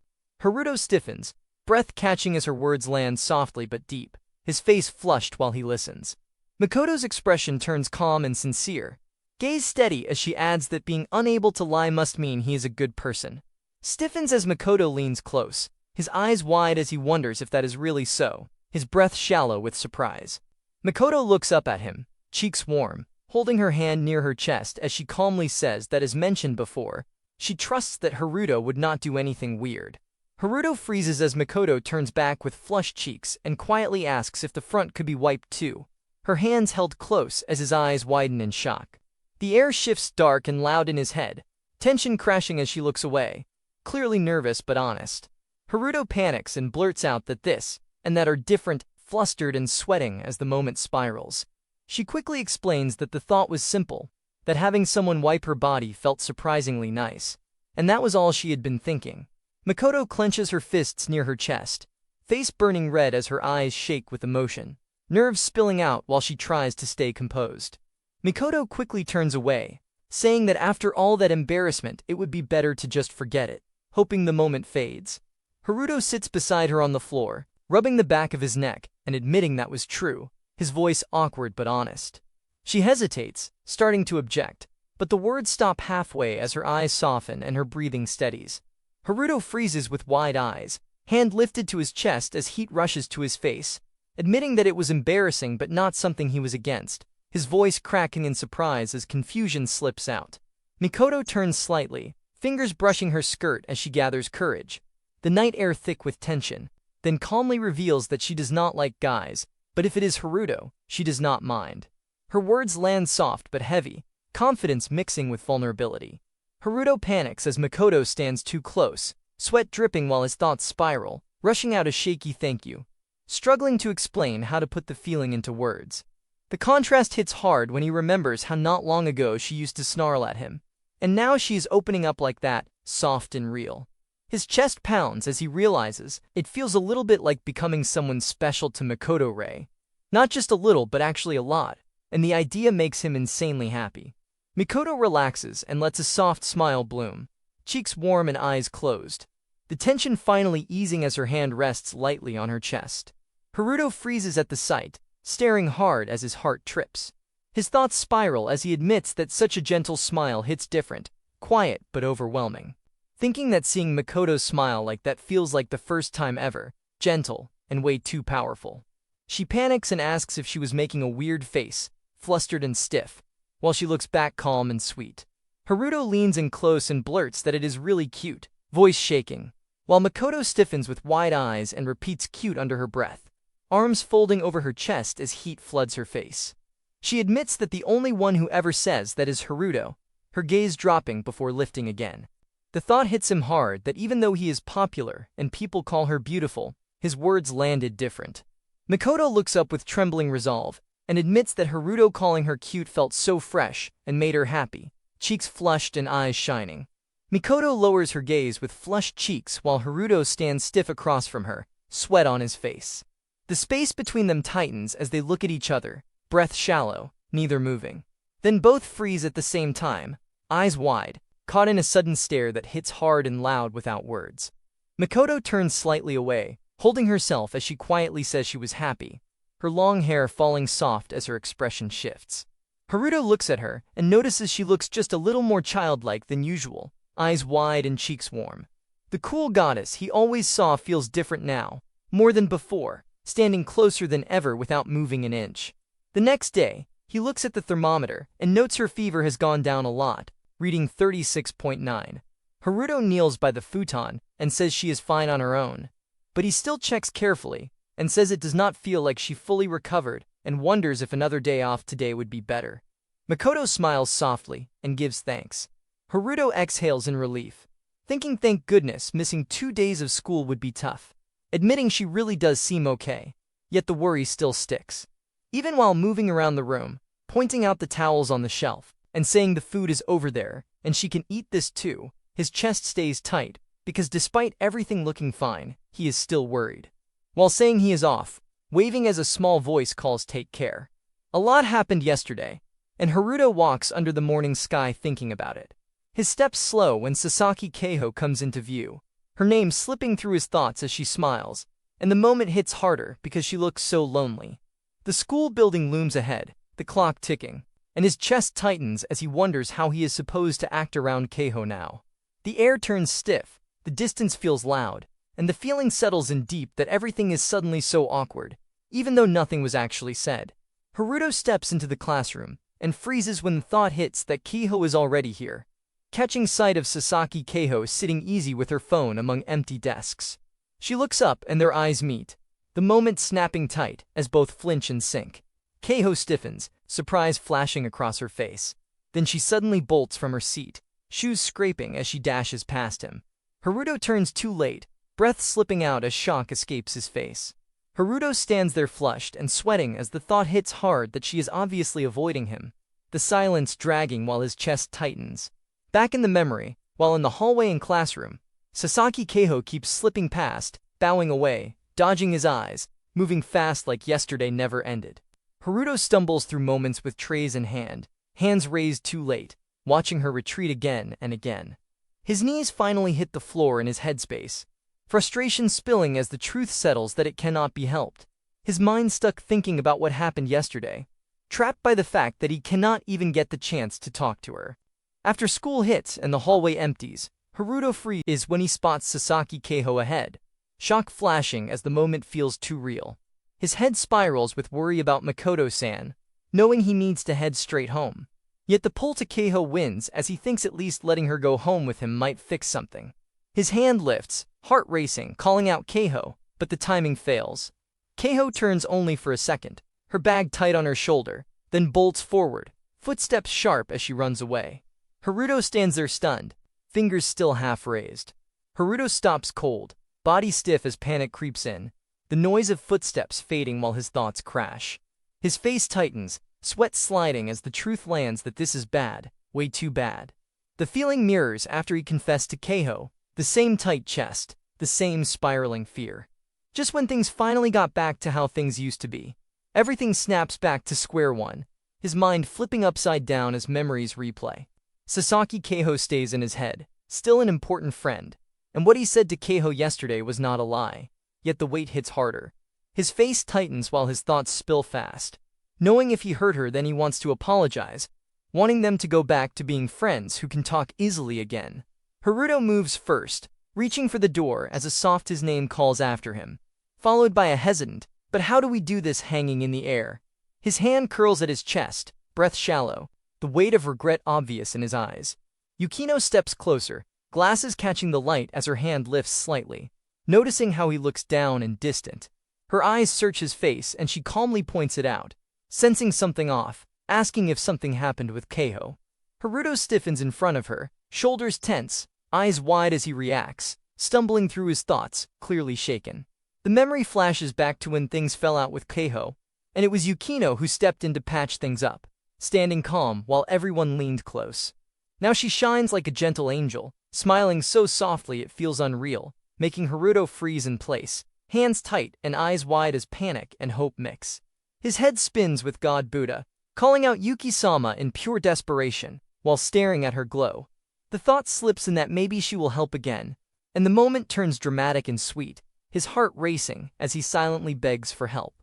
Haruto stiffens, breath catching as her words land softly but deep, his face flushed while he listens. Makoto's expression turns calm and sincere, gaze steady as she adds that being unable to lie must mean he is a good person. Stiffens as Makoto leans close, his eyes wide as he wonders if that is really so, his breath shallow with surprise. Makoto looks up at him, cheeks warm, holding her hand near her chest as she calmly says that as mentioned before, she trusts that Haruto would not do anything weird. Haruto freezes as Makoto turns back with flushed cheeks and quietly asks if the front could be wiped too, her hands held close as his eyes widen in shock. The air shifts dark and loud in his head, tension crashing as she looks away, clearly nervous but honest. Haruto panics and blurts out that this and that are different, flustered and sweating as the moment spirals. She quickly explains that the thought was simple, that having someone wipe her body felt surprisingly nice, and that was all she had been thinking. Makoto clenches her fists near her chest, face burning red as her eyes shake with emotion, nerves spilling out while she tries to stay composed. Mikoto quickly turns away, saying that after all that embarrassment it would be better to just forget it, hoping the moment fades. Haruto sits beside her on the floor, rubbing the back of his neck and admitting that was true, his voice awkward but honest. She hesitates, starting to object, but the words stop halfway as her eyes soften and her breathing steadies. Haruto freezes with wide eyes, hand lifted to his chest as heat rushes to his face, admitting that it was embarrassing but not something he was against, his voice cracking in surprise as confusion slips out. Mikoto turns slightly, fingers brushing her skirt as she gathers courage, the night air thick with tension, then calmly reveals that she does not like guys, but if it is Haruto, she does not mind. Her words land soft but heavy, confidence mixing with vulnerability. Haruto panics as Makoto stands too close, sweat dripping while his thoughts spiral, rushing out a shaky thank you, struggling to explain how to put the feeling into words. The contrast hits hard when he remembers how not long ago she used to snarl at him, and now she is opening up like that, soft and real. His chest pounds as he realizes it feels a little bit like becoming someone special to Makoto Ray. Not just a little but actually a lot, and the idea makes him insanely happy. Mikoto relaxes and lets a soft smile bloom, cheeks warm and eyes closed, the tension finally easing as her hand rests lightly on her chest. Haruto freezes at the sight, staring hard as his heart trips. His thoughts spiral as he admits that such a gentle smile hits different, quiet but overwhelming. Thinking that seeing Makoto smile like that feels like the first time ever, gentle, and way too powerful. She panics and asks if she was making a weird face, flustered and stiff, while she looks back calm and sweet. Haruto leans in close and blurts that it is really cute, voice shaking, while Makoto stiffens with wide eyes and repeats cute under her breath, arms folding over her chest as heat floods her face. She admits that the only one who ever says that is Haruto, her gaze dropping before lifting again. The thought hits him hard that even though he is popular and people call her beautiful, his words landed different. Makoto looks up with trembling resolve, and admits that Haruto calling her cute felt so fresh and made her happy, cheeks flushed and eyes shining. Mikoto lowers her gaze with flushed cheeks while Haruto stands stiff across from her, sweat on his face. The space between them tightens as they look at each other, breath shallow, neither moving. Then both freeze at the same time, eyes wide, caught in a sudden stare that hits hard and loud without words. Mikoto turns slightly away, holding herself as she quietly says she was happy, her long hair falling soft as her expression shifts. Haruto looks at her and notices she looks just a little more childlike than usual, eyes wide and cheeks warm. The cool goddess he always saw feels different now, more than before, standing closer than ever without moving an inch. The next day, he looks at the thermometer and notes her fever has gone down a lot, reading 36.9. Haruto kneels by the futon and says she is fine on her own. But he still checks carefully and says it does not feel like she fully recovered and wonders if another day off today would be better. Mikoto smiles softly and gives thanks. Haruto exhales in relief, thinking thank goodness missing 2 days of school would be tough. Admitting she really does seem okay, yet the worry still sticks. Even while moving around the room, pointing out the towels on the shelf, and saying the food is over there, and she can eat this too, his chest stays tight, because despite everything looking fine, he is still worried. While saying he is off, waving as a small voice calls take care. A lot happened yesterday, and Haruto walks under the morning sky thinking about it. His steps slow when Sasaki Keiho comes into view, her name slipping through his thoughts as she smiles, and the moment hits harder because she looks so lonely. The school building looms ahead, the clock ticking, and his chest tightens as he wonders how he is supposed to act around Keiho now. The air turns stiff, the distance feels loud, and the feeling settles in deep that everything is suddenly so awkward, even though nothing was actually said. Haruto steps into the classroom and freezes when the thought hits that Keiho is already here, catching sight of Sasaki Keiho sitting easy with her phone among empty desks. She looks up and their eyes meet, the moment snapping tight as both flinch and sink. Keiho stiffens, surprise flashing across her face. Then she suddenly bolts from her seat, shoes scraping as she dashes past him. Haruto turns too late, breath slipping out as shock escapes his face. Haruto stands there flushed and sweating as the thought hits hard that she is obviously avoiding him, the silence dragging while his chest tightens. Back in the memory, while in the hallway and classroom, Sasaki Keiho keeps slipping past, bowing away, dodging his eyes, moving fast like yesterday never ended. Haruto stumbles through moments with trays in hand, hands raised too late, watching her retreat again and again. His knees finally hit the floor in his headspace, frustration spilling as the truth settles that it cannot be helped. His mind stuck thinking about what happened yesterday, trapped by the fact that he cannot even get the chance to talk to her. After school hits and the hallway empties, Haruto freezes when he spots Sasaki Keiho ahead, shock flashing as the moment feels too real. His head spirals with worry about Mikoto-san, knowing he needs to head straight home. Yet the pull to Keiho wins as he thinks at least letting her go home with him might fix something. His hand lifts, heart racing, calling out Keiho, but the timing fails. Keiho turns only for a second, her bag tight on her shoulder, then bolts forward, footsteps sharp as she runs away. Haruto stands there stunned, fingers still half raised. Haruto stops cold, body stiff as panic creeps in, the noise of footsteps fading while his thoughts crash. His face tightens, sweat sliding as the truth lands that this is bad, way too bad. The feeling mirrors after he confessed to Keiho, the same tight chest, the same spiraling fear. Just when things finally got back to how things used to be, everything snaps back to square one, his mind flipping upside down as memories replay. Sasaki Keiho stays in his head, still an important friend, and what he said to Keiho yesterday was not a lie, yet the weight hits harder. His face tightens while his thoughts spill fast. Knowing if he hurt her then he wants to apologize, wanting them to go back to being friends who can talk easily again. Haruto moves first, reaching for the door as a soft his name calls after him, followed by a hesitant, but how do we do this hanging in the air? His hand curls at his chest, breath shallow, the weight of regret obvious in his eyes. Yukino steps closer, glasses catching the light as her hand lifts slightly, noticing how he looks down and distant. Her eyes search his face and she calmly points it out, sensing something off, asking if something happened with Keiho. Haruto stiffens in front of her, shoulders tense, eyes wide as he reacts, stumbling through his thoughts, clearly shaken. The memory flashes back to when things fell out with Keiho, and it was Yukino who stepped in to patch things up, standing calm while everyone leaned close. Now she shines like a gentle angel, smiling so softly it feels unreal, making Haruto freeze in place, hands tight and eyes wide as panic and hope mix. His head spins with God Buddha, calling out Yuki-sama in pure desperation, while staring at her glow. The thought slips in that maybe she will help again, and the moment turns dramatic and sweet, his heart racing as he silently begs for help.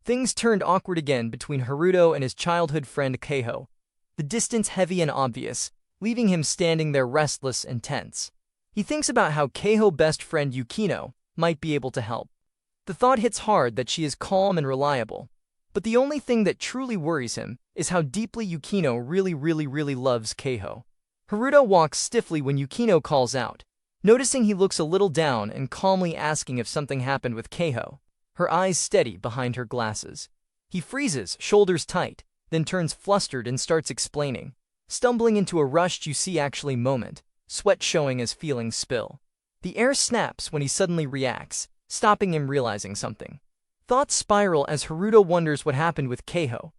Things turned awkward again between Haruto and his childhood friend Keiho, the distance heavy and obvious, leaving him standing there restless and tense. He thinks about how Keiho's best friend Yukino might be able to help. The thought hits hard that she is calm and reliable, but the only thing that truly worries him is how deeply Yukino really loves Keiho. Haruto walks stiffly when Yukino calls out, noticing he looks a little down and calmly asking if something happened with Keiho, her eyes steady behind her glasses. He freezes, shoulders tight, then turns flustered and starts explaining, stumbling into a rushed "you see actually" moment, sweat showing as feelings spill. The air snaps when he suddenly reacts, stopping him realizing something. Thoughts spiral as Haruto wonders what happened with Keiho.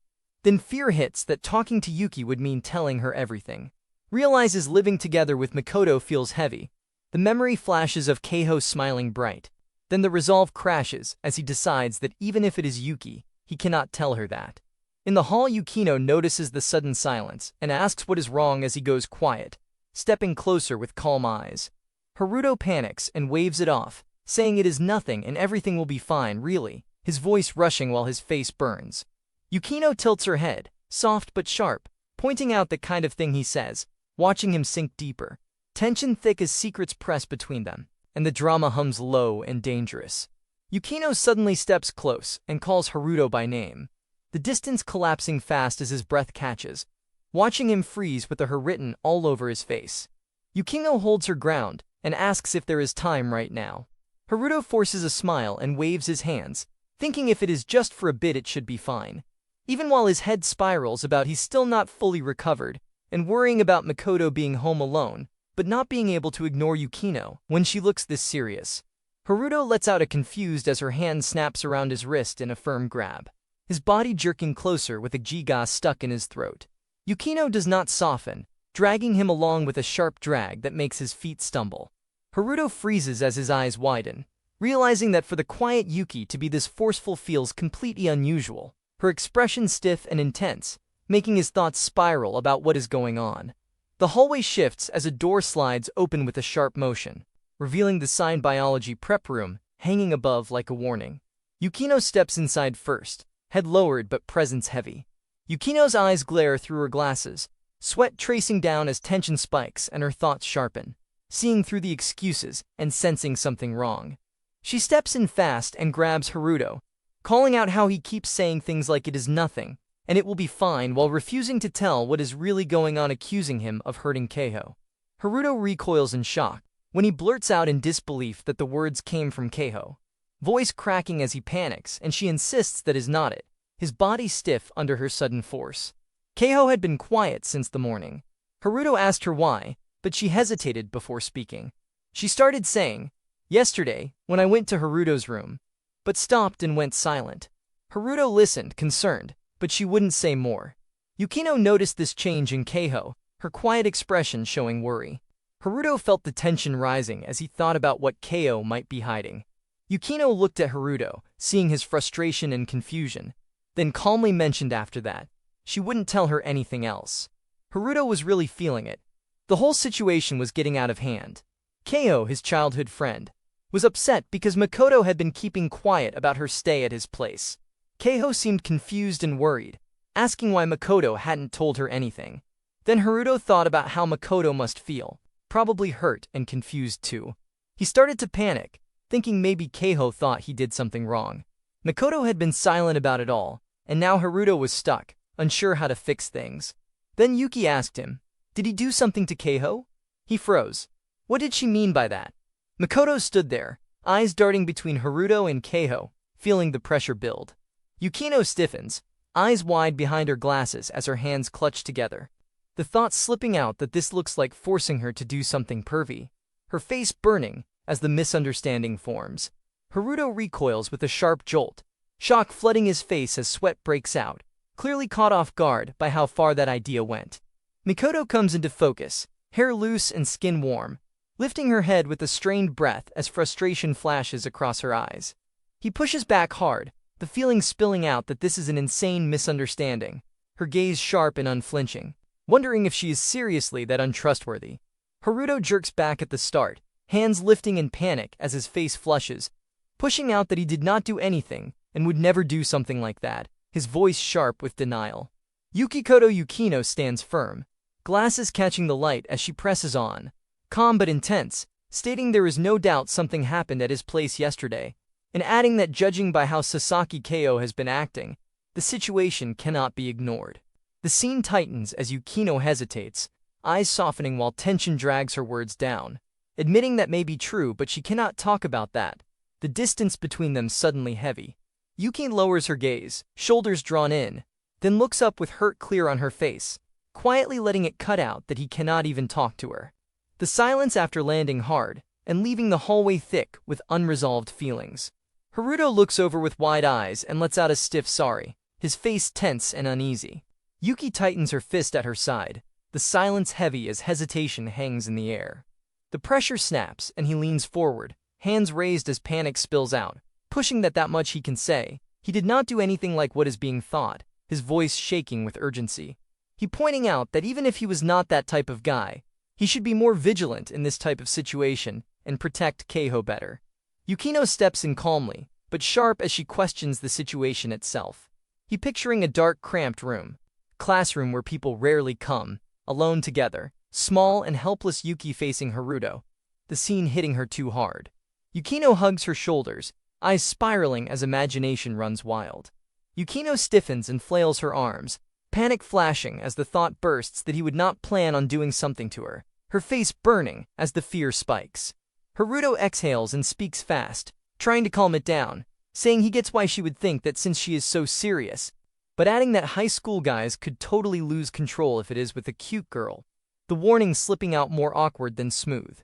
Then fear hits that talking to Yuki would mean telling her everything. Realizes living together with Makoto feels heavy. The memory flashes of Keiho smiling bright. Then the resolve crashes as he decides that even if it is Yuki, he cannot tell her that. In the hall, Yukino notices the sudden silence and asks what is wrong as he goes quiet, stepping closer with calm eyes. Haruto panics and waves it off, saying it is nothing and everything will be fine, really, his voice rushing while his face burns. Yukino tilts her head, soft but sharp, pointing out the kind of thing he says, watching him sink deeper. Tension thick as secrets press between them, and the drama hums low and dangerous. Yukino suddenly steps close and calls Haruto by name, the distance collapsing fast as his breath catches, watching him freeze with her written all over his face. Yukino holds her ground and asks if there is time right now. Haruto forces a smile and waves his hands, thinking if it is just for a bit it should be fine. Even while his head spirals about he's still not fully recovered, and worrying about Makoto being home alone, but not being able to ignore Yukino when she looks this serious. Haruto lets out a confused as her hand snaps around his wrist in a firm grab, his body jerking closer with a jiga stuck in his throat. Yukino does not soften, dragging him along with a sharp drag that makes his feet stumble. Haruto freezes as his eyes widen, realizing that for the quiet Yuki to be this forceful feels completely unusual, her expression stiff and intense, making his thoughts spiral about what is going on. The hallway shifts as a door slides open with a sharp motion, revealing the Sign Biology prep room, hanging above like a warning. Yukino steps inside first, head lowered but presence heavy. Yukino's eyes glare through her glasses, sweat tracing down as tension spikes and her thoughts sharpen, seeing through the excuses and sensing something wrong. She steps in fast and grabs Haruto, calling out how he keeps saying things like it is nothing, and it will be fine while refusing to tell what is really going on, accusing him of hurting Keiho. Haruto recoils in shock when he blurts out in disbelief that the words came from Keiho, voice cracking as he panics, and she insists that is not it, his body stiff under her sudden force. Keiho had been quiet since the morning. Haruto asked her why, but she hesitated before speaking. She started saying, "Yesterday, when I went to Haruto's room," but stopped and went silent. Haruto listened, concerned, but she wouldn't say more. Yukino noticed this change in Keiho, her quiet expression showing worry. Haruto felt the tension rising as he thought about what Keiho might be hiding. Yukino looked at Haruto, seeing his frustration and confusion, then calmly mentioned after that she wouldn't tell her anything else. Haruto was really feeling it. The whole situation was getting out of hand. Keiho, his childhood friend, was upset because Makoto had been keeping quiet about her stay at his place. Keiho seemed confused and worried, asking why Makoto hadn't told her anything. Then Haruto thought about how Makoto must feel, probably hurt and confused too. He started to panic, thinking maybe Keiho thought he did something wrong. Makoto had been silent about it all, and now Haruto was stuck, unsure how to fix things. Then Yuki asked him, "Did he do something to Keiho?" He froze. What did she mean by that? Makoto stood there, eyes darting between Haruto and Keiho, feeling the pressure build. Yukino stiffens, eyes wide behind her glasses as her hands clutch together, the thought slipping out that this looks like forcing her to do something pervy. Her face burning as the misunderstanding forms. Haruto recoils with a sharp jolt, shock flooding his face as sweat breaks out, clearly caught off guard by how far that idea went. Makoto comes into focus, hair loose and skin warm, lifting her head with a strained breath as frustration flashes across her eyes. He pushes back hard, the feeling spilling out that this is an insane misunderstanding, her gaze sharp and unflinching, wondering if she is seriously that untrustworthy. Haruto jerks back at the start, hands lifting in panic as his face flushes, pushing out that he did not do anything and would never do something like that, his voice sharp with denial. Yukikoto Yukino stands firm, glasses catching the light as she presses on, calm but intense, stating there is no doubt something happened at his place yesterday, and adding that judging by how Sasaki Keiho has been acting, the situation cannot be ignored. The scene tightens as Yukino hesitates, eyes softening while tension drags her words down, admitting that may be true but she cannot talk about that, the distance between them suddenly heavy. Yuki lowers her gaze, shoulders drawn in, then looks up with hurt clear on her face, quietly letting it cut out that he cannot even talk to her. The silence after landing hard, and leaving the hallway thick with unresolved feelings. Haruto looks over with wide eyes and lets out a stiff sorry, his face tense and uneasy. Yuki tightens her fist at her side, the silence heavy as hesitation hangs in the air. The pressure snaps and he leans forward, hands raised as panic spills out, pushing that much he can say. He did not do anything like what is being thought, his voice shaking with urgency. He pointing out that even if he was not that type of guy, he should be more vigilant in this type of situation and protect Keiho better. Yukino steps in calmly, but sharp as she questions the situation itself. He picturing a dark, cramped room, classroom where people rarely come, alone together, small and helpless Yuki facing Haruto, the scene hitting her too hard. Yukino hugs her shoulders, eyes spiraling as imagination runs wild. Yukino stiffens and flails her arms, panic flashing as the thought bursts that he would not plan on doing something to her face burning as the fear spikes. Haruto exhales and speaks fast, trying to calm it down, saying he gets why she would think that since she is so serious, but adding that high school guys could totally lose control if it is with a cute girl, the warning slipping out more awkward than smooth.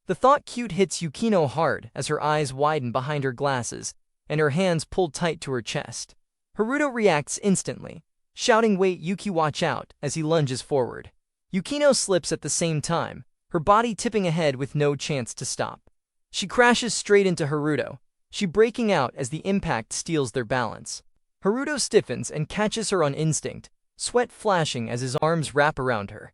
The thought cute hits Yukino hard as her eyes widen behind her glasses and her hands pulled tight to her chest. Haruto reacts instantly, shouting "Wait Yuki, watch out," as he lunges forward. Yukino slips at the same time, her body tipping ahead with no chance to stop. She crashes straight into Haruto, she breaking out as the impact steals their balance. Haruto stiffens and catches her on instinct, sweat flashing as his arms wrap around her.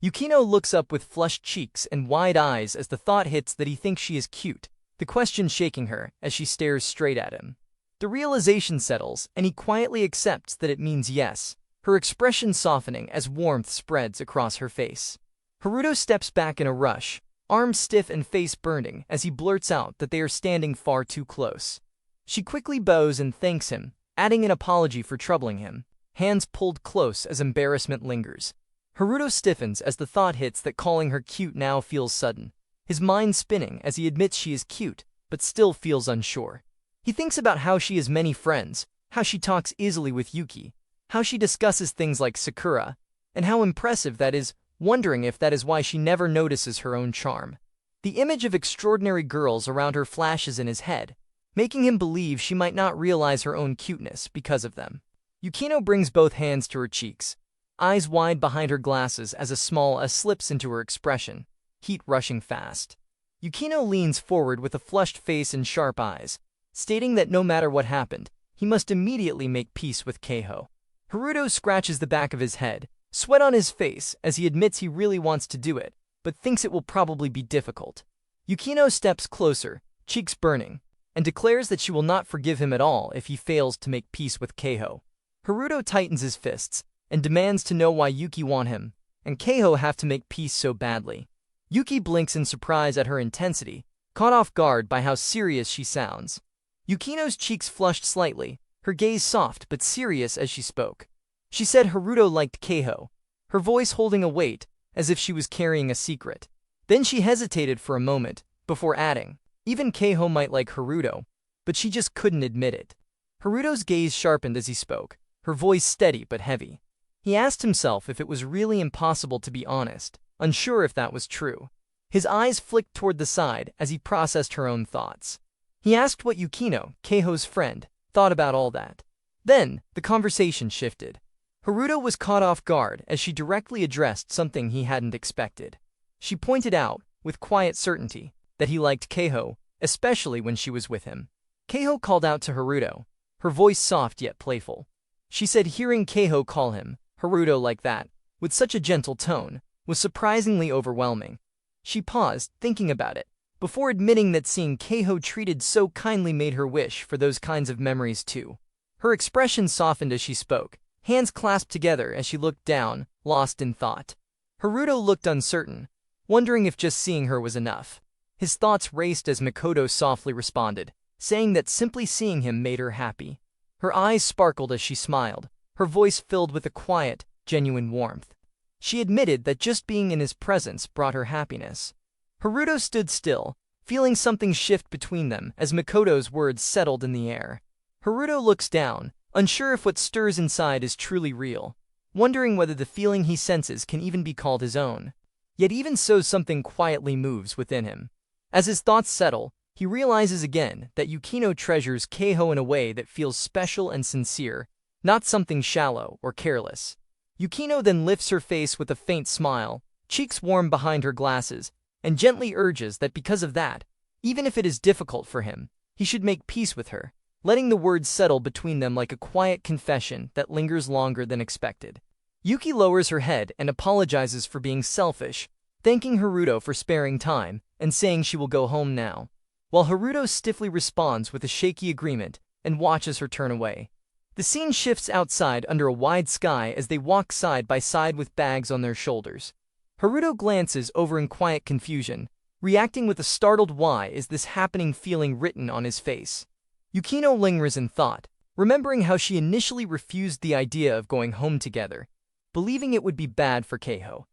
Yukino looks up with flushed cheeks and wide eyes as the thought hits that he thinks she is cute, the question shaking her as she stares straight at him. The realization settles, and he quietly accepts that it means yes, her expression softening as warmth spreads across her face. Haruto steps back in a rush, arms stiff and face burning as he blurts out that they are standing far too close. She quickly bows and thanks him, adding an apology for troubling him, hands pulled close as embarrassment lingers. Haruto stiffens as the thought hits that calling her cute now feels sudden, his mind spinning as he admits she is cute, but still feels unsure. He thinks about how she has many friends, how she talks easily with Yuki, how she discusses things like Sakura, and how impressive that is, wondering if that is why she never notices her own charm. The image of extraordinary girls around her flashes in his head, making him believe she might not realize her own cuteness because of them. Yukino brings both hands to her cheeks, eyes wide behind her glasses as a smile slips into her expression, heat rushing fast. Yukino leans forward with a flushed face and sharp eyes, stating that no matter what happened, he must immediately make peace with Keiho. Haruto scratches the back of his head, sweat on his face as he admits he really wants to do it, but thinks it will probably be difficult. Yukino steps closer, cheeks burning, and declares that she will not forgive him at all if he fails to make peace with Keiho. Haruto tightens his fists and demands to know why Yuki want him, and Keiho have to make peace so badly. Yuki blinks in surprise at her intensity, caught off guard by how serious she sounds. Yukino's cheeks flushed slightly, her gaze soft but serious as she spoke. She said Haruto liked Keiho, her voice holding a weight, as if she was carrying a secret. Then she hesitated for a moment, before adding, even Keiho might like Haruto, but she just couldn't admit it. Haruto's gaze sharpened as he spoke, her voice steady but heavy. He asked himself if it was really impossible to be honest, unsure if that was true. His eyes flicked toward the side as he processed her own thoughts. He asked what Yukino, Keiho's friend, thought about all that. Then, the conversation shifted. Haruto was caught off guard as she directly addressed something he hadn't expected. She pointed out, with quiet certainty, that he liked Keiho, especially when she was with him. Keiho called out to Haruto, her voice soft yet playful. She said hearing Keiho call him, Haruto, like that, with such a gentle tone, was surprisingly overwhelming. She paused, thinking about it, before admitting that seeing Keiho treated so kindly made her wish for those kinds of memories too. Her expression softened as she spoke, hands clasped together as she looked down, lost in thought. Haruto looked uncertain, wondering if just seeing her was enough. His thoughts raced as Makoto softly responded, saying that simply seeing him made her happy. Her eyes sparkled as she smiled, her voice filled with a quiet, genuine warmth. She admitted that just being in his presence brought her happiness. Haruto stood still, feeling something shift between them as Makoto's words settled in the air. Haruto looks down, unsure if what stirs inside is truly real, wondering whether the feeling he senses can even be called his own. Yet even so, something quietly moves within him. As his thoughts settle, he realizes again that Yukino treasures Keiho in a way that feels special and sincere, not something shallow or careless. Yukino then lifts her face with a faint smile, cheeks warm behind her glasses, and gently urges that because of that, even if it is difficult for him, he should make peace with her, letting the words settle between them like a quiet confession that lingers longer than expected. Yuki lowers her head and apologizes for being selfish, thanking Haruto for sparing time and saying she will go home now, while Haruto stiffly responds with a shaky agreement and watches her turn away. The scene shifts outside under a wide sky as they walk side by side with bags on their shoulders. Haruto glances over in quiet confusion, reacting with a startled "why is this happening" feeling written on his face. Yukino lingers in thought, remembering how she initially refused the idea of going home together, believing it would be bad for Keiho.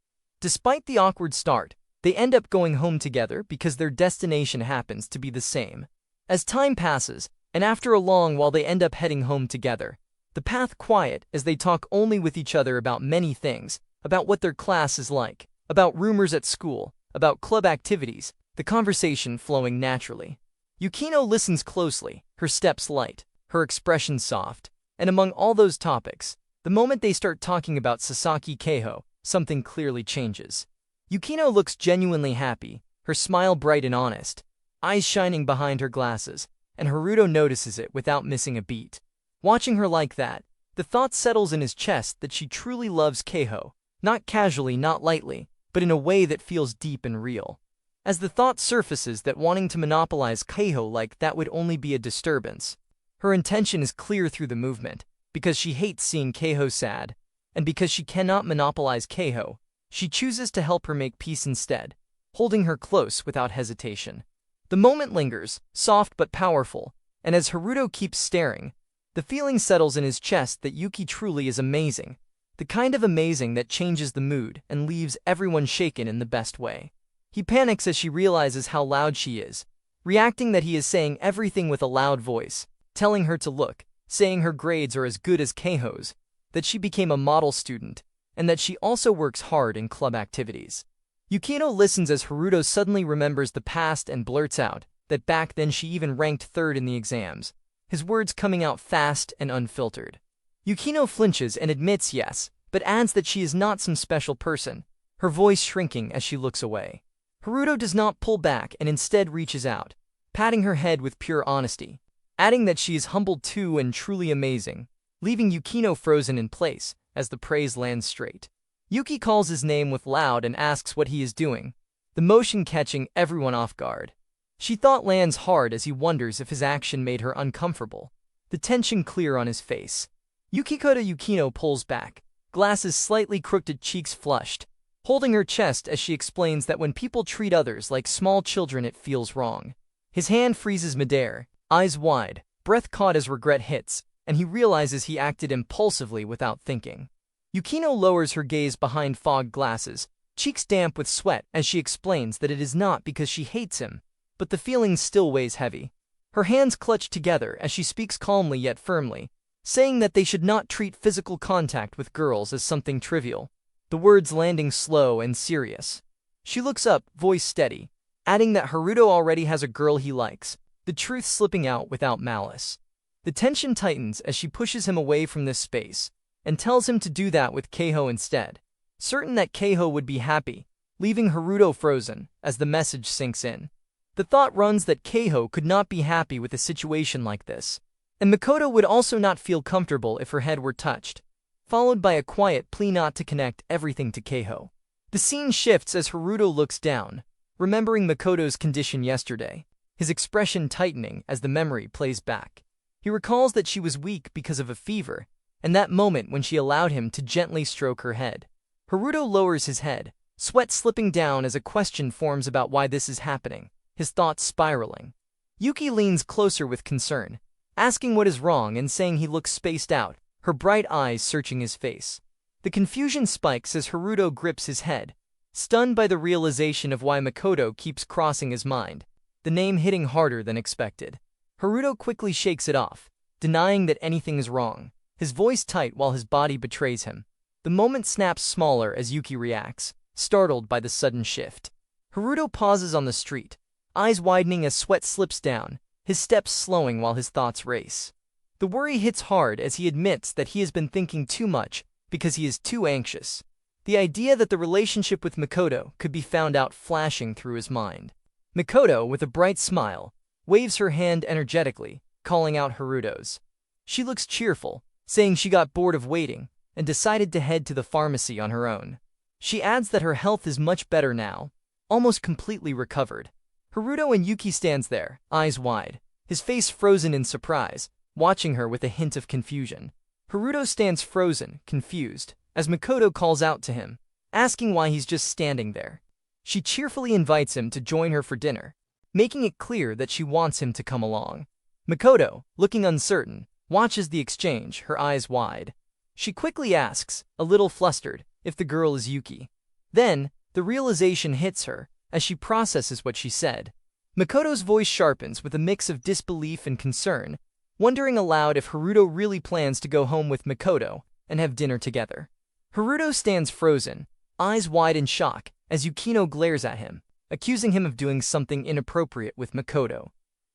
Despite the awkward start, they end up going home together because their destination happens to be the same. As time passes, and after a long while they end up heading home together, the path quiet as they talk only with each other about many things, about what their class is like, about rumors at school, about club activities, the conversation flowing naturally. Yukino listens closely, her steps light, her expression soft, and among all those topics, the moment they start talking about Sasaki Keiho, something clearly changes. Yukino looks genuinely happy, her smile bright and honest, eyes shining behind her glasses, and Haruto notices it without missing a beat. Watching her like that, the thought settles in his chest that she truly loves Keiho, not casually, not lightly, but in a way that feels deep and real. As the thought surfaces that wanting to monopolize Keiho like that would only be a disturbance, her intention is clear through the movement, because she hates seeing Keiho sad, and because she cannot monopolize Keiho, she chooses to help her make peace instead, holding her close without hesitation. The moment lingers, soft but powerful, and as Haruto keeps staring, the feeling settles in his chest that Yuki truly is amazing, the kind of amazing that changes the mood and leaves everyone shaken in the best way. He panics as she realizes how loud she is, reacting that he is saying everything with a loud voice, telling her to look, saying her grades are as good as Keiho's, that she became a model student, and that she also works hard in club activities. Yukino listens as Haruto suddenly remembers the past and blurts out that back then she even ranked third in the exams, his words coming out fast and unfiltered. Yukino flinches and admits yes, but adds that she is not some special person, her voice shrinking as she looks away. Haruto does not pull back and instead reaches out, patting her head with pure honesty, adding that she is humbled too and truly amazing, leaving Yukino frozen in place as the praise lands straight. Yuki calls his name with loud and asks what he is doing, the motion catching everyone off guard. She thought lands hard as he wonders if his action made her uncomfortable, the tension clear on his face. Yukikoto Yukino pulls back, glasses slightly crooked, cheeks flushed, holding her chest as she explains that when people treat others like small children it feels wrong. His hand freezes midair, eyes wide, breath caught as regret hits, and he realizes he acted impulsively without thinking. Yukino lowers her gaze behind fogged glasses, cheeks damp with sweat as she explains that it is not because she hates him, but the feeling still weighs heavy. Her hands clutch together as she speaks calmly yet firmly, saying that they should not treat physical contact with girls as something trivial, the words landing slow and serious. She looks up, voice steady, adding that Haruto already has a girl he likes, the truth slipping out without malice. The tension tightens as she pushes him away from this space, and tells him to do that with Keiho instead, certain that Keiho would be happy, leaving Haruto frozen as the message sinks in. The thought runs that Keiho could not be happy with a situation like this, and Makoto would also not feel comfortable if her head were touched, followed by a quiet plea not to connect everything to Keiho. The scene shifts as Haruto looks down, remembering Makoto's condition yesterday, his expression tightening as the memory plays back. He recalls that she was weak because of a fever, and that moment when she allowed him to gently stroke her head. Haruto lowers his head, sweat slipping down as a question forms about why this is happening, his thoughts spiraling. Yuki leans closer with concern, asking what is wrong and saying he looks spaced out, her bright eyes searching his face. The confusion spikes as Haruto grips his head, stunned by the realization of why Makoto keeps crossing his mind, the name hitting harder than expected. Haruto quickly shakes it off, denying that anything is wrong, his voice tight while his body betrays him. The moment snaps smaller as Yuki reacts, startled by the sudden shift. Haruto pauses on the street, eyes widening as sweat slips down, his steps slowing while his thoughts race. The worry hits hard as he admits that he has been thinking too much because he is too anxious. The idea that the relationship with Makoto could be found out flashing through his mind. Makoto, with a bright smile, waves her hand energetically, calling out Haruto's. She looks cheerful, saying she got bored of waiting and decided to head to the pharmacy on her own. She adds that her health is much better now, almost completely recovered. Haruto and Yuki stands there, eyes wide, his face frozen in surprise, watching her with a hint of confusion. Haruto stands frozen, confused, as Makoto calls out to him, asking why he's just standing there. She cheerfully invites him to join her for dinner, making it clear that she wants him to come along. Makoto, looking uncertain, watches the exchange, her eyes wide. She quickly asks, a little flustered, if the girl is Yuki. Then, the realization hits her, as she processes what she said. Makoto's voice sharpens with a mix of disbelief and concern, wondering aloud if Haruto really plans to go home with Makoto and have dinner together. Haruto stands frozen, eyes wide in shock, as Yukino glares at him, accusing him of doing something inappropriate with Makoto.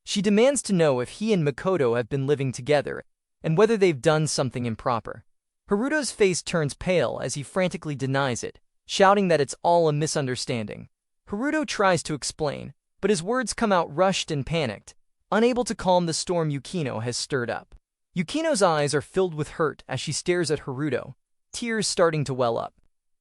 She demands to know if he and Makoto have been living together, and whether they've done something improper. Haruto's face turns pale as he frantically denies it, shouting that it's all a misunderstanding. Haruto tries to explain, but his words come out rushed and panicked, unable to calm the storm Yukino has stirred up. Yukino's eyes are filled with hurt as she stares at Haruto, tears starting to well up.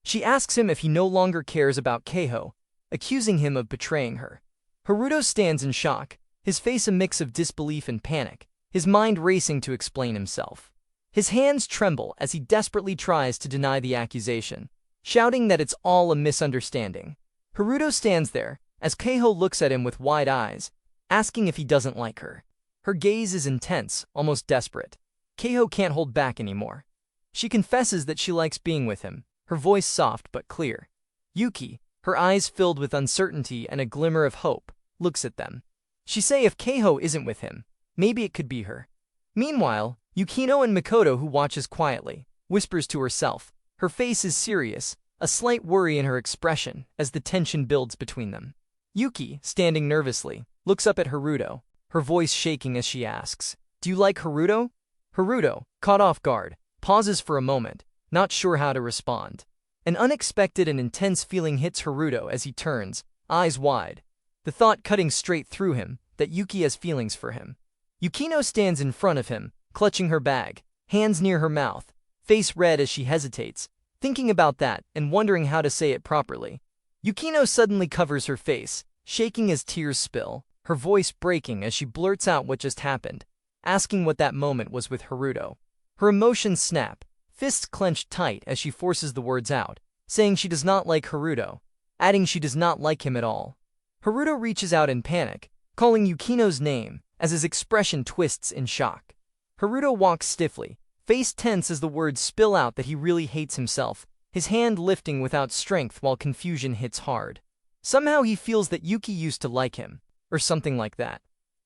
She asks him if he no longer cares about Keiho, accusing him of betraying her. Haruto stands in shock, his face a mix of disbelief and panic, his mind racing to explain himself. His hands tremble as he desperately tries to deny the accusation, shouting that it's all a misunderstanding. Haruto stands there, as Keiho looks at him with wide eyes, asking if he doesn't like her. Her gaze is intense, almost desperate. Keiho can't hold back anymore. She confesses that she likes being with him, her voice soft but clear. Yuki, her eyes filled with uncertainty and a glimmer of hope, looks at them. She says if Keiho isn't with him, maybe it could be her. Meanwhile, Yukino and Makoto, who watches quietly, whispers to herself. Her face is serious, a slight worry in her expression as the tension builds between them. Yuki, standing nervously, looks up at Haruto, her voice shaking as she asks, "Do you like Haruto?" Haruto, caught off guard, pauses for a moment, not sure how to respond. An unexpected and intense feeling hits Haruto as he turns, eyes wide, the thought cutting straight through him that Yuki has feelings for him. Yukino stands in front of him, clutching her bag, hands near her mouth, face red as she hesitates, thinking about that and wondering how to say it properly. Yukino suddenly covers her face, shaking as tears spill, her voice breaking as she blurts out what just happened, asking what that moment was with Haruto. Her emotions snap, fists clenched tight as she forces the words out, saying she does not like Haruto, adding she does not like him at all. Haruto reaches out in panic, calling Yukino's name, as his expression twists in shock. Haruto walks stiffly, face tense as the words spill out that he really hates himself, his hand lifting without strength while confusion hits hard. Somehow he feels that Yuki used to like him, or something like that.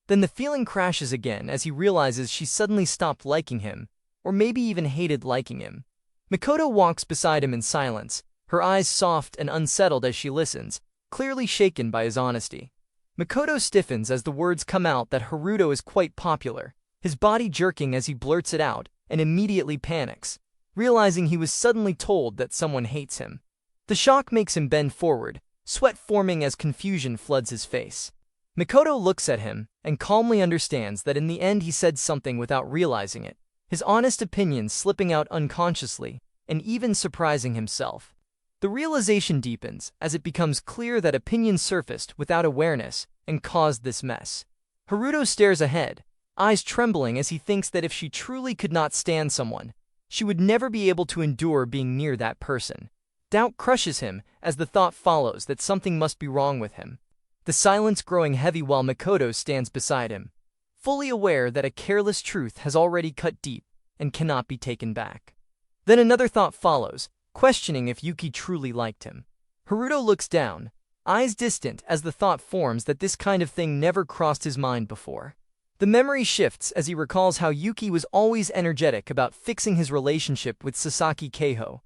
Then the feeling crashes again as he realizes she suddenly stopped liking him, or maybe even hated liking him. Makoto walks beside him in silence, her eyes soft and unsettled as she listens, clearly shaken by his honesty. Makoto stiffens as the words come out that Haruto is quite popular, his body jerking as he blurts it out, and immediately panics, realizing he was suddenly told that someone hates him. The shock makes him bend forward, sweat forming as confusion floods his face. Mikoto looks at him and calmly understands that in the end he said something without realizing it, his honest opinion slipping out unconsciously and even surprising himself. The realization deepens as it becomes clear that opinion surfaced without awareness and caused this mess. Haruto stares ahead, eyes trembling as he thinks that if she truly could not stand someone, she would never be able to endure being near that person. Doubt crushes him as the thought follows that something must be wrong with him. The silence growing heavy while Mikoto stands beside him, fully aware that a careless truth has already cut deep and cannot be taken back. Then another thought follows, questioning if Yuki truly liked him. Haruto looks down, eyes distant as the thought forms that this kind of thing never crossed his mind before. The memory shifts as he recalls how Yuki was always energetic about fixing his relationship with Sasaki Keiho,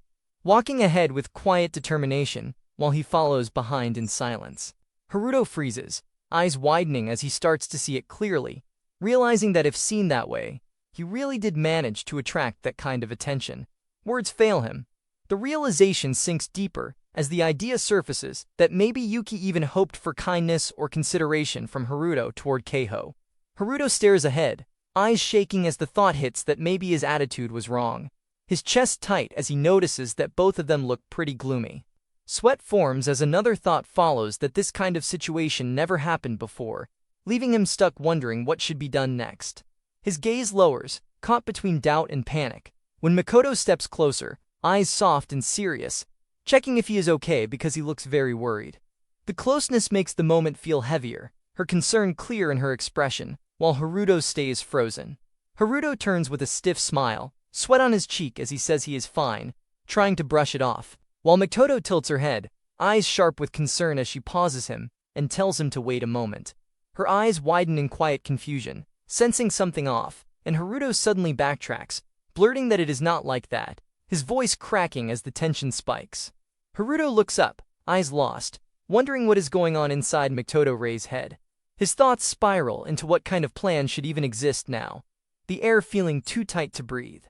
walking ahead with quiet determination while he follows behind in silence. Haruto freezes, eyes widening as he starts to see it clearly, realizing that if seen that way, he really did manage to attract that kind of attention. Words fail him. The realization sinks deeper as the idea surfaces that maybe Yuki even hoped for kindness or consideration from Haruto toward Keiho. Haruto stares ahead, eyes shaking as the thought hits that maybe his attitude was wrong. His chest tight as he notices that both of them look pretty gloomy. Sweat forms as another thought follows that this kind of situation never happened before, leaving him stuck wondering what should be done next. His gaze lowers, caught between doubt and panic, when Mikoto steps closer, eyes soft and serious, checking if he is okay because he looks very worried. The closeness makes the moment feel heavier, her concern clear in her expression, while Haruto stays frozen. Haruto turns with a stiff smile, sweat on his cheek as he says he is fine, trying to brush it off, while Mikoto tilts her head, eyes sharp with concern as she pauses him and tells him to wait a moment. Her eyes widen in quiet confusion, sensing something off, and Haruto suddenly backtracks, blurting that it is not like that, his voice cracking as the tension spikes. Haruto looks up, eyes lost, wondering what is going on inside Mikoto Rei's head. His thoughts spiral into what kind of plan should even exist now, the air feeling too tight to breathe.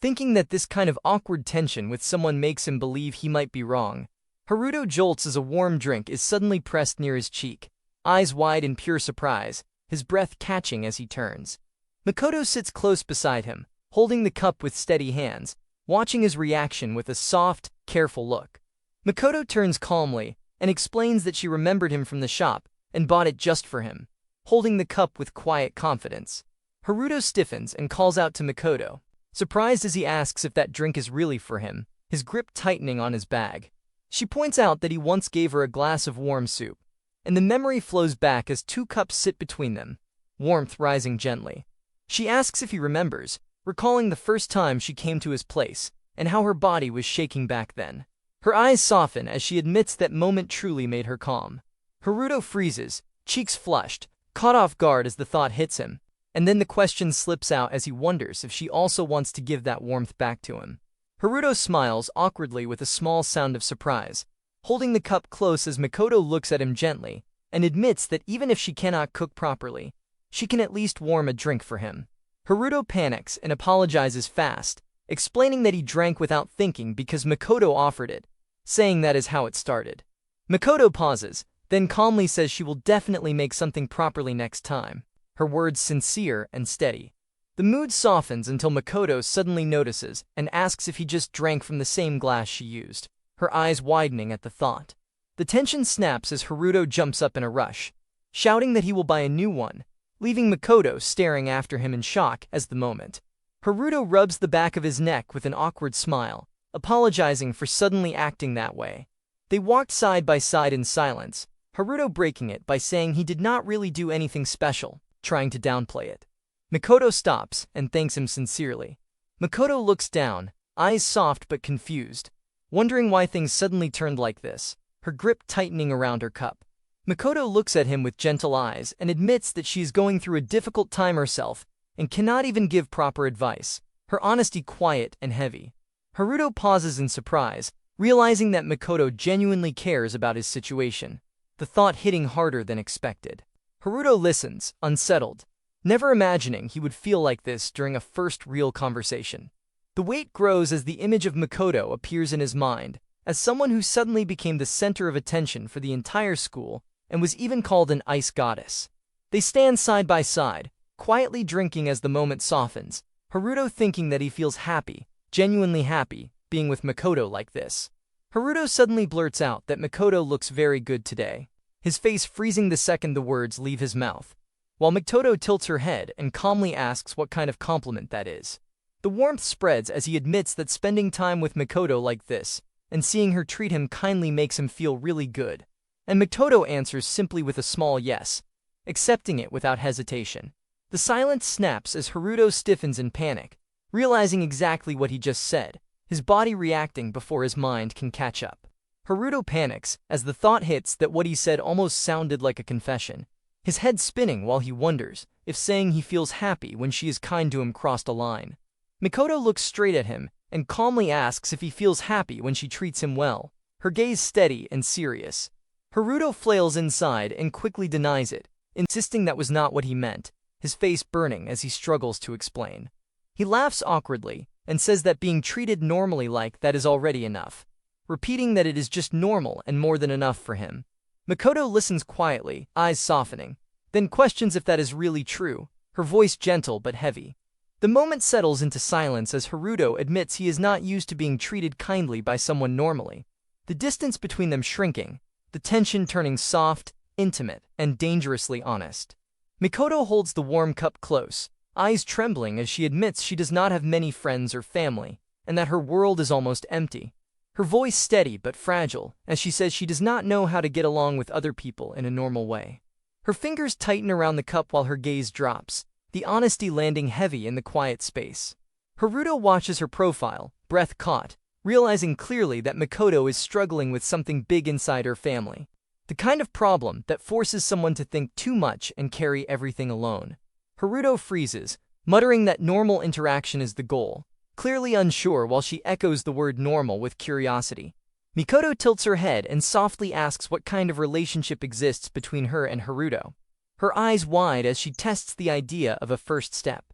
Thinking that this kind of awkward tension with someone makes him believe he might be wrong, Haruto jolts as a warm drink is suddenly pressed near his cheek, eyes wide in pure surprise, his breath catching as he turns. Mikoto sits close beside him, holding the cup with steady hands, watching his reaction with a soft, careful look. Mikoto turns calmly and explains that she remembered him from the shop and bought it just for him, holding the cup with quiet confidence. Haruto stiffens and calls out to Mikoto, surprised as he asks if that drink is really for him, his grip tightening on his bag. She points out that he once gave her a glass of warm soup, and the memory flows back as two cups sit between them, warmth rising gently. She asks if he remembers, recalling the first time she came to his place, and how her body was shaking back then. Her eyes soften as she admits that moment truly made her calm. Haruto freezes, cheeks flushed, caught off guard as the thought hits him, and then the question slips out as he wonders if she also wants to give that warmth back to him. Haruto smiles awkwardly with a small sound of surprise, holding the cup close as Mikoto looks at him gently, and admits that even if she cannot cook properly, she can at least warm a drink for him. Haruto panics and apologizes fast, explaining that he drank without thinking because Mikoto offered it, saying that is how it started. Mikoto pauses, then calmly says she will definitely make something properly next time, her words sincere and steady. The mood softens until Mikoto suddenly notices and asks if he just drank from the same glass she used, her eyes widening at the thought. The tension snaps as Haruto jumps up in a rush, shouting that he will buy a new one, leaving Mikoto staring after him in shock as the moment. Haruto rubs the back of his neck with an awkward smile, apologizing for suddenly acting that way. They walked side by side in silence, Haruto breaking it by saying he did not really do anything special, trying to downplay it. Mikoto stops and thanks him sincerely. Mikoto looks down, eyes soft but confused, wondering why things suddenly turned like this, her grip tightening around her cup. Mikoto looks at him with gentle eyes and admits that she is going through a difficult time herself and cannot even give proper advice, her honesty quiet and heavy. Haruto pauses in surprise, realizing that Mikoto genuinely cares about his situation, the thought hitting harder than expected. Haruto listens, unsettled, never imagining he would feel like this during a first real conversation. The weight grows as the image of Mikoto appears in his mind, as someone who suddenly became the center of attention for the entire school and was even called an ice goddess. They stand side by side, quietly drinking as the moment softens, Haruto thinking that he feels happy, genuinely happy, being with Makoto like this. Haruto suddenly blurts out that Makoto looks very good today, his face freezing the second the words leave his mouth, while Makoto tilts her head and calmly asks what kind of compliment that is. The warmth spreads as he admits that spending time with Makoto like this and seeing her treat him kindly makes him feel really good. And Makoto answers simply with a small yes, accepting it without hesitation. The silence snaps as Haruto stiffens in panic, realizing exactly what he just said, his body reacting before his mind can catch up. Haruto panics as the thought hits that what he said almost sounded like a confession, his head spinning while he wonders if saying he feels happy when she is kind to him crossed a line. Makoto looks straight at him and calmly asks if he feels happy when she treats him well, her gaze steady and serious. Haruto flails inside and quickly denies it, insisting that was not what he meant, his face burning as he struggles to explain. He laughs awkwardly and says that being treated normally like that is already enough, repeating that it is just normal and more than enough for him. Makoto listens quietly, eyes softening, then questions if that is really true, her voice gentle but heavy. The moment settles into silence as Haruto admits he is not used to being treated kindly by someone normally, the distance between them shrinking, the tension turning soft, intimate, and dangerously honest. Makoto holds the warm cup close, eyes trembling as she admits she does not have many friends or family, and that her world is almost empty. Her voice steady but fragile as she says she does not know how to get along with other people in a normal way. Her fingers tighten around the cup while her gaze drops, the honesty landing heavy in the quiet space. Haruto watches her profile, breath caught, realizing clearly that Makoto is struggling with something big inside her family. The kind of problem that forces someone to think too much and carry everything alone. Haruto freezes, muttering that normal interaction is the goal, clearly unsure while she echoes the word normal with curiosity. Makoto tilts her head and softly asks what kind of relationship exists between her and Haruto, her eyes wide as she tests the idea of a first step.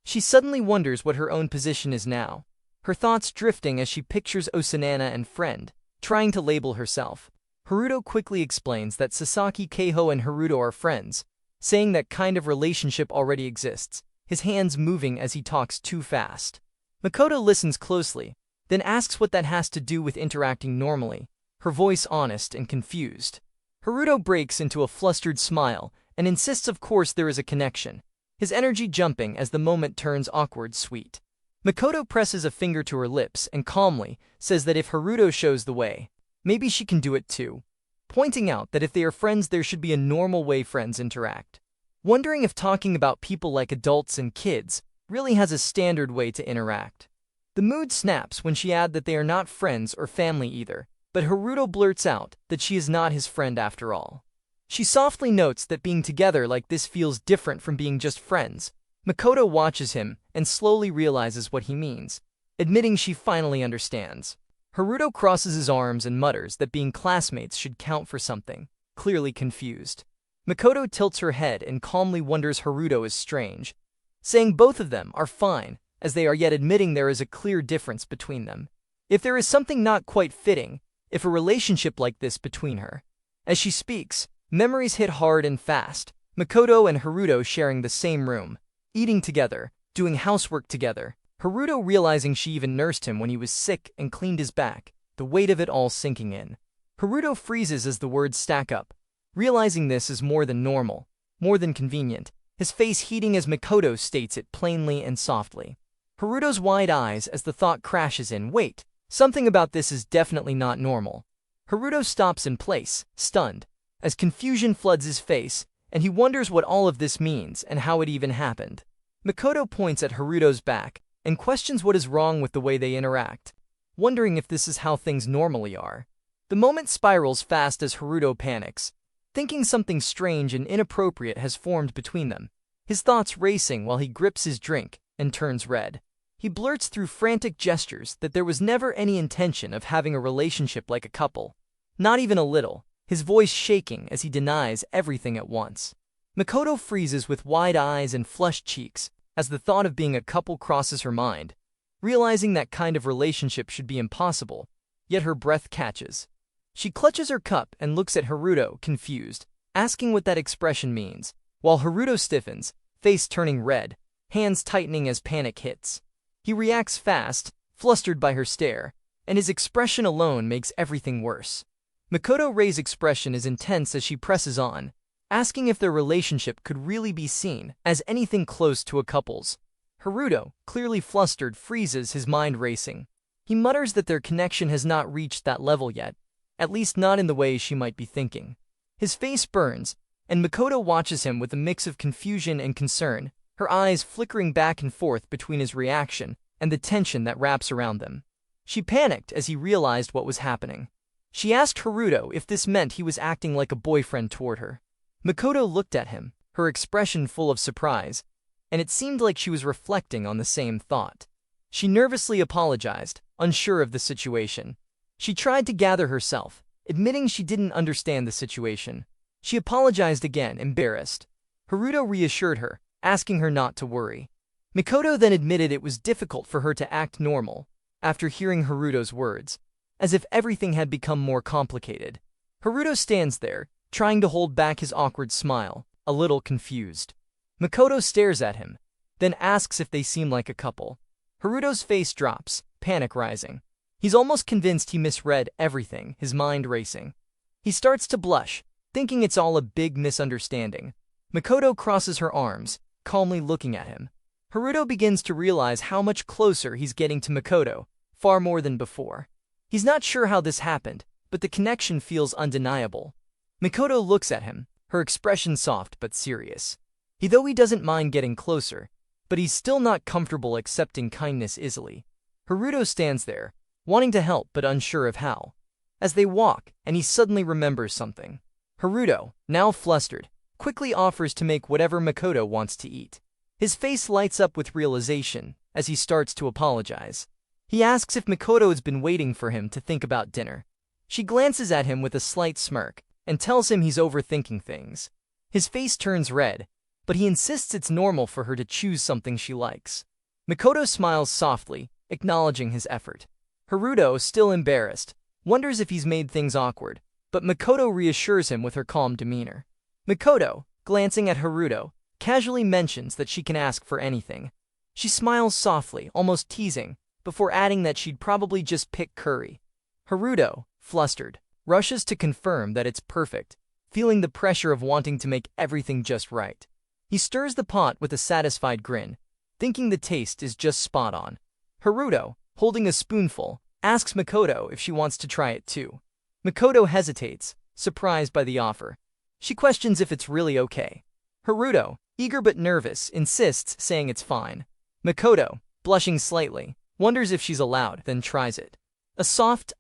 She suddenly wonders what her own position is now, her thoughts drifting as she pictures Osanana and friend, trying to label herself. Haruto quickly explains that Sasaki Keiho and Haruto are friends, saying that kind of relationship already exists, his hands moving as he talks too fast. Makoto listens closely, then asks what that has to do with interacting normally, her voice honest and confused. Haruto breaks into a flustered smile and insists of course there is a connection, his energy jumping as the moment turns awkward sweet. Makoto presses a finger to her lips and calmly says that if Haruto shows the way, maybe she can do it too, pointing out that if they are friends there should be a normal way friends interact. Wondering if talking about people like adults and kids really has a standard way to interact. The mood snaps when she adds that they are not friends or family either, but Haruto blurts out that she is not his friend after all. She softly notes that being together like this feels different from being just friends. Makoto watches him and slowly realizes what he means, admitting she finally understands. Haruto crosses his arms and mutters that being classmates should count for something, clearly confused. Makoto tilts her head and calmly wonders Haruto is strange, saying both of them are fine, as they are yet admitting there is a clear difference between them. If there is something not quite fitting, if a relationship like this between her. As she speaks, memories hit hard and fast, Makoto and Haruto sharing the same room, eating together, doing housework together, Haruto realizing she even nursed him when he was sick and cleaned his back, the weight of it all sinking in. Haruto freezes as the words stack up, realizing this is more than normal, more than convenient, his face heating as Makoto states it plainly and softly. Haruto's wide eyes as the thought crashes in, wait, something about this is definitely not normal. Haruto stops in place, stunned, as confusion floods his face, and he wonders what all of this means and how it even happened. Makoto points at Haruto's back and questions what is wrong with the way they interact, wondering if this is how things normally are. The moment spirals fast as Haruto panics, thinking something strange and inappropriate has formed between them, his thoughts racing while he grips his drink and turns red. He blurts through frantic gestures that there was never any intention of having a relationship like a couple. Not even a little, his voice shaking as he denies everything at once. Makoto freezes with wide eyes and flushed cheeks as the thought of being a couple crosses her mind. Realizing that kind of relationship should be impossible, yet her breath catches. She clutches her cup and looks at Haruto, confused, asking what that expression means, while Haruto stiffens, face turning red, hands tightening as panic hits. He reacts fast, flustered by her stare, and his expression alone makes everything worse. Makoto Rei's expression is intense as she presses on, asking if their relationship could really be seen as anything close to a couple's. Haruto, clearly flustered, freezes, his mind racing. He mutters that their connection has not reached that level yet, at least not in the way she might be thinking. His face burns, and Makoto watches him with a mix of confusion and concern, her eyes flickering back and forth between his reaction and the tension that wraps around them. She panicked as he realized what was happening. She asked Haruto if this meant he was acting like a boyfriend toward her. Makoto looked at him, her expression full of surprise, and it seemed like she was reflecting on the same thought. She nervously apologized, unsure of the situation. She tried to gather herself, admitting she didn't understand the situation. She apologized again, embarrassed. Haruto reassured her, asking her not to worry. Makoto then admitted it was difficult for her to act normal after hearing Haruto's words, as if everything had become more complicated. Haruto stands there, trying to hold back his awkward smile, a little confused. Makoto stares at him, then asks if they seem like a couple. Haruto's face drops, panic rising. He's almost convinced he misread everything, his mind racing. He starts to blush, thinking it's all a big misunderstanding. Makoto crosses her arms, calmly looking at him. Haruto begins to realize how much closer he's getting to Makoto, far more than before. He's not sure how this happened, but the connection feels undeniable. Makoto looks at him, her expression soft but serious. Though he doesn't mind getting closer, but he's still not comfortable accepting kindness easily. Haruto stands there, wanting to help but unsure of how. As they walk, and he suddenly remembers something. Haruto, now flustered, quickly offers to make whatever Makoto wants to eat. His face lights up with realization as he starts to apologize. He asks if Makoto has been waiting for him to think about dinner. She glances at him with a slight smirk and tells him he's overthinking things. His face turns red, but he insists it's normal for her to choose something she likes. Makoto smiles softly, acknowledging his effort. Haruto, still embarrassed, wonders if he's made things awkward, but Makoto reassures him with her calm demeanor. Makoto, glancing at Haruto, casually mentions that she can ask for anything. She smiles softly, almost teasing, before adding that she'd probably just pick curry. Haruto, flustered, rushes to confirm that it's perfect, feeling the pressure of wanting to make everything just right. He stirs the pot with a satisfied grin, thinking the taste is just spot on. Haruto, holding a spoonful, asks Makoto if she wants to try it too. Makoto hesitates, surprised by the offer. She questions if it's really okay. Haruto, eager but nervous, insists, saying it's fine. Makoto, blushing slightly, wonders if she's allowed, then tries it. A soft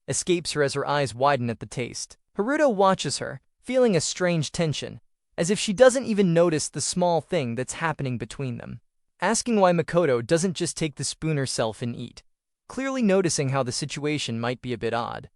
escapes her as her eyes widen at the taste. Haruto watches her, feeling a strange tension, as if she doesn't even notice the small thing that's happening between them. Asking why Makoto doesn't just take the spoon herself and eat, clearly noticing how the situation might be a bit odd.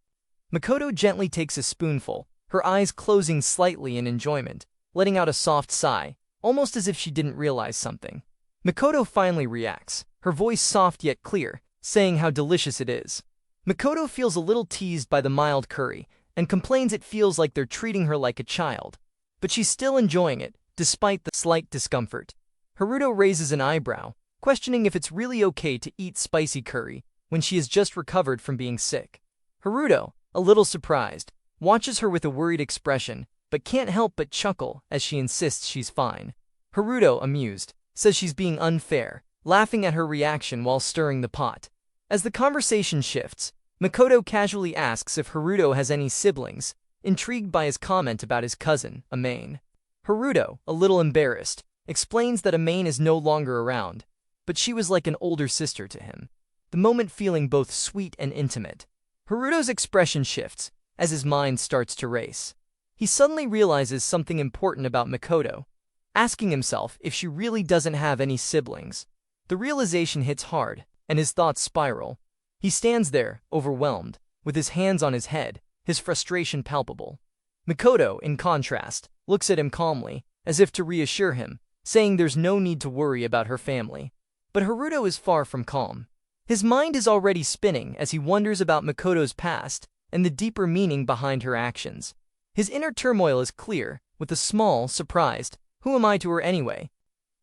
Makoto gently takes a spoonful, her eyes closing slightly in enjoyment, letting out a soft sigh, almost as if she didn't realize something. Makoto finally reacts, her voice soft yet clear, saying how delicious it is. Makoto feels a little teased by the mild curry, and complains it feels like they're treating her like a child. But she's still enjoying it, despite the slight discomfort. Haruto raises an eyebrow, questioning if it's really okay to eat spicy curry when she has just recovered from being sick. Haruto, a little surprised, watches her with a worried expression, but can't help but chuckle as she insists she's fine. Haruto, amused, says she's being unfair, laughing at her reaction while stirring the pot. As the conversation shifts, Makoto casually asks if Haruto has any siblings, intrigued by his comment about his cousin, Amain. Haruto, a little embarrassed, explains that Amain is no longer around, but she was like an older sister to him, the moment feeling both sweet and intimate. Haruto's expression shifts as his mind starts to race. He suddenly realizes something important about Makoto, asking himself if she really doesn't have any siblings. The realization hits hard, and his thoughts spiral. He stands there, overwhelmed, with his hands on his head, his frustration palpable. Makoto, in contrast, looks at him calmly, as if to reassure him, saying there's no need to worry about her family. But Haruto is far from calm. His mind is already spinning as he wonders about Makoto's past and the deeper meaning behind her actions. His inner turmoil is clear, with a small, surprised, "Who am I to her anyway?"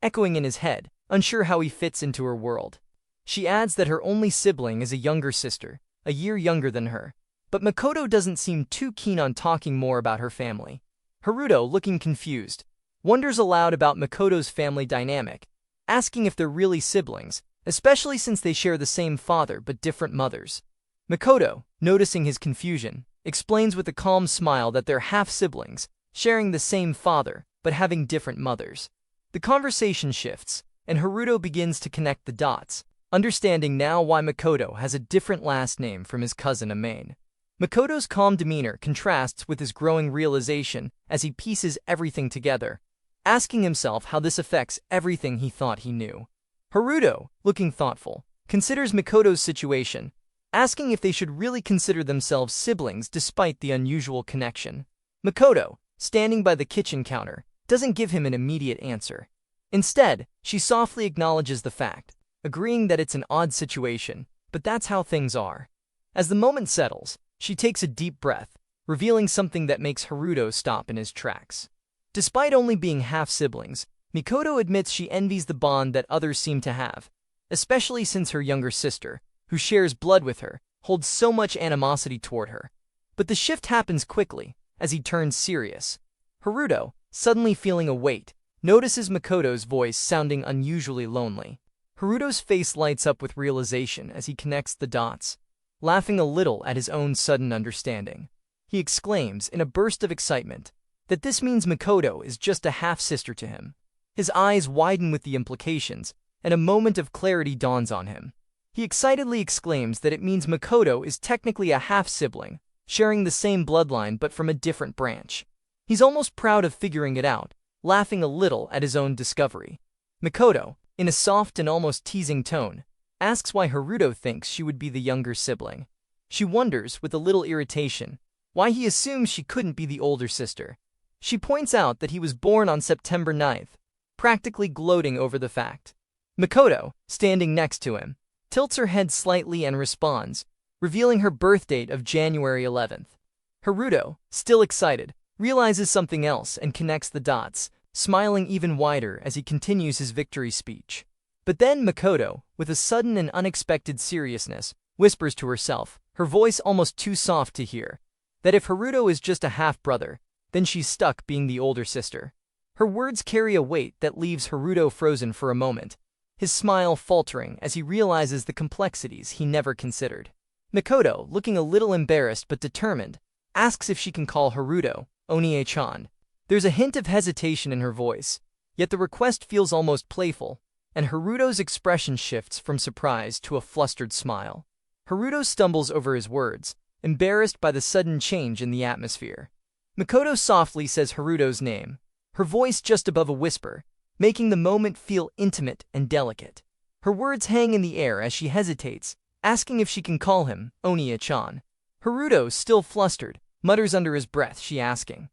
echoing in his head, unsure how he fits into her world. She adds that her only sibling is a younger sister, a year younger than her. But Makoto doesn't seem too keen on talking more about her family. Haruto, looking confused, wonders aloud about Makoto's family dynamic, asking if they're really siblings, especially since they share the same father but different mothers. Makoto, noticing his confusion, explains with a calm smile that they're half-siblings, sharing the same father but having different mothers. The conversation shifts, and Haruto begins to connect the dots, understanding now why Makoto has a different last name from his cousin Amane. Makoto's calm demeanor contrasts with his growing realization as he pieces everything together, asking himself how this affects everything he thought he knew. Haruto, looking thoughtful, considers Makoto's situation, asking if they should really consider themselves siblings despite the unusual connection. Makoto, standing by the kitchen counter, doesn't give him an immediate answer. Instead, she softly acknowledges the fact, agreeing that it's an odd situation, but that's how things are. As the moment settles, she takes a deep breath, revealing something that makes Haruto stop in his tracks. Despite only being half-siblings, Mikoto admits she envies the bond that others seem to have, especially since her younger sister, who shares blood with her, holds so much animosity toward her. But the shift happens quickly, as he turns serious. Haruto, suddenly feeling a weight, notices Makoto's voice sounding unusually lonely. Haruto's face lights up with realization as he connects the dots, laughing a little at his own sudden understanding. He exclaims, in a burst of excitement, that this means Makoto is just a half-sister to him. His eyes widen with the implications, and a moment of clarity dawns on him. He excitedly exclaims that it means Makoto is technically a half-sibling, sharing the same bloodline but from a different branch. He's almost proud of figuring it out, laughing a little at his own discovery. Makoto, in a soft and almost teasing tone, asks why Haruto thinks she would be the younger sibling. She wonders, with a little irritation, why he assumes she couldn't be the older sister. She points out that he was born on September 9th, practically gloating over the fact. Makoto, standing next to him, tilts her head slightly and responds, revealing her birth date of January 11th. Haruto, still excited, realizes something else and connects the dots, smiling even wider as he continues his victory speech. But then Makoto, with a sudden and unexpected seriousness, whispers to herself, her voice almost too soft to hear, that if Haruto is just a half-brother, then she's stuck being the older sister. Her words carry a weight that leaves Haruto frozen for a moment, his smile faltering as he realizes the complexities he never considered. Makoto, looking a little embarrassed but determined, asks if she can call Haruto Onie-chan. There's a hint of hesitation in her voice, yet the request feels almost playful, and Haruto's expression shifts from surprise to a flustered smile. Haruto stumbles over his words, embarrassed by the sudden change in the atmosphere. Makoto softly says Haruto's name, her voice just above a whisper, making the moment feel intimate and delicate. Her words hang in the air as she hesitates, asking if she can call him Onie-chan. Haruto, still flustered, mutters under his breath, she asking,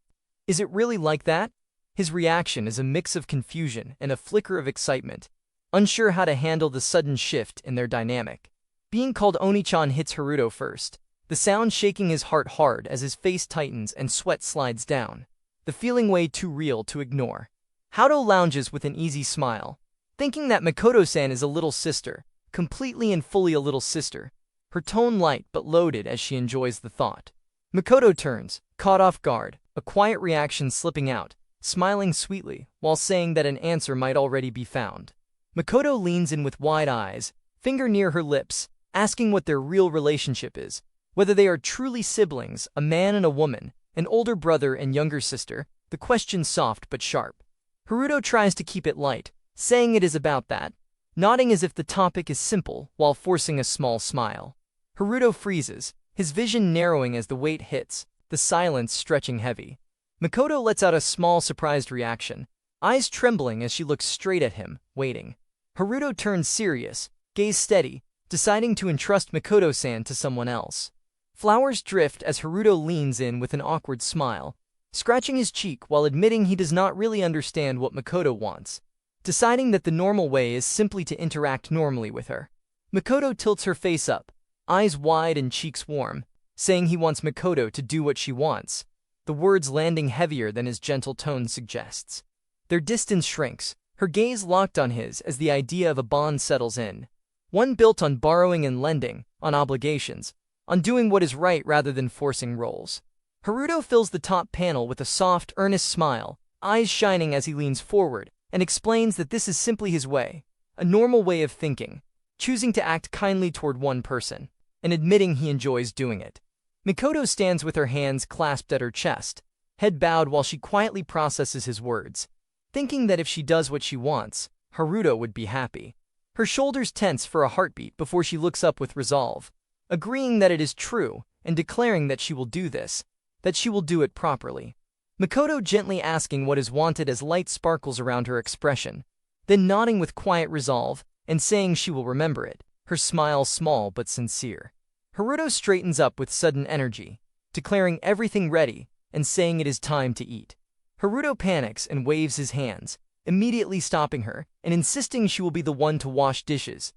"Is it really like that?" His reaction is a mix of confusion and a flicker of excitement, unsure how to handle the sudden shift in their dynamic. Being called Oni-chan hits Haruto first, the sound shaking his heart hard as his face tightens and sweat slides down, the feeling way too real to ignore. Haruto lounges with an easy smile, thinking that Makoto-san is a little sister, completely and fully a little sister, her tone light but loaded as she enjoys the thought. Makoto turns, caught off guard, a quiet reaction slipping out, smiling sweetly, while saying that an answer might already be found. Makoto leans in with wide eyes, finger near her lips, asking what their real relationship is, whether they are truly siblings, a man and a woman, an older brother and younger sister, the question soft but sharp. Haruto tries to keep it light, saying it is about that, nodding as if the topic is simple while forcing a small smile. Haruto freezes, his vision narrowing as the weight hits, the silence stretching heavy. Makoto lets out a small surprised reaction, eyes trembling as she looks straight at him, waiting. Haruto turns serious, gaze steady, deciding to entrust Makoto-san to someone else. Flowers drift as Haruto leans in with an awkward smile, scratching his cheek while admitting he does not really understand what Makoto wants, deciding that the normal way is simply to interact normally with her. Makoto tilts her face up, eyes wide and cheeks warm, saying he wants Makoto to do what she wants, the words landing heavier than his gentle tone suggests. Their distance shrinks, her gaze locked on his as the idea of a bond settles in. One built on borrowing and lending, on obligations, on doing what is right rather than forcing roles. Haruto fills the top panel with a soft, earnest smile, eyes shining as he leans forward, and explains that this is simply his way, a normal way of thinking, choosing to act kindly toward one person, and admitting he enjoys doing it. Makoto stands with her hands clasped at her chest, head bowed while she quietly processes his words, thinking that if she does what she wants, Haruto would be happy. Her shoulders tense for a heartbeat before she looks up with resolve, agreeing that it is true and declaring that she will do this, that she will do it properly. Makoto gently asking what is wanted as light sparkles around her expression, then nodding with quiet resolve and saying she will remember it, her smile small but sincere. Haruto straightens up with sudden energy, declaring everything ready and saying it is time to eat. Haruto panics and waves his hands, immediately stopping her and insisting she will be the one to wash dishes.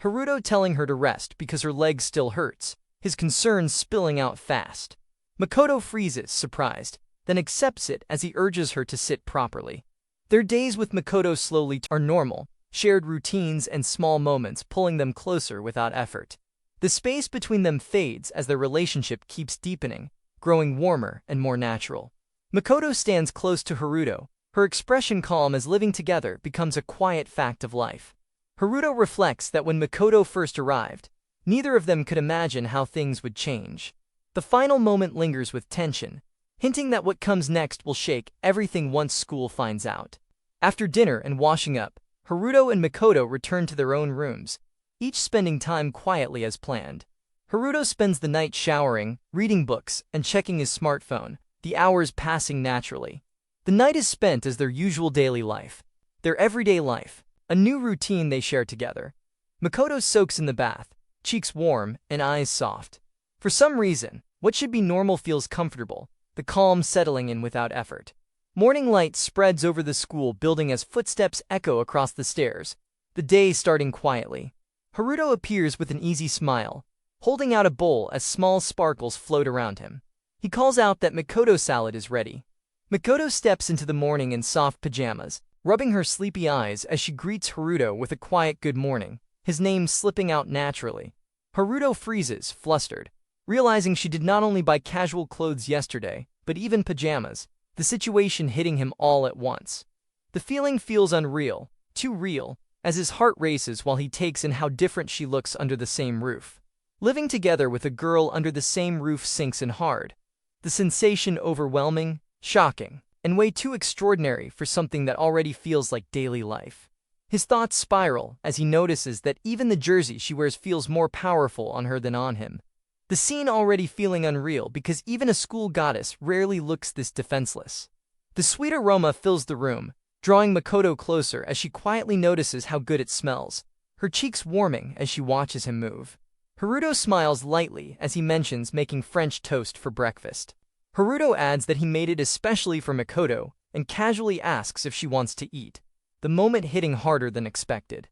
Haruto telling her to rest because her leg still hurts, his concerns spilling out fast. Makoto freezes, surprised, then accepts it as he urges her to sit properly. Their days with Makoto slowly are normal, shared routines and small moments pulling them closer without effort. The space between them fades as their relationship keeps deepening, growing warmer and more natural. Makoto stands close to Haruto, her expression calm as living together becomes a quiet fact of life. Haruto reflects that when Makoto first arrived, neither of them could imagine how things would change. The final moment lingers with tension, hinting that what comes next will shake everything once school finds out. After dinner and washing up, Haruto and Makoto return to their own rooms, each spending time quietly as planned. Haruto spends the night showering, reading books, and checking his smartphone, the hours passing naturally. The night is spent as their usual daily life, their everyday life, a new routine they share together. Makoto soaks in the bath, cheeks warm and eyes soft. For some reason, what should be normal feels comfortable, the calm settling in without effort. Morning light spreads over the school building as footsteps echo across the stairs, the day starting quietly. Haruto appears with an easy smile, holding out a bowl as small sparkles float around him. He calls out that Makoto's salad is ready. Makoto steps into the morning in soft pajamas, rubbing her sleepy eyes as she greets Haruto with a quiet good morning, his name slipping out naturally. Haruto freezes, flustered, realizing she did not only buy casual clothes yesterday, but even pajamas, the situation hitting him all at once. The feeling feels unreal, too real, as his heart races while he takes in how different she looks under the same roof. Living together with a girl under the same roof sinks in hard. The sensation overwhelming, shocking, and way too extraordinary for something that already feels like daily life. His thoughts spiral as he notices that even the jersey she wears feels more powerful on her than on him. The scene already feeling unreal because even a school goddess rarely looks this defenseless. The sweet aroma fills the room, drawing Makoto closer as she quietly notices how good it smells, her cheeks warming as she watches him move. Haruto smiles lightly as he mentions making French toast for breakfast. Haruto adds that he made it especially for Makoto and casually asks if she wants to eat, the moment hitting harder than expected.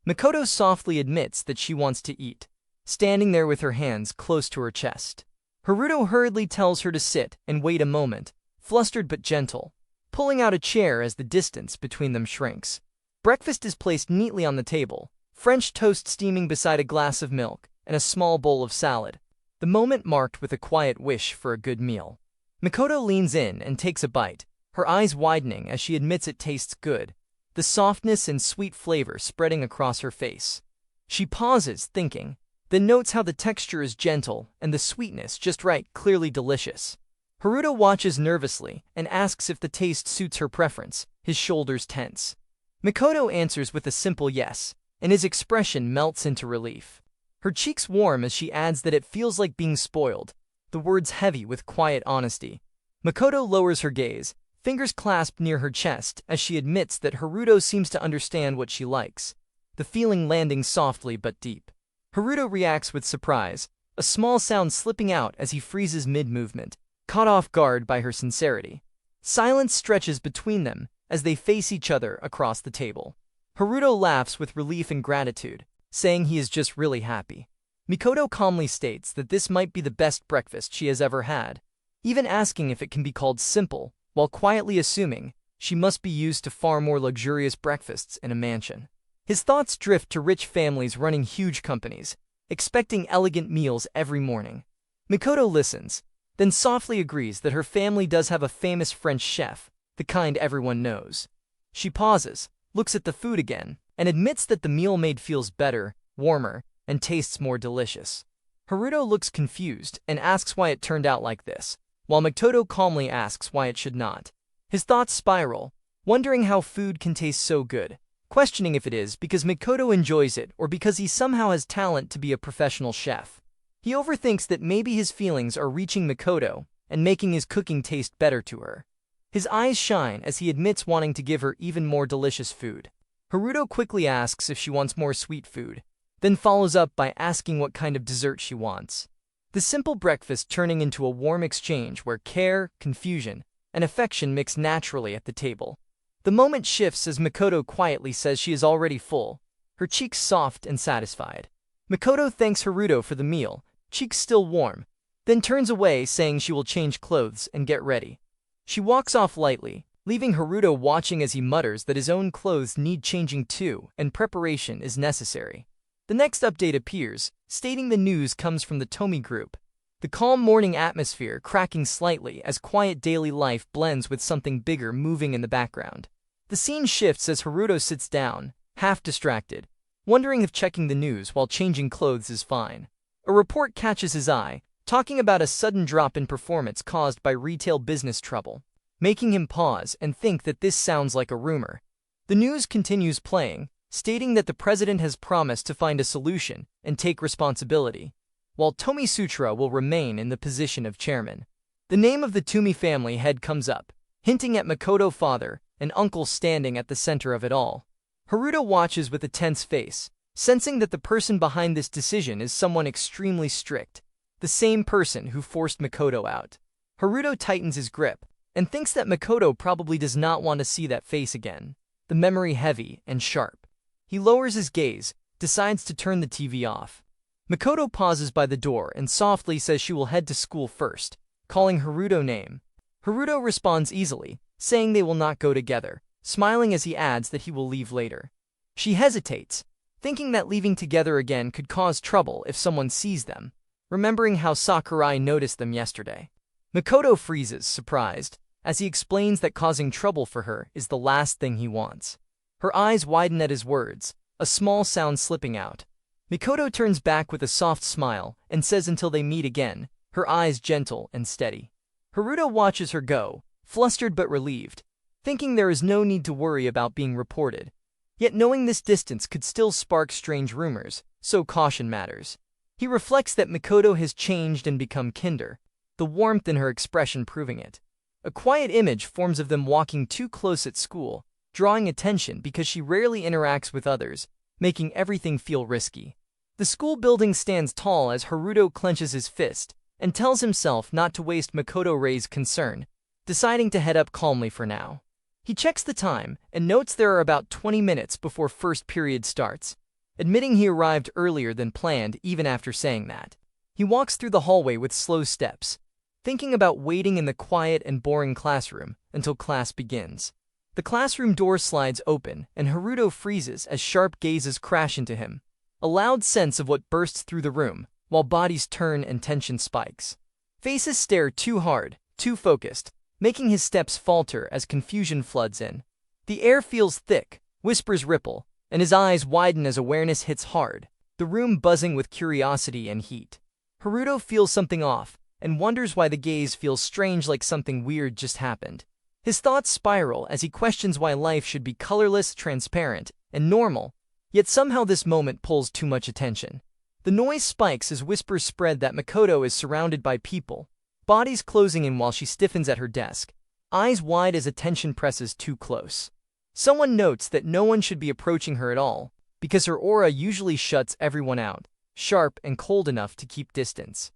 Makoto softly admits that she wants to eat, standing there with her hands close to her chest. Haruto hurriedly tells her to sit and wait a moment, flustered but gentle, pulling out a chair as the distance between them shrinks. Breakfast is placed neatly on the table, French toast steaming beside a glass of milk and a small bowl of salad, the moment marked with a quiet wish for a good meal. Makoto leans in and takes a bite, her eyes widening as she admits it tastes good, the softness and sweet flavor spreading across her face. She pauses, thinking, then notes how the texture is gentle and the sweetness just right, clearly delicious. Haruto watches nervously and asks if the taste suits her preference, his shoulders tense. Makoto answers with a simple yes, and his expression melts into relief. Her cheeks warm as she adds that it feels like being spoiled, the words heavy with quiet honesty. Makoto lowers her gaze, fingers clasped near her chest as she admits that Haruto seems to understand what she likes, the feeling landing softly but deep. Haruto reacts with surprise, a small sound slipping out as he freezes mid-movement, caught off guard by her sincerity. Silence stretches between them as they face each other across the table. Haruto laughs with relief and gratitude, saying he is just really happy. Mikoto calmly states that this might be the best breakfast she has ever had, even asking if it can be called simple, while quietly assuming she must be used to far more luxurious breakfasts in a mansion. His thoughts drift to rich families running huge companies, expecting elegant meals every morning. Mikoto listens, then softly agrees that her family does have a famous French chef, the kind everyone knows. She pauses, looks at the food again, and admits that the meal made feels better, warmer, and tastes more delicious. Haruto looks confused and asks why it turned out like this, while Mikoto calmly asks why it should not. His thoughts spiral, wondering how food can taste so good, questioning if it is because Mikoto enjoys it or because he somehow has talent to be a professional chef. He overthinks that maybe his feelings are reaching Mikoto and making his cooking taste better to her. His eyes shine as he admits wanting to give her even more delicious food. Haruto quickly asks if she wants more sweet food, then follows up by asking what kind of dessert she wants. The simple breakfast turning into a warm exchange where care, confusion, and affection mix naturally at the table. The moment shifts as Mikoto quietly says she is already full, her cheeks soft and satisfied. Mikoto thanks Haruto for the meal, cheeks still warm, then turns away saying she will change clothes and get ready. She walks off lightly, leaving Haruto watching as he mutters that his own clothes need changing too and preparation is necessary. The next update appears, stating the news comes from the Tomi group. The calm morning atmosphere cracking slightly as quiet daily life blends with something bigger moving in the background. The scene shifts as Haruto sits down, half distracted, wondering if checking the news while changing clothes is fine. A report catches his eye, talking about a sudden drop in performance caused by retail business trouble, making him pause and think that this sounds like a rumor. The news continues playing, stating that the president has promised to find a solution and take responsibility, while Tomi Sutra will remain in the position of chairman. The name of the Tomi family head comes up, hinting at Mikoto's father and uncle standing at the center of it all. Haruto watches with a tense face, sensing that the person behind this decision is someone extremely strict, the same person who forced Mikoto out. Haruto tightens his grip, and thinks that Mikoto probably does not want to see that face again, the memory heavy and sharp. He lowers his gaze, decides to turn the TV off. Mikoto pauses by the door and softly says she will head to school first, calling Haruto's name. Haruto responds easily, saying they will not go together, smiling as he adds that he will leave later. She hesitates, thinking that leaving together again could cause trouble if someone sees them, remembering how Sakurai noticed them yesterday. Mikoto freezes, surprised, as he explains that causing trouble for her is the last thing he wants. Her eyes widen at his words, a small sound slipping out. Mikoto turns back with a soft smile and says until they meet again, her eyes gentle and steady. Haruto watches her go, flustered but relieved, thinking there is no need to worry about being reported. Yet knowing this distance could still spark strange rumors, so caution matters. He reflects that Mikoto has changed and become kinder, the warmth in her expression proving it. A quiet image forms of them walking too close at school, drawing attention because she rarely interacts with others, making everything feel risky. The school building stands tall as Haruto clenches his fist and tells himself not to waste Mikoto-Rei's concern, deciding to head up calmly for now. He checks the time and notes there are about 20 minutes before first period starts, admitting he arrived earlier than planned even after saying that. He walks through the hallway with slow steps, thinking about waiting in the quiet and boring classroom until class begins. The classroom door slides open and Haruto freezes as sharp gazes crash into him, a loud sense of what bursts through the room, while bodies turn and tension spikes. Faces stare too hard, too focused, making his steps falter as confusion floods in. The air feels thick, whispers ripple, and his eyes widen as awareness hits hard, the room buzzing with curiosity and heat. Haruto feels something off and wonders why the gaze feels strange, like something weird just happened. His thoughts spiral as he questions why life should be colorless, transparent, and normal, yet somehow this moment pulls too much attention. The noise spikes as whispers spread that Mikoto is surrounded by people, bodies closing in while she stiffens at her desk, eyes wide as attention presses too close. Someone notes that no one should be approaching her at all, because her aura usually shuts everyone out, sharp and cold enough to keep distance.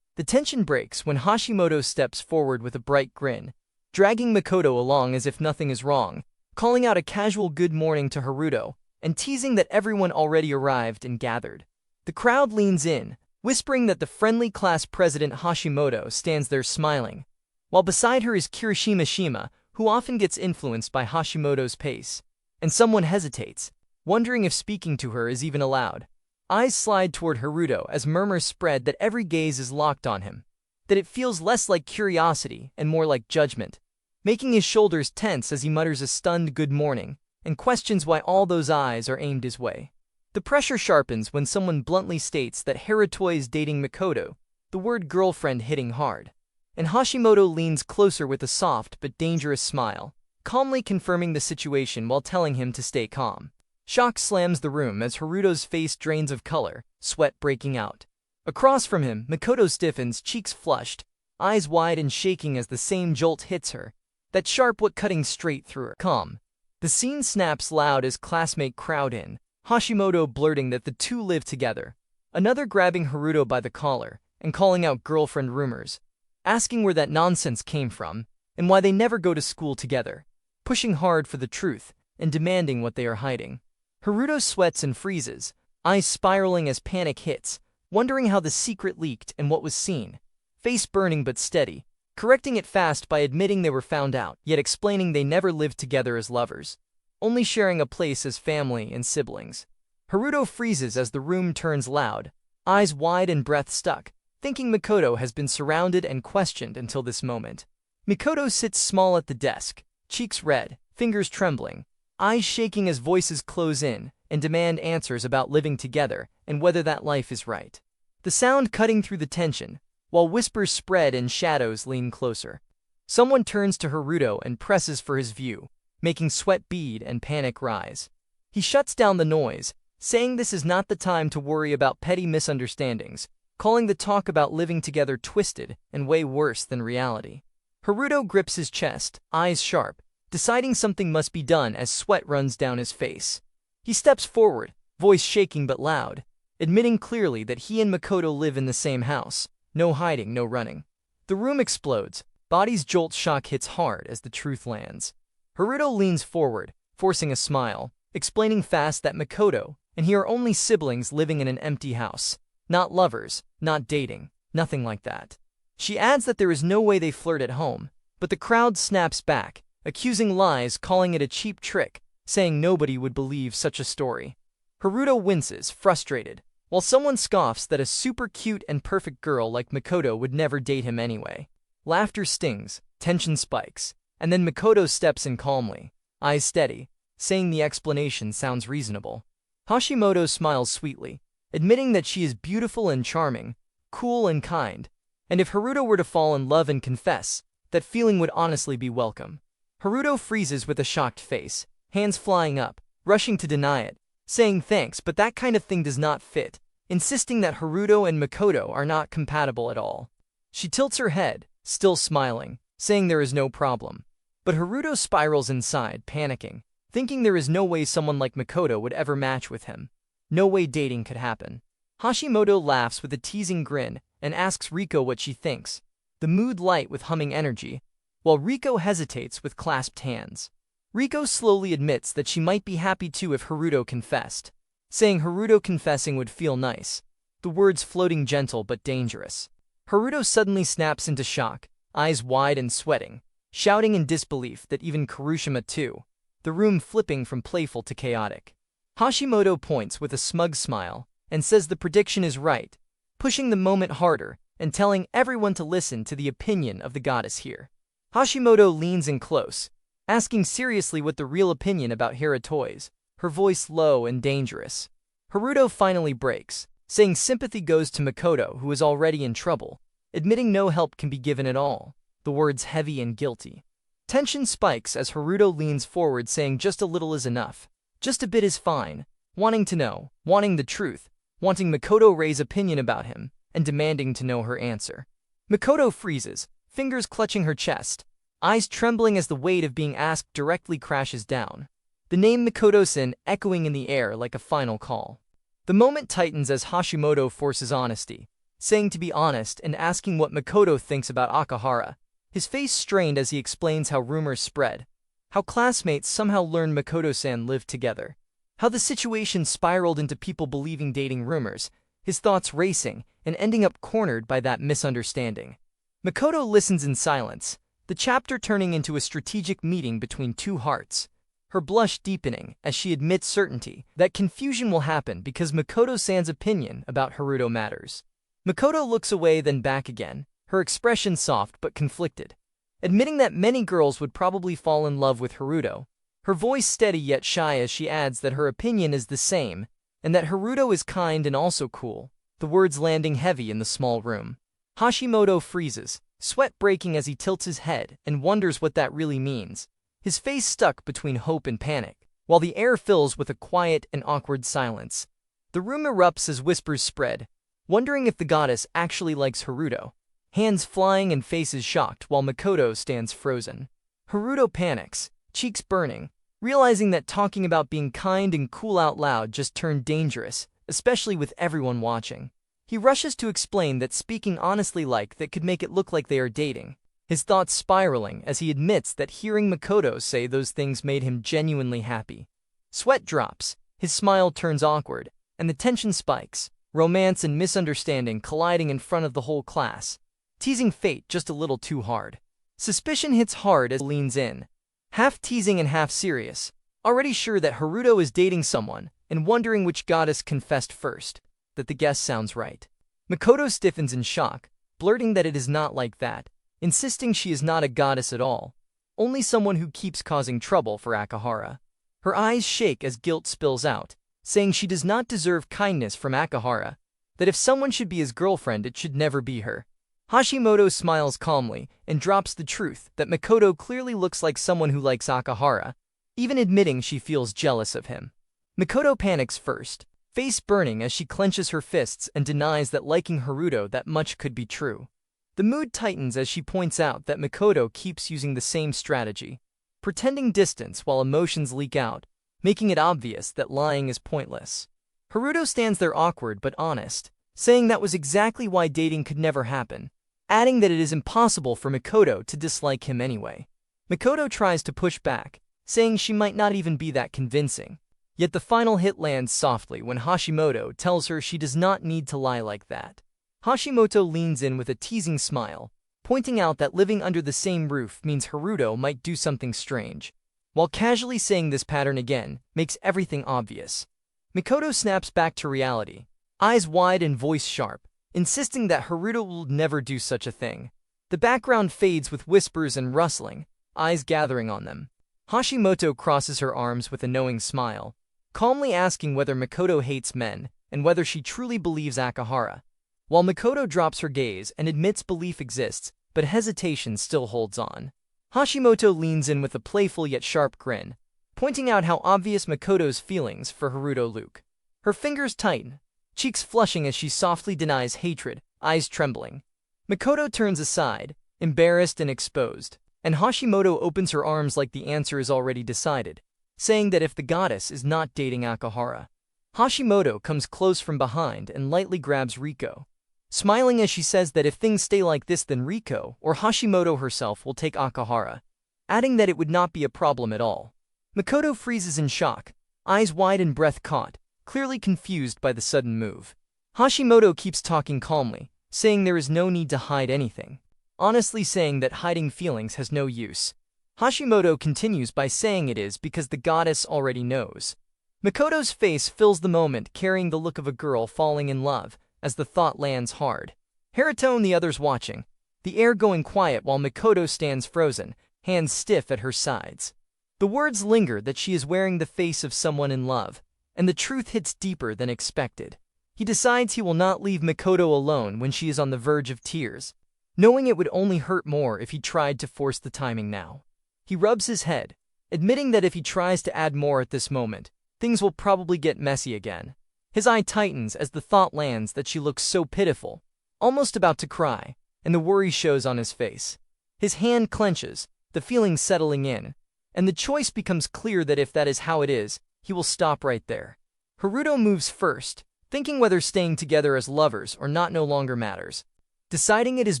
The tension breaks when Hashimoto steps forward with a bright grin, dragging Mikoto along as if nothing is wrong, calling out a casual good morning to Haruto, and teasing that everyone already arrived and gathered. The crowd leans in, whispering that the friendly class president Hashimoto stands there smiling, while beside her is Kirishima Shima, who often gets influenced by Hashimoto's pace. And someone hesitates, wondering if speaking to her is even allowed. Eyes slide toward Haruto as murmurs spread that every gaze is locked on him, that it feels less like curiosity and more like judgment, making his shoulders tense as he mutters a stunned good morning and questions why all those eyes are aimed his way. The pressure sharpens when someone bluntly states that Haruto is dating Mikoto, the word girlfriend hitting hard. And Hashimoto leans closer with a soft but dangerous smile, calmly confirming the situation while telling him to stay calm. Shock slams the room as Haruto's face drains of color, sweat breaking out. Across from him, Mikoto stiffens, cheeks flushed, eyes wide and shaking as the same jolt hits her, that sharp wit cutting straight through her. Calm. The scene snaps loud as classmates crowd in, Hashimoto blurting that the two live together, another grabbing Haruto by the collar and calling out girlfriend rumors, asking where that nonsense came from and why they never go to school together, pushing hard for the truth and demanding what they are hiding. Haruto sweats and freezes, eyes spiraling as panic hits, wondering how the secret leaked and what was seen, face burning but steady, correcting it fast by admitting they were found out, yet explaining they never lived together as lovers, only sharing a place as family and siblings. Haruto freezes as the room turns loud, eyes wide and breath stuck, thinking Mikoto has been surrounded and questioned until this moment. Mikoto sits small at the desk, cheeks red, fingers trembling, eyes shaking as voices close in and demand answers about living together and whether that life is right. The sound cutting through the tension, while whispers spread and shadows lean closer. Someone turns to Haruto and presses for his view, making sweat bead and panic rise. He shuts down the noise, saying this is not the time to worry about petty misunderstandings, calling the talk about living together twisted and way worse than reality. Haruto grips his chest, eyes sharp, deciding something must be done as sweat runs down his face. He steps forward, voice shaking but loud, admitting clearly that he and Mikoto live in the same house. No hiding, no running. The room explodes, body's jolt shock hits hard as the truth lands. Haruto leans forward, forcing a smile, explaining fast that Mikoto and he are only siblings living in an empty house. Not lovers, not dating, nothing like that. She adds that there is no way they flirt at home, but the crowd snaps back, accusing lies, calling it a cheap trick, saying nobody would believe such a story. Haruto winces, frustrated, while someone scoffs that a super cute and perfect girl like Mikoto would never date him anyway. Laughter stings, tension spikes, and then Mikoto steps in calmly, eyes steady, saying the explanation sounds reasonable. Hashimoto smiles sweetly, admitting that she is beautiful and charming, cool and kind, and if Haruto were to fall in love and confess, that feeling would honestly be welcome. Haruto freezes with a shocked face, hands flying up, rushing to deny it, saying thanks but that kind of thing does not fit, insisting that Haruto and Mikoto are not compatible at all. She tilts her head, still smiling, saying there is no problem. But Haruto spirals inside, panicking, thinking there is no way someone like Mikoto would ever match with him. No way dating could happen. Hashimoto laughs with a teasing grin and asks Riko what she thinks, the mood light with humming energy, while Riko hesitates with clasped hands. Riko slowly admits that she might be happy too if Haruto confessed, saying Haruto confessing would feel nice, the words floating gentle but dangerous. Haruto suddenly snaps into shock, eyes wide and sweating, shouting in disbelief that even Kirishima too, the room flipping from playful to chaotic. Hashimoto points with a smug smile and says the prediction is right, pushing the moment harder and telling everyone to listen to the opinion of the goddess here. Hashimoto leans in close, asking seriously what the real opinion about Haruto is, her voice low and dangerous. Haruto finally breaks, saying sympathy goes to Mikoto, who is already in trouble, admitting no help can be given at all, the words heavy and guilty. Tension spikes as Haruto leans forward, saying just a little is enough, just a bit is fine, wanting to know, wanting the truth, wanting Mikoto raise opinion about him, and demanding to know her answer. Mikoto freezes, fingers clutching her chest, eyes trembling as the weight of being asked directly crashes down. The name Mikoto-san echoing in the air like a final call. The moment tightens as Hashimoto forces honesty, saying to be honest and asking what Mikoto thinks about Akahara, his face strained as he explains how rumors spread, how classmates somehow learned Mikoto-san lived together, How the situation spiraled into people believing dating rumors, his thoughts racing, and ending up cornered by that misunderstanding. Makoto listens in silence, the chapter turning into a strategic meeting between two hearts. Her blush deepening as she admits certainty that confusion will happen because Makoto-san's opinion about Haruto matters. Makoto looks away then back again, her expression soft but conflicted. Admitting that many girls would probably fall in love with Haruto, her voice steady yet shy as she adds that her opinion is the same, and that Haruto is kind and also cool, the words landing heavy in the small room. Hashimoto freezes, sweat breaking as he tilts his head and wonders what that really means, his face stuck between hope and panic, while the air fills with a quiet and awkward silence. The room erupts as whispers spread, wondering if the goddess actually likes Haruto, hands flying and faces shocked while Makoto stands frozen. Haruto panics, cheeks burning, realizing that talking about being kind and cool out loud just turned dangerous, especially with everyone watching. He rushes to explain that speaking honestly like that could make it look like they are dating, his thoughts spiraling as he admits that hearing Makoto say those things made him genuinely happy. Sweat drops, his smile turns awkward, and the tension spikes, romance and misunderstanding colliding in front of the whole class, teasing fate just a little too hard. Suspicion hits hard as he leans in, half teasing and half serious, already sure that Haruto is dating someone and wondering which goddess confessed first that the guess sounds right. Makoto stiffens in shock, blurting that it is not like that, insisting she is not a goddess at all, only someone who keeps causing trouble for Akahara. Her eyes shake as guilt spills out, saying she does not deserve kindness from Akahara, that if someone should be his girlfriend it should never be her. Hashimoto smiles calmly and drops the truth that Makoto clearly looks like someone who likes Akahara, even admitting she feels jealous of him. Makoto panics first, face burning as she clenches her fists and denies that liking Haruto that much could be true. The mood tightens as she points out that Makoto keeps using the same strategy, pretending distance while emotions leak out, making it obvious that lying is pointless. Haruto stands there awkward but honest, saying that was exactly why dating could never happen, adding that it is impossible for Makoto to dislike him anyway. Makoto tries to push back, saying she might not even be that convincing. Yet the final hit lands softly when Hashimoto tells her she does not need to lie like that. Hashimoto leans in with a teasing smile, pointing out that living under the same roof means Haruto might do something strange, while casually saying this pattern again makes everything obvious. Makoto snaps back to reality, eyes wide and voice sharp, insisting that Haruto will never do such a thing. The background fades with whispers and rustling, eyes gathering on them. Hashimoto crosses her arms with a knowing smile, calmly asking whether Makoto hates men and whether she truly believes Akahara, while Makoto drops her gaze and admits belief exists, but hesitation still holds on. Hashimoto leans in with a playful yet sharp grin, pointing out how obvious Makoto's feelings for Haruto look. Her fingers tighten, cheeks flushing as she softly denies hatred, eyes trembling. Makoto turns aside, embarrassed and exposed, and Hashimoto opens her arms like the answer is already decided, saying that if the goddess is not dating Akahara. Hashimoto comes close from behind and lightly grabs Riko, smiling as she says that if things stay like this then Riko or Hashimoto herself will take Akahara, adding that it would not be a problem at all. Makoto freezes in shock, eyes wide and breath caught, clearly confused by the sudden move. Hashimoto keeps talking calmly, saying there is no need to hide anything, honestly saying that hiding feelings has no use. Hashimoto continues by saying it is because the goddess already knows. Makoto's face fills the moment carrying the look of a girl falling in love as the thought lands hard. Haruto and the others watching, the air going quiet while Makoto stands frozen, hands stiff at her sides. The words linger that she is wearing the face of someone in love, and the truth hits deeper than expected. He decides he will not leave Makoto alone when she is on the verge of tears, knowing it would only hurt more if he tried to force the timing now. He rubs his head, admitting that if he tries to add more at this moment, things will probably get messy again. His eye tightens as the thought lands that she looks so pitiful, almost about to cry, and the worry shows on his face. His hand clenches, the feeling settling in, and the choice becomes clear that if that is how it is, he will stop right there. Haruto moves first, thinking whether staying together as lovers or not no longer matters, deciding it is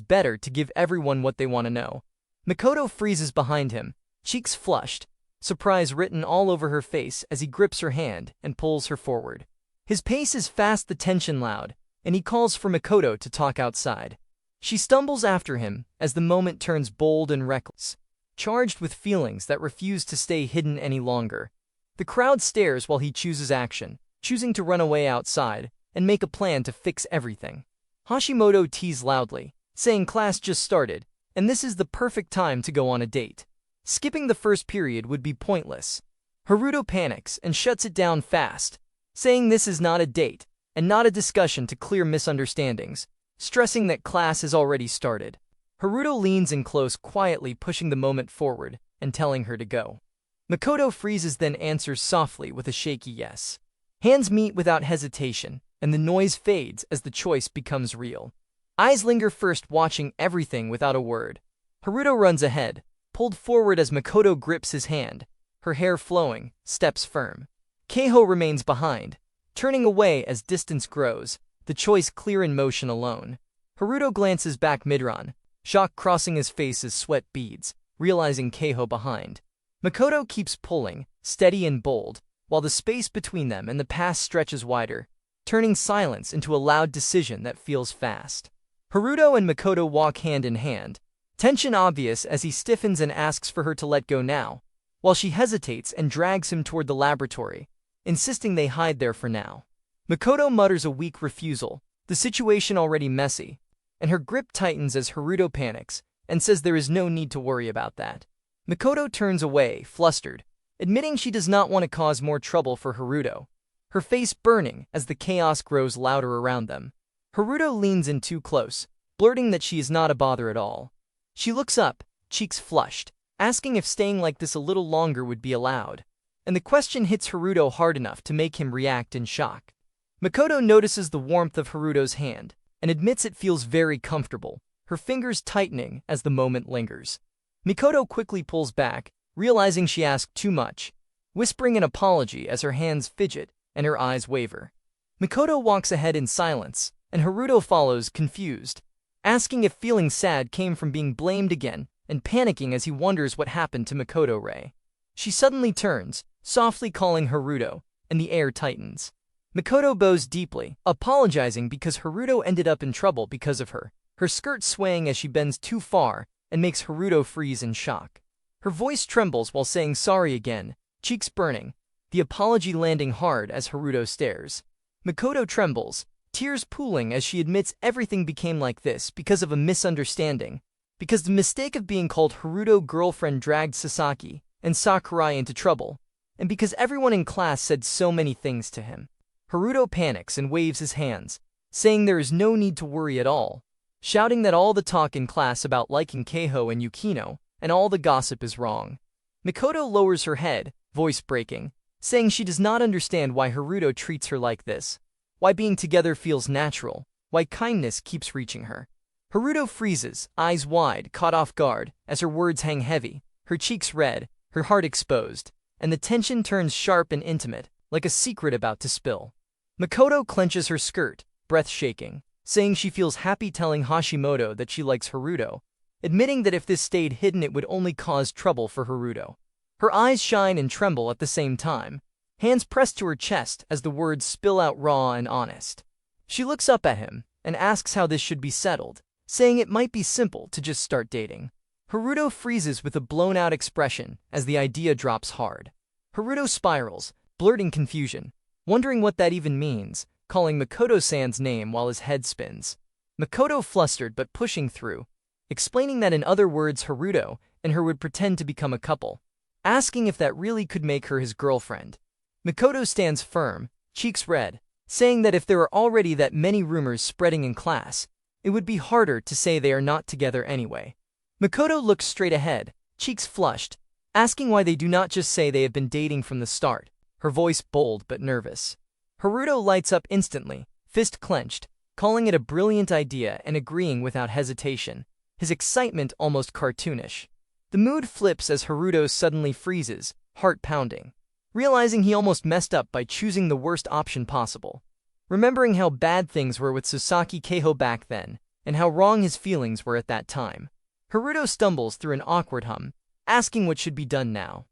better to give everyone what they want to know. Makoto freezes behind him, cheeks flushed, surprise written all over her face as he grips her hand and pulls her forward. His pace is fast, the tension loud, and he calls for Makoto to talk outside. She stumbles after him as the moment turns bold and reckless, charged with feelings that refuse to stay hidden any longer. The crowd stares while he chooses action, choosing to run away outside and make a plan to fix everything. Hashimoto teases loudly, saying class just started, and this is the perfect time to go on a date. Skipping the first period would be pointless. Haruto panics and shuts it down fast, saying this is not a date and not a discussion to clear misunderstandings, stressing that class has already started. Haruto leans in close, quietly pushing the moment forward and telling her to go. Makoto freezes, then answers softly with a shaky yes. Hands meet without hesitation, and the noise fades as the choice becomes real. Eyes linger first, watching everything without a word. Haruto runs ahead, pulled forward as Makoto grips his hand, her hair flowing, steps firm. Keiho remains behind, turning away as distance grows, the choice clear in motion alone. Haruto glances back mid-run, shock crossing his face as sweat beads, realizing Keiho behind. Makoto keeps pulling, steady and bold, while the space between them and the pass stretches wider, turning silence into a loud decision that feels fast. Haruto and Makoto walk hand in hand, tension obvious as he stiffens and asks for her to let go now, while she hesitates and drags him toward the laboratory, insisting they hide there for now. Makoto mutters a weak refusal, the situation already messy, and her grip tightens as Haruto panics and says there is no need to worry about that. Makoto turns away, flustered, admitting she does not want to cause more trouble for Haruto, her face burning as the chaos grows louder around them. Haruto leans in too close, blurting that she is not a bother at all. She looks up, cheeks flushed, asking if staying like this a little longer would be allowed, and the question hits Haruto hard enough to make him react in shock. Makoto notices the warmth of Haruto's hand and admits it feels very comfortable, her fingers tightening as the moment lingers. Makoto quickly pulls back, realizing she asked too much, whispering an apology as her hands fidget and her eyes waver. Makoto walks ahead in silence, and Haruto follows, confused, asking if feeling sad came from being blamed again and panicking as he wonders what happened to Makoto Ray. She suddenly turns, softly calling Haruto, and the air tightens. Makoto bows deeply, apologizing because Haruto ended up in trouble because of her, her skirt swaying as she bends too far and makes Haruto freeze in shock. Her voice trembles while saying sorry again, cheeks burning, the apology landing hard as Haruto stares. Makoto trembles, tears pooling as she admits everything became like this because of a misunderstanding, because the mistake of being called Haruto girlfriend dragged Sasaki and Sakurai into trouble, and because everyone in class said so many things to him. Haruto panics and waves his hands, saying there is no need to worry at all, shouting that all the talk in class about liking Keiho and Yukino and all the gossip is wrong. Makoto lowers her head, voice breaking, saying she does not understand why Haruto treats her like this, why being together feels natural, why kindness keeps reaching her. Haruto freezes, eyes wide, caught off guard, as her words hang heavy, her cheeks red, her heart exposed, and the tension turns sharp and intimate, like a secret about to spill. Makoto clenches her skirt, breath shaking, saying she feels happy telling Hashimoto that she likes Haruto, admitting that if this stayed hidden it would only cause trouble for Haruto. Her eyes shine and tremble at the same time, hands pressed to her chest as the words spill out raw and honest. She looks up at him and asks how this should be settled, saying it might be simple to just start dating. Haruto freezes with a blown-out expression as the idea drops hard. Haruto spirals, blurting confusion, wondering what that even means, calling Makoto-san's name while his head spins. Makoto flustered but pushing through, explaining that in other words Haruto and her would pretend to become a couple, asking if that really could make her his girlfriend. Makoto stands firm, cheeks red, saying that if there are already that many rumors spreading in class, it would be harder to say they are not together anyway. Makoto looks straight ahead, cheeks flushed, asking why they do not just say they have been dating from the start, her voice bold but nervous. Haruto lights up instantly, fist clenched, calling it a brilliant idea and agreeing without hesitation, his excitement almost cartoonish. The mood flips as Haruto suddenly freezes, heart pounding, realizing he almost messed up by choosing the worst option possible. Remembering how bad things were with Sasaki Keiho back then, and how wrong his feelings were at that time, Haruto stumbles through an awkward hum, asking what should be done now.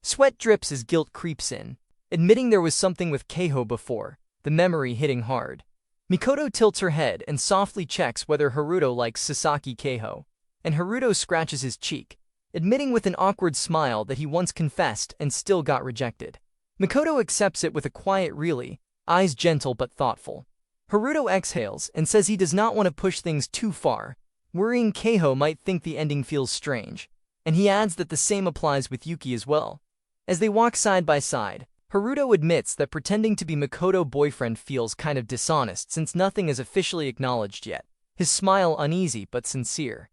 Sweat drips as guilt creeps in, admitting there was something with Keiho before, the memory hitting hard. Mikoto tilts her head and softly checks whether Haruto likes Sasaki Keiho, and Haruto scratches his cheek, admitting with an awkward smile that he once confessed and still got rejected. Mikoto accepts it with a quiet really, eyes gentle but thoughtful. Haruto exhales and says he does not want to push things too far, worrying Keiho might think the ending feels strange, and he adds that the same applies with Yuki as well. As they walk side by side, Haruto admits that pretending to be Mikoto's boyfriend feels kind of dishonest since nothing is officially acknowledged yet, his smile uneasy but sincere.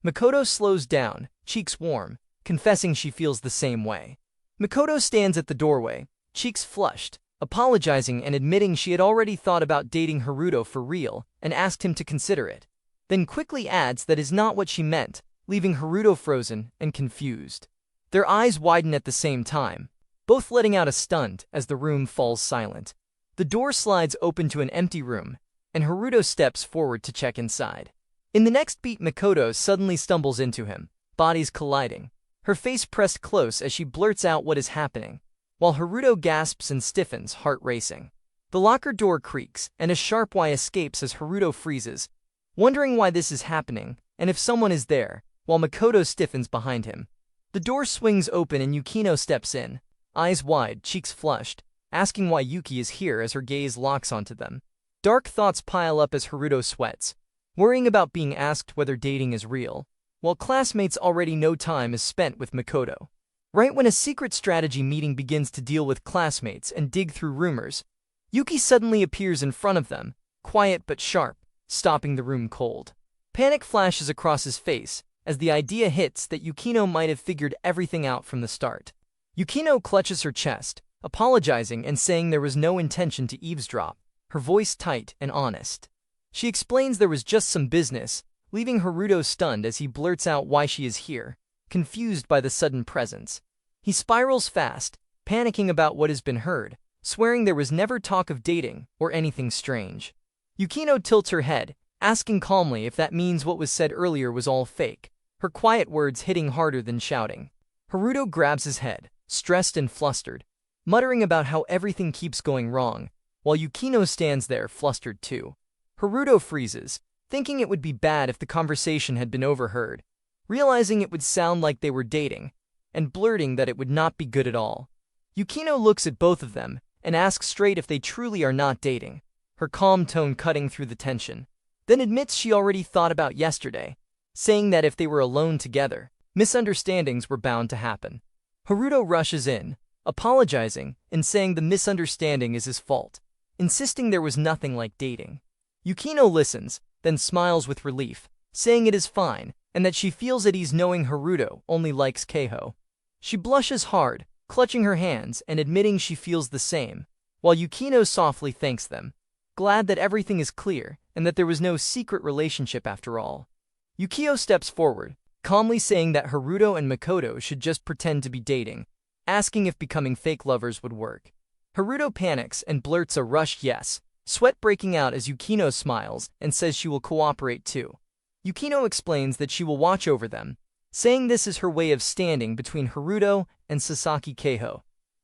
Mikoto slows down, cheeks warm, confessing she feels the same way. Mikoto stands at the doorway, cheeks flushed, apologizing and admitting she had already thought about dating Haruto for real and asked him to consider it, then quickly adds that is not what she meant, leaving Haruto frozen and confused. Their eyes widen at the same time, both letting out a stunt as the room falls silent. The door slides open to an empty room, and Haruto steps forward to check inside. In the next beat, Mikoto suddenly stumbles into him, bodies colliding, her face pressed close as she blurts out what is happening, while Haruto gasps and stiffens, heart racing. The locker door creaks, and a sharp "why" escapes as Haruto freezes, wondering why this is happening and if someone is there, while Mikoto stiffens behind him. The door swings open and Yukino steps in, eyes wide, cheeks flushed, asking why Yuki is here as her gaze locks onto them. Dark thoughts pile up as Haruto sweats, worrying about being asked whether dating is real, while classmates already know time is spent with Mikoto. Right when a secret strategy meeting begins to deal with classmates and dig through rumors, Yuki suddenly appears in front of them, quiet but sharp, stopping the room cold. Panic flashes across his face as the idea hits that Yukino might have figured everything out from the start. Yukino clutches her chest, apologizing and saying there was no intention to eavesdrop, her voice tight and honest. She explains there was just some business, leaving Haruto stunned as he blurts out why she is here, confused by the sudden presence. He spirals fast, panicking about what has been heard, swearing there was never talk of dating or anything strange. Yukino tilts her head, asking calmly if that means what was said earlier was all fake, her quiet words hitting harder than shouting. Haruto grabs his head, stressed and flustered, muttering about how everything keeps going wrong, while Yukino stands there flustered too. Haruto freezes, thinking it would be bad if the conversation had been overheard, realizing it would sound like they were dating, and blurting that it would not be good at all. Yukino looks at both of them and asks straight if they truly are not dating, her calm tone cutting through the tension, then admits she already thought about yesterday, saying that if they were alone together, misunderstandings were bound to happen. Haruto rushes in, apologizing and saying the misunderstanding is his fault, insisting there was nothing like dating. Yukino listens, then smiles with relief, saying it is fine, and that she feels at ease knowing Haruto only likes Keiho. She blushes hard, clutching her hands and admitting she feels the same, while Yukino softly thanks them, glad that everything is clear and that there was no secret relationship after all. Yukio steps forward, calmly saying that Haruto and Mikoto should just pretend to be dating, asking if becoming fake lovers would work. Haruto panics and blurts a rushed yes, sweat breaking out as Yukino smiles and says she will cooperate too. Yukino explains that she will watch over them, saying this is her way of standing between Haruto and Sasaki Keiho.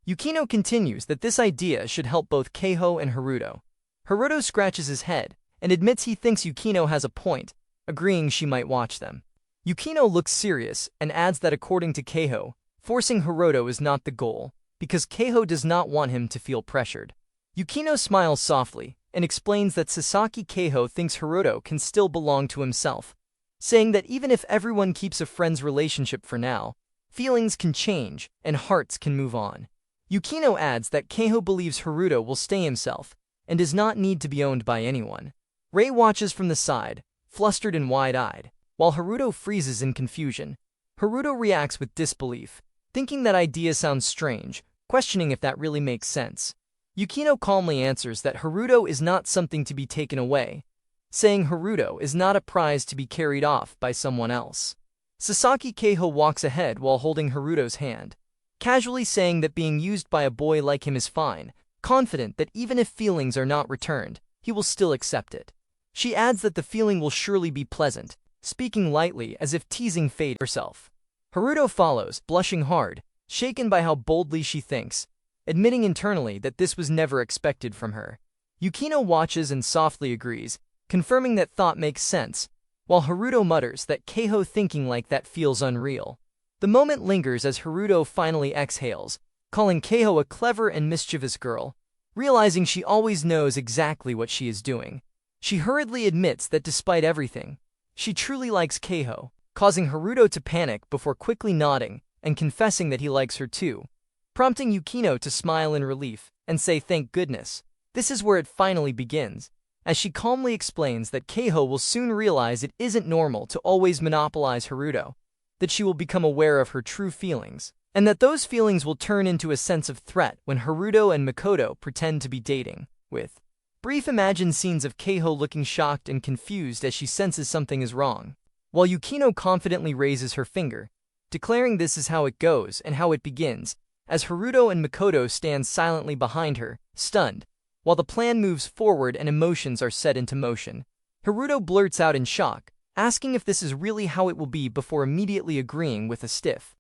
Yukino continues that this idea should help both Keiho and Haruto. Haruto scratches his head and admits he thinks Yukino has a point, agreeing she might watch them. Yukino looks serious and adds that according to Keiho, forcing Haruto is not the goal, because Keiho does not want him to feel pressured. Yukino smiles softly and explains that Sasaki Keiho thinks Haruto can still belong to himself, saying that even if everyone keeps a friend's relationship for now, feelings can change and hearts can move on. Yukino adds that Keiho believes Haruto will stay himself and does not need to be owned by anyone. Rei watches from the side, flustered and wide-eyed, while Haruto freezes in confusion. Haruto reacts with disbelief, thinking that idea sounds strange, questioning if that really makes sense. Yukino calmly answers that Haruto is not something to be taken away, saying Haruto is not a prize to be carried off by someone else. Sasaki Keiho walks ahead while holding Haruto's hand, casually saying that being used by a boy like him is fine, confident that even if feelings are not returned, he will still accept it. She adds that the feeling will surely be pleasant, speaking lightly as if teasing fate herself. Haruto follows, blushing hard, shaken by how boldly she thinks, admitting internally that this was never expected from her. Yukino watches and softly agrees, confirming that thought makes sense, while Haruto mutters that Keiho thinking like that feels unreal. The moment lingers as Haruto finally exhales, calling Keiho a clever and mischievous girl, realizing she always knows exactly what she is doing. She hurriedly admits that despite everything, she truly likes Keiho, causing Haruto to panic before quickly nodding and confessing that he likes her too, prompting Yukino to smile in relief and say thank goodness. This is where it finally begins, as she calmly explains that Keiho will soon realize it isn't normal to always monopolize Haruto, that she will become aware of her true feelings, and that those feelings will turn into a sense of threat when Haruto and Makoto pretend to be dating, with brief imagined scenes of Keiho looking shocked and confused as she senses something is wrong, while Yukino confidently raises her finger, declaring this is how it goes and how it begins, as Haruto and Makoto stand silently behind her, stunned, while the plan moves forward and emotions are set into motion. Haruto blurts out in shock, asking if this is really how it will be before immediately agreeing with a stiff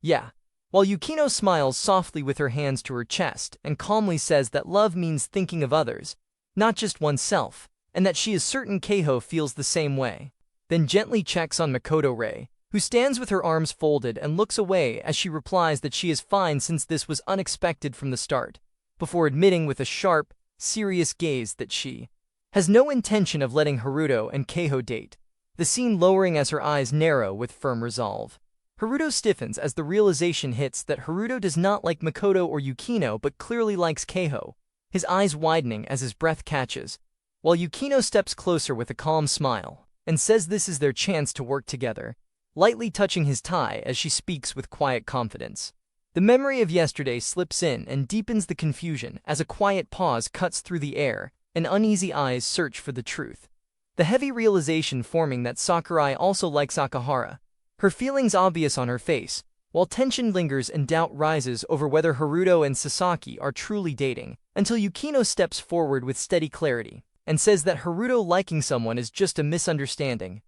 yeah, while Yukino smiles softly with her hands to her chest and calmly says that love means thinking of others, not just oneself, and that she is certain Keiho feels the same way. Then gently checks on Makoto Rei, who stands with her arms folded and looks away as she replies that she is fine since this was unexpected from the start, before admitting with a sharp, serious gaze that she has no intention of letting Haruto and Keiho date, the scene lowering as her eyes narrow with firm resolve. Haruto stiffens as the realization hits that Haruto does not like Makoto or Yukino but clearly likes Keiho, his eyes widening as his breath catches, while Yukino steps closer with a calm smile and says this is their chance to work together, lightly touching his tie as she speaks with quiet confidence. The memory of yesterday slips in and deepens the confusion as a quiet pause cuts through the air and uneasy eyes search for the truth. The heavy realization forming that Sakurai also likes Akahara, her feelings obvious on her face, while tension lingers and doubt rises over whether Haruto and Sasaki are truly dating, until Yukino steps forward with steady clarity and says that Haruto liking someone is just a misunderstanding,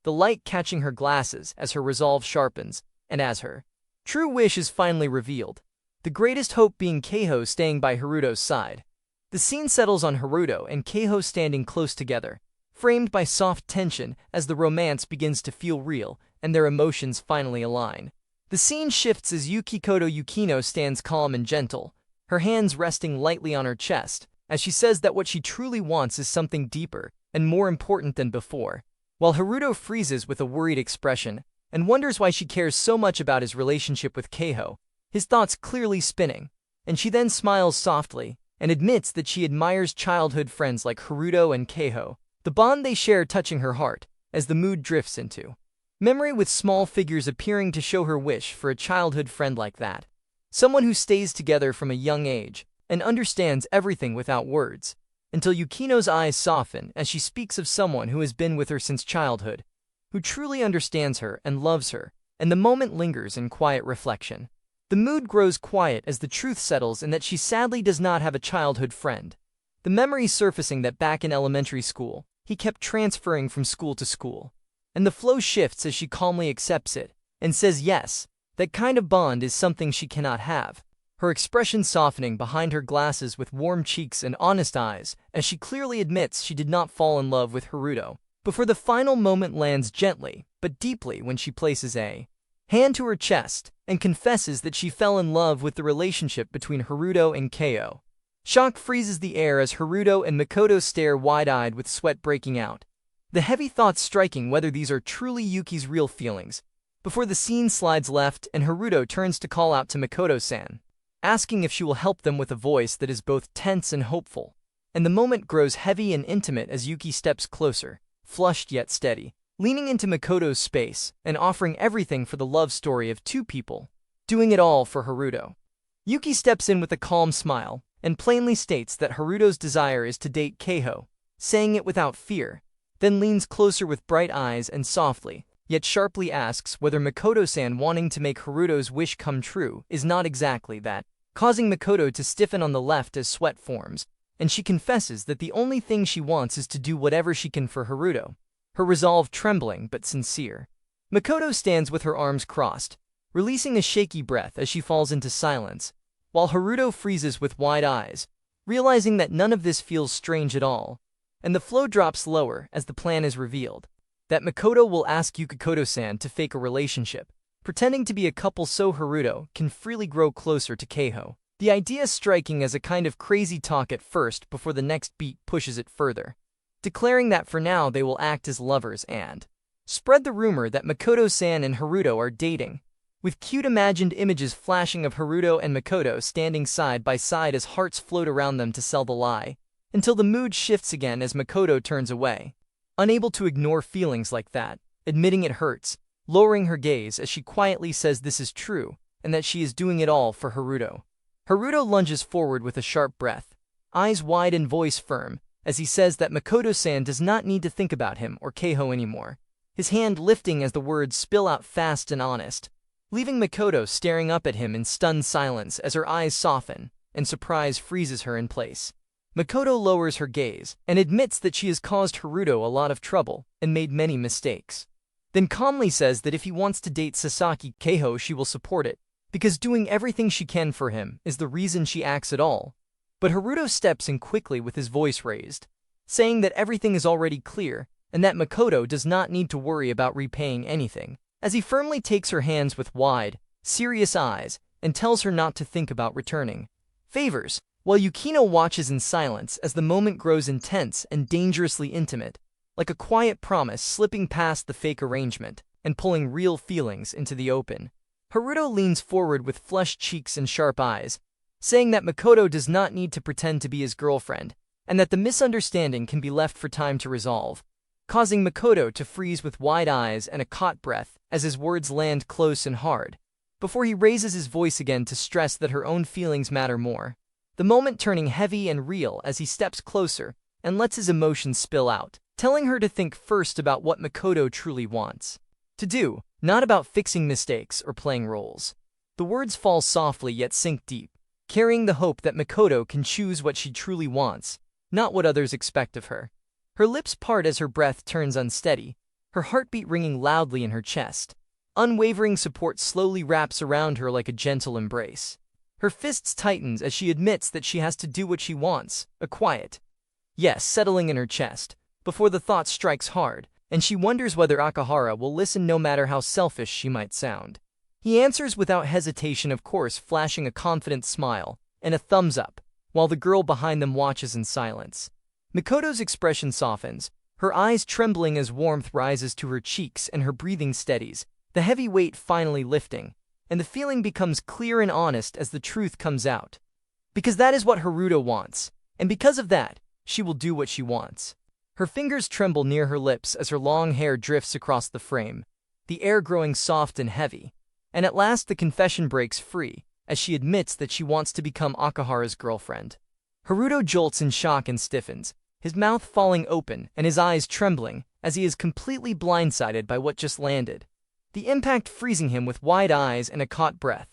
the light catching her glasses as her resolve sharpens, and as her true wish is finally revealed, the greatest hope being Keiho staying by Haruto's side. The scene settles on Haruto and Keiho standing close together, framed by soft tension as the romance begins to feel real and their emotions finally align. The scene shifts as Yukikoto Yukino stands calm and gentle, her hands resting lightly on her chest, as she says that what she truly wants is something deeper and more important than before, while Haruto freezes with a worried expression and wonders why she cares so much about his relationship with Keiho, his thoughts clearly spinning, and she then smiles softly and admits that she admires childhood friends like Haruto and Keiho, the bond they share touching her heart, as the mood drifts into memory with small figures appearing to show her wish for a childhood friend like that. Someone who stays together from a young age and understands everything without words, until Yukino's eyes soften as she speaks of someone who has been with her since childhood, who truly understands her and loves her, and the moment lingers in quiet reflection. The mood grows quiet as the truth settles in that she sadly does not have a childhood friend. The memory surfacing that back in elementary school, he kept transferring from school to school, and the flow shifts as she calmly accepts it and says yes, that kind of bond is something she cannot have, her expression softening behind her glasses with warm cheeks and honest eyes as she clearly admits she did not fall in love with Haruto, before the final moment lands gently but deeply when she places a hand to her chest and confesses that she fell in love with the relationship between Haruto and Keiho. Shock freezes the air as Haruto and Makoto stare wide-eyed with sweat breaking out, the heavy thoughts striking whether these are truly Yuki's real feelings, before the scene slides left and Haruto turns to call out to Makoto-san, asking if she will help them with a voice that is both tense and hopeful, and the moment grows heavy and intimate as Yuki steps closer, flushed yet steady, leaning into Makoto's space and offering everything for the love story of two people, doing it all for Haruto. Yuki steps in with a calm smile and plainly states that Haruto's desire is to date Keiho, saying it without fear, then leans closer with bright eyes and softly, yet sharply asks whether Makoto-san wanting to make Haruto's wish come true is not exactly that, causing Makoto to stiffen on the left as sweat forms, and she confesses that the only thing she wants is to do whatever she can for Haruto, her resolve trembling but sincere. Makoto stands with her arms crossed, releasing a shaky breath as she falls into silence, while Haruto freezes with wide eyes, realizing that none of this feels strange at all. And the flow drops lower as the plan is revealed. That Makoto will ask Yukikoto-san to fake a relationship, pretending to be a couple so Haruto can freely grow closer to Keiho. The idea striking as a kind of crazy talk at first before the next beat pushes it further, declaring that for now they will act as lovers and spread the rumor that Makoto-san and Haruto are dating, with cute imagined images flashing of Haruto and Makoto standing side by side as hearts float around them to sell the lie, until the mood shifts again as Makoto turns away, unable to ignore feelings like that, admitting it hurts, lowering her gaze as she quietly says this is true, and that she is doing it all for Haruto. Haruto lunges forward with a sharp breath, eyes wide and voice firm, as he says that Makoto-san does not need to think about him or Keiho anymore, his hand lifting as the words spill out fast and honest, leaving Makoto staring up at him in stunned silence as her eyes soften, and surprise freezes her in place. Makoto lowers her gaze and admits that she has caused Haruto a lot of trouble and made many mistakes. Then calmly says that if he wants to date Sasaki Keiho, she will support it, because doing everything she can for him is the reason she acts at all. But Haruto steps in quickly with his voice raised, saying that everything is already clear and that Makoto does not need to worry about repaying anything, as he firmly takes her hands with wide, serious eyes and tells her not to think about returning favors, while Yukino watches in silence as the moment grows intense and dangerously intimate, like a quiet promise slipping past the fake arrangement and pulling real feelings into the open. Haruto leans forward with flushed cheeks and sharp eyes, saying that Makoto does not need to pretend to be his girlfriend, and that the misunderstanding can be left for time to resolve, causing Makoto to freeze with wide eyes and a caught breath as his words land close and hard, before he raises his voice again to stress that her own feelings matter more, the moment turning heavy and real as he steps closer and lets his emotions spill out, telling her to think first about what Makoto truly wants to do, not about fixing mistakes or playing roles. The words fall softly yet sink deep, carrying the hope that Makoto can choose what she truly wants, not what others expect of her. Her lips part as her breath turns unsteady, her heartbeat ringing loudly in her chest. Unwavering support slowly wraps around her like a gentle embrace. Her fists tightens as she admits that she has to do what she wants, a quiet yes settling in her chest, before the thought strikes hard, and she wonders whether Akahara will listen no matter how selfish she might sound. He answers without hesitation, of course, flashing a confident smile and a thumbs up, while the girl behind them watches in silence. Makoto's expression softens, her eyes trembling as warmth rises to her cheeks and her breathing steadies, the heavy weight finally lifting, and the feeling becomes clear and honest as the truth comes out. Because that is what Haruto wants, and because of that, she will do what she wants. Her fingers tremble near her lips as her long hair drifts across the frame, the air growing soft and heavy, and at last the confession breaks free as she admits that she wants to become Akahara's girlfriend. Haruto jolts in shock and stiffens, his mouth falling open and his eyes trembling as he is completely blindsided by what just landed, the impact freezing him with wide eyes and a caught breath,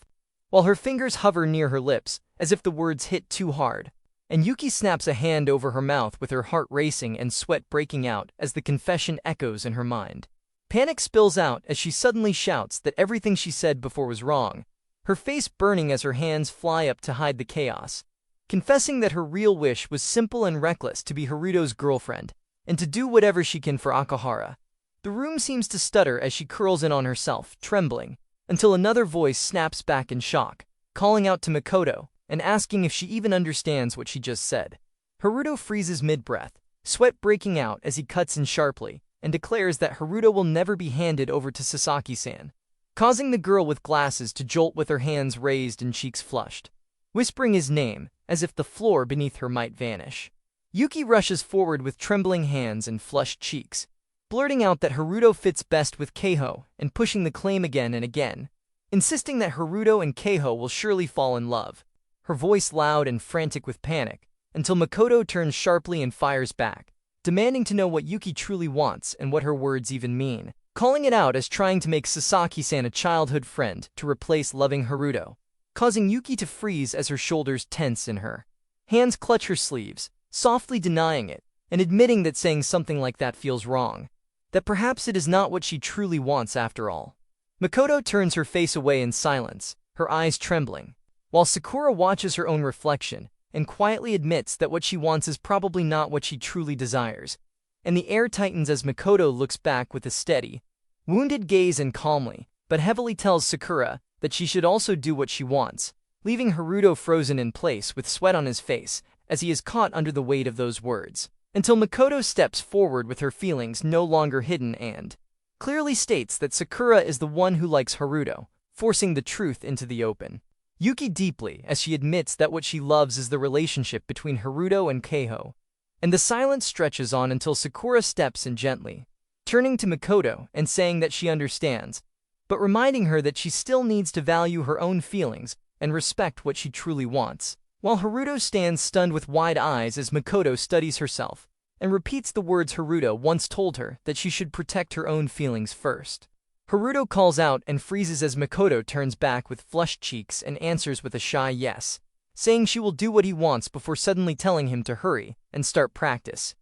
while her fingers hover near her lips as if the words hit too hard, and Yuki snaps a hand over her mouth with her heart racing and sweat breaking out as the confession echoes in her mind. Panic spills out as she suddenly shouts that everything she said before was wrong, her face burning as her hands fly up to hide the chaos, confessing that her real wish was simple and reckless, to be Haruto's girlfriend, and to do whatever she can for Akahara. The room seems to stutter as she curls in on herself, trembling, until another voice snaps back in shock, calling out to Makoto, and asking if she even understands what she just said. Haruto freezes mid-breath, sweat breaking out as he cuts in sharply, and declares that Haruto will never be handed over to Sasaki-san, causing the girl with glasses to jolt with her hands raised and cheeks flushed, whispering his name as if the floor beneath her might vanish. Yuki rushes forward with trembling hands and flushed cheeks, blurting out that Haruto fits best with Keiho and pushing the claim again and again, insisting that Haruto and Keiho will surely fall in love, her voice loud and frantic with panic, until Makoto turns sharply and fires back, demanding to know what Yuki truly wants and what her words even mean, calling it out as trying to make Sasaki-san a childhood friend to replace loving Haruto, causing Yuki to freeze as her shoulders tense in her hands clutch her sleeves, softly denying it, and admitting that saying something like that feels wrong, that perhaps it is not what she truly wants after all. Makoto turns her face away in silence, her eyes trembling, while Sakura watches her own reflection and quietly admits that what she wants is probably not what she truly desires. And the air tightens as Makoto looks back with a steady, wounded gaze and calmly, but heavily tells Sakura that she should also do what she wants, leaving Haruto frozen in place with sweat on his face as he is caught under the weight of those words, until Makoto steps forward with her feelings no longer hidden and clearly states that Sakura is the one who likes Haruto, forcing the truth into the open. Yuki deeply as she admits that what she loves is the relationship between Haruto and Keiho, and the silence stretches on until Sakura steps in gently, turning to Makoto and saying that she understands, but reminding her that she still needs to value her own feelings and respect what she truly wants, while Haruto stands stunned with wide eyes as Makoto studies herself and repeats the words Haruto once told her that she should protect her own feelings first. Haruto calls out and freezes as Makoto turns back with flushed cheeks and answers with a shy yes, saying she will do what he wants before suddenly telling him to hurry and start practice.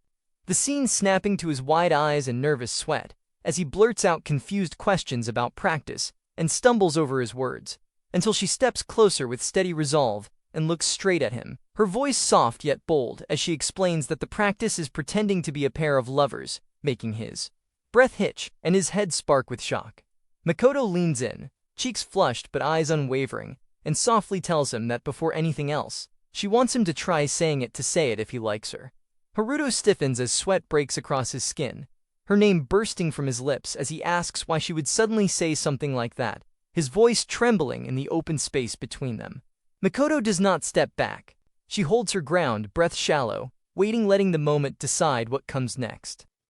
The scene snapping to his wide eyes and nervous sweat as he blurts out confused questions about practice and stumbles over his words, until she steps closer with steady resolve and looks straight at him, her voice soft yet bold as she explains that the practice is pretending to be a pair of lovers, making his breath hitch and his head spark with shock. Makoto leans in, cheeks flushed but eyes unwavering, and softly tells him that before anything else, she wants him to try saying it to say it if he likes her. Haruto stiffens as sweat breaks across his skin, her name bursting from his lips as he asks why she would suddenly say something like that, his voice trembling in the open space between them. Makoto does not step back. She holds her ground, breath shallow, waiting letting the moment decide what comes next.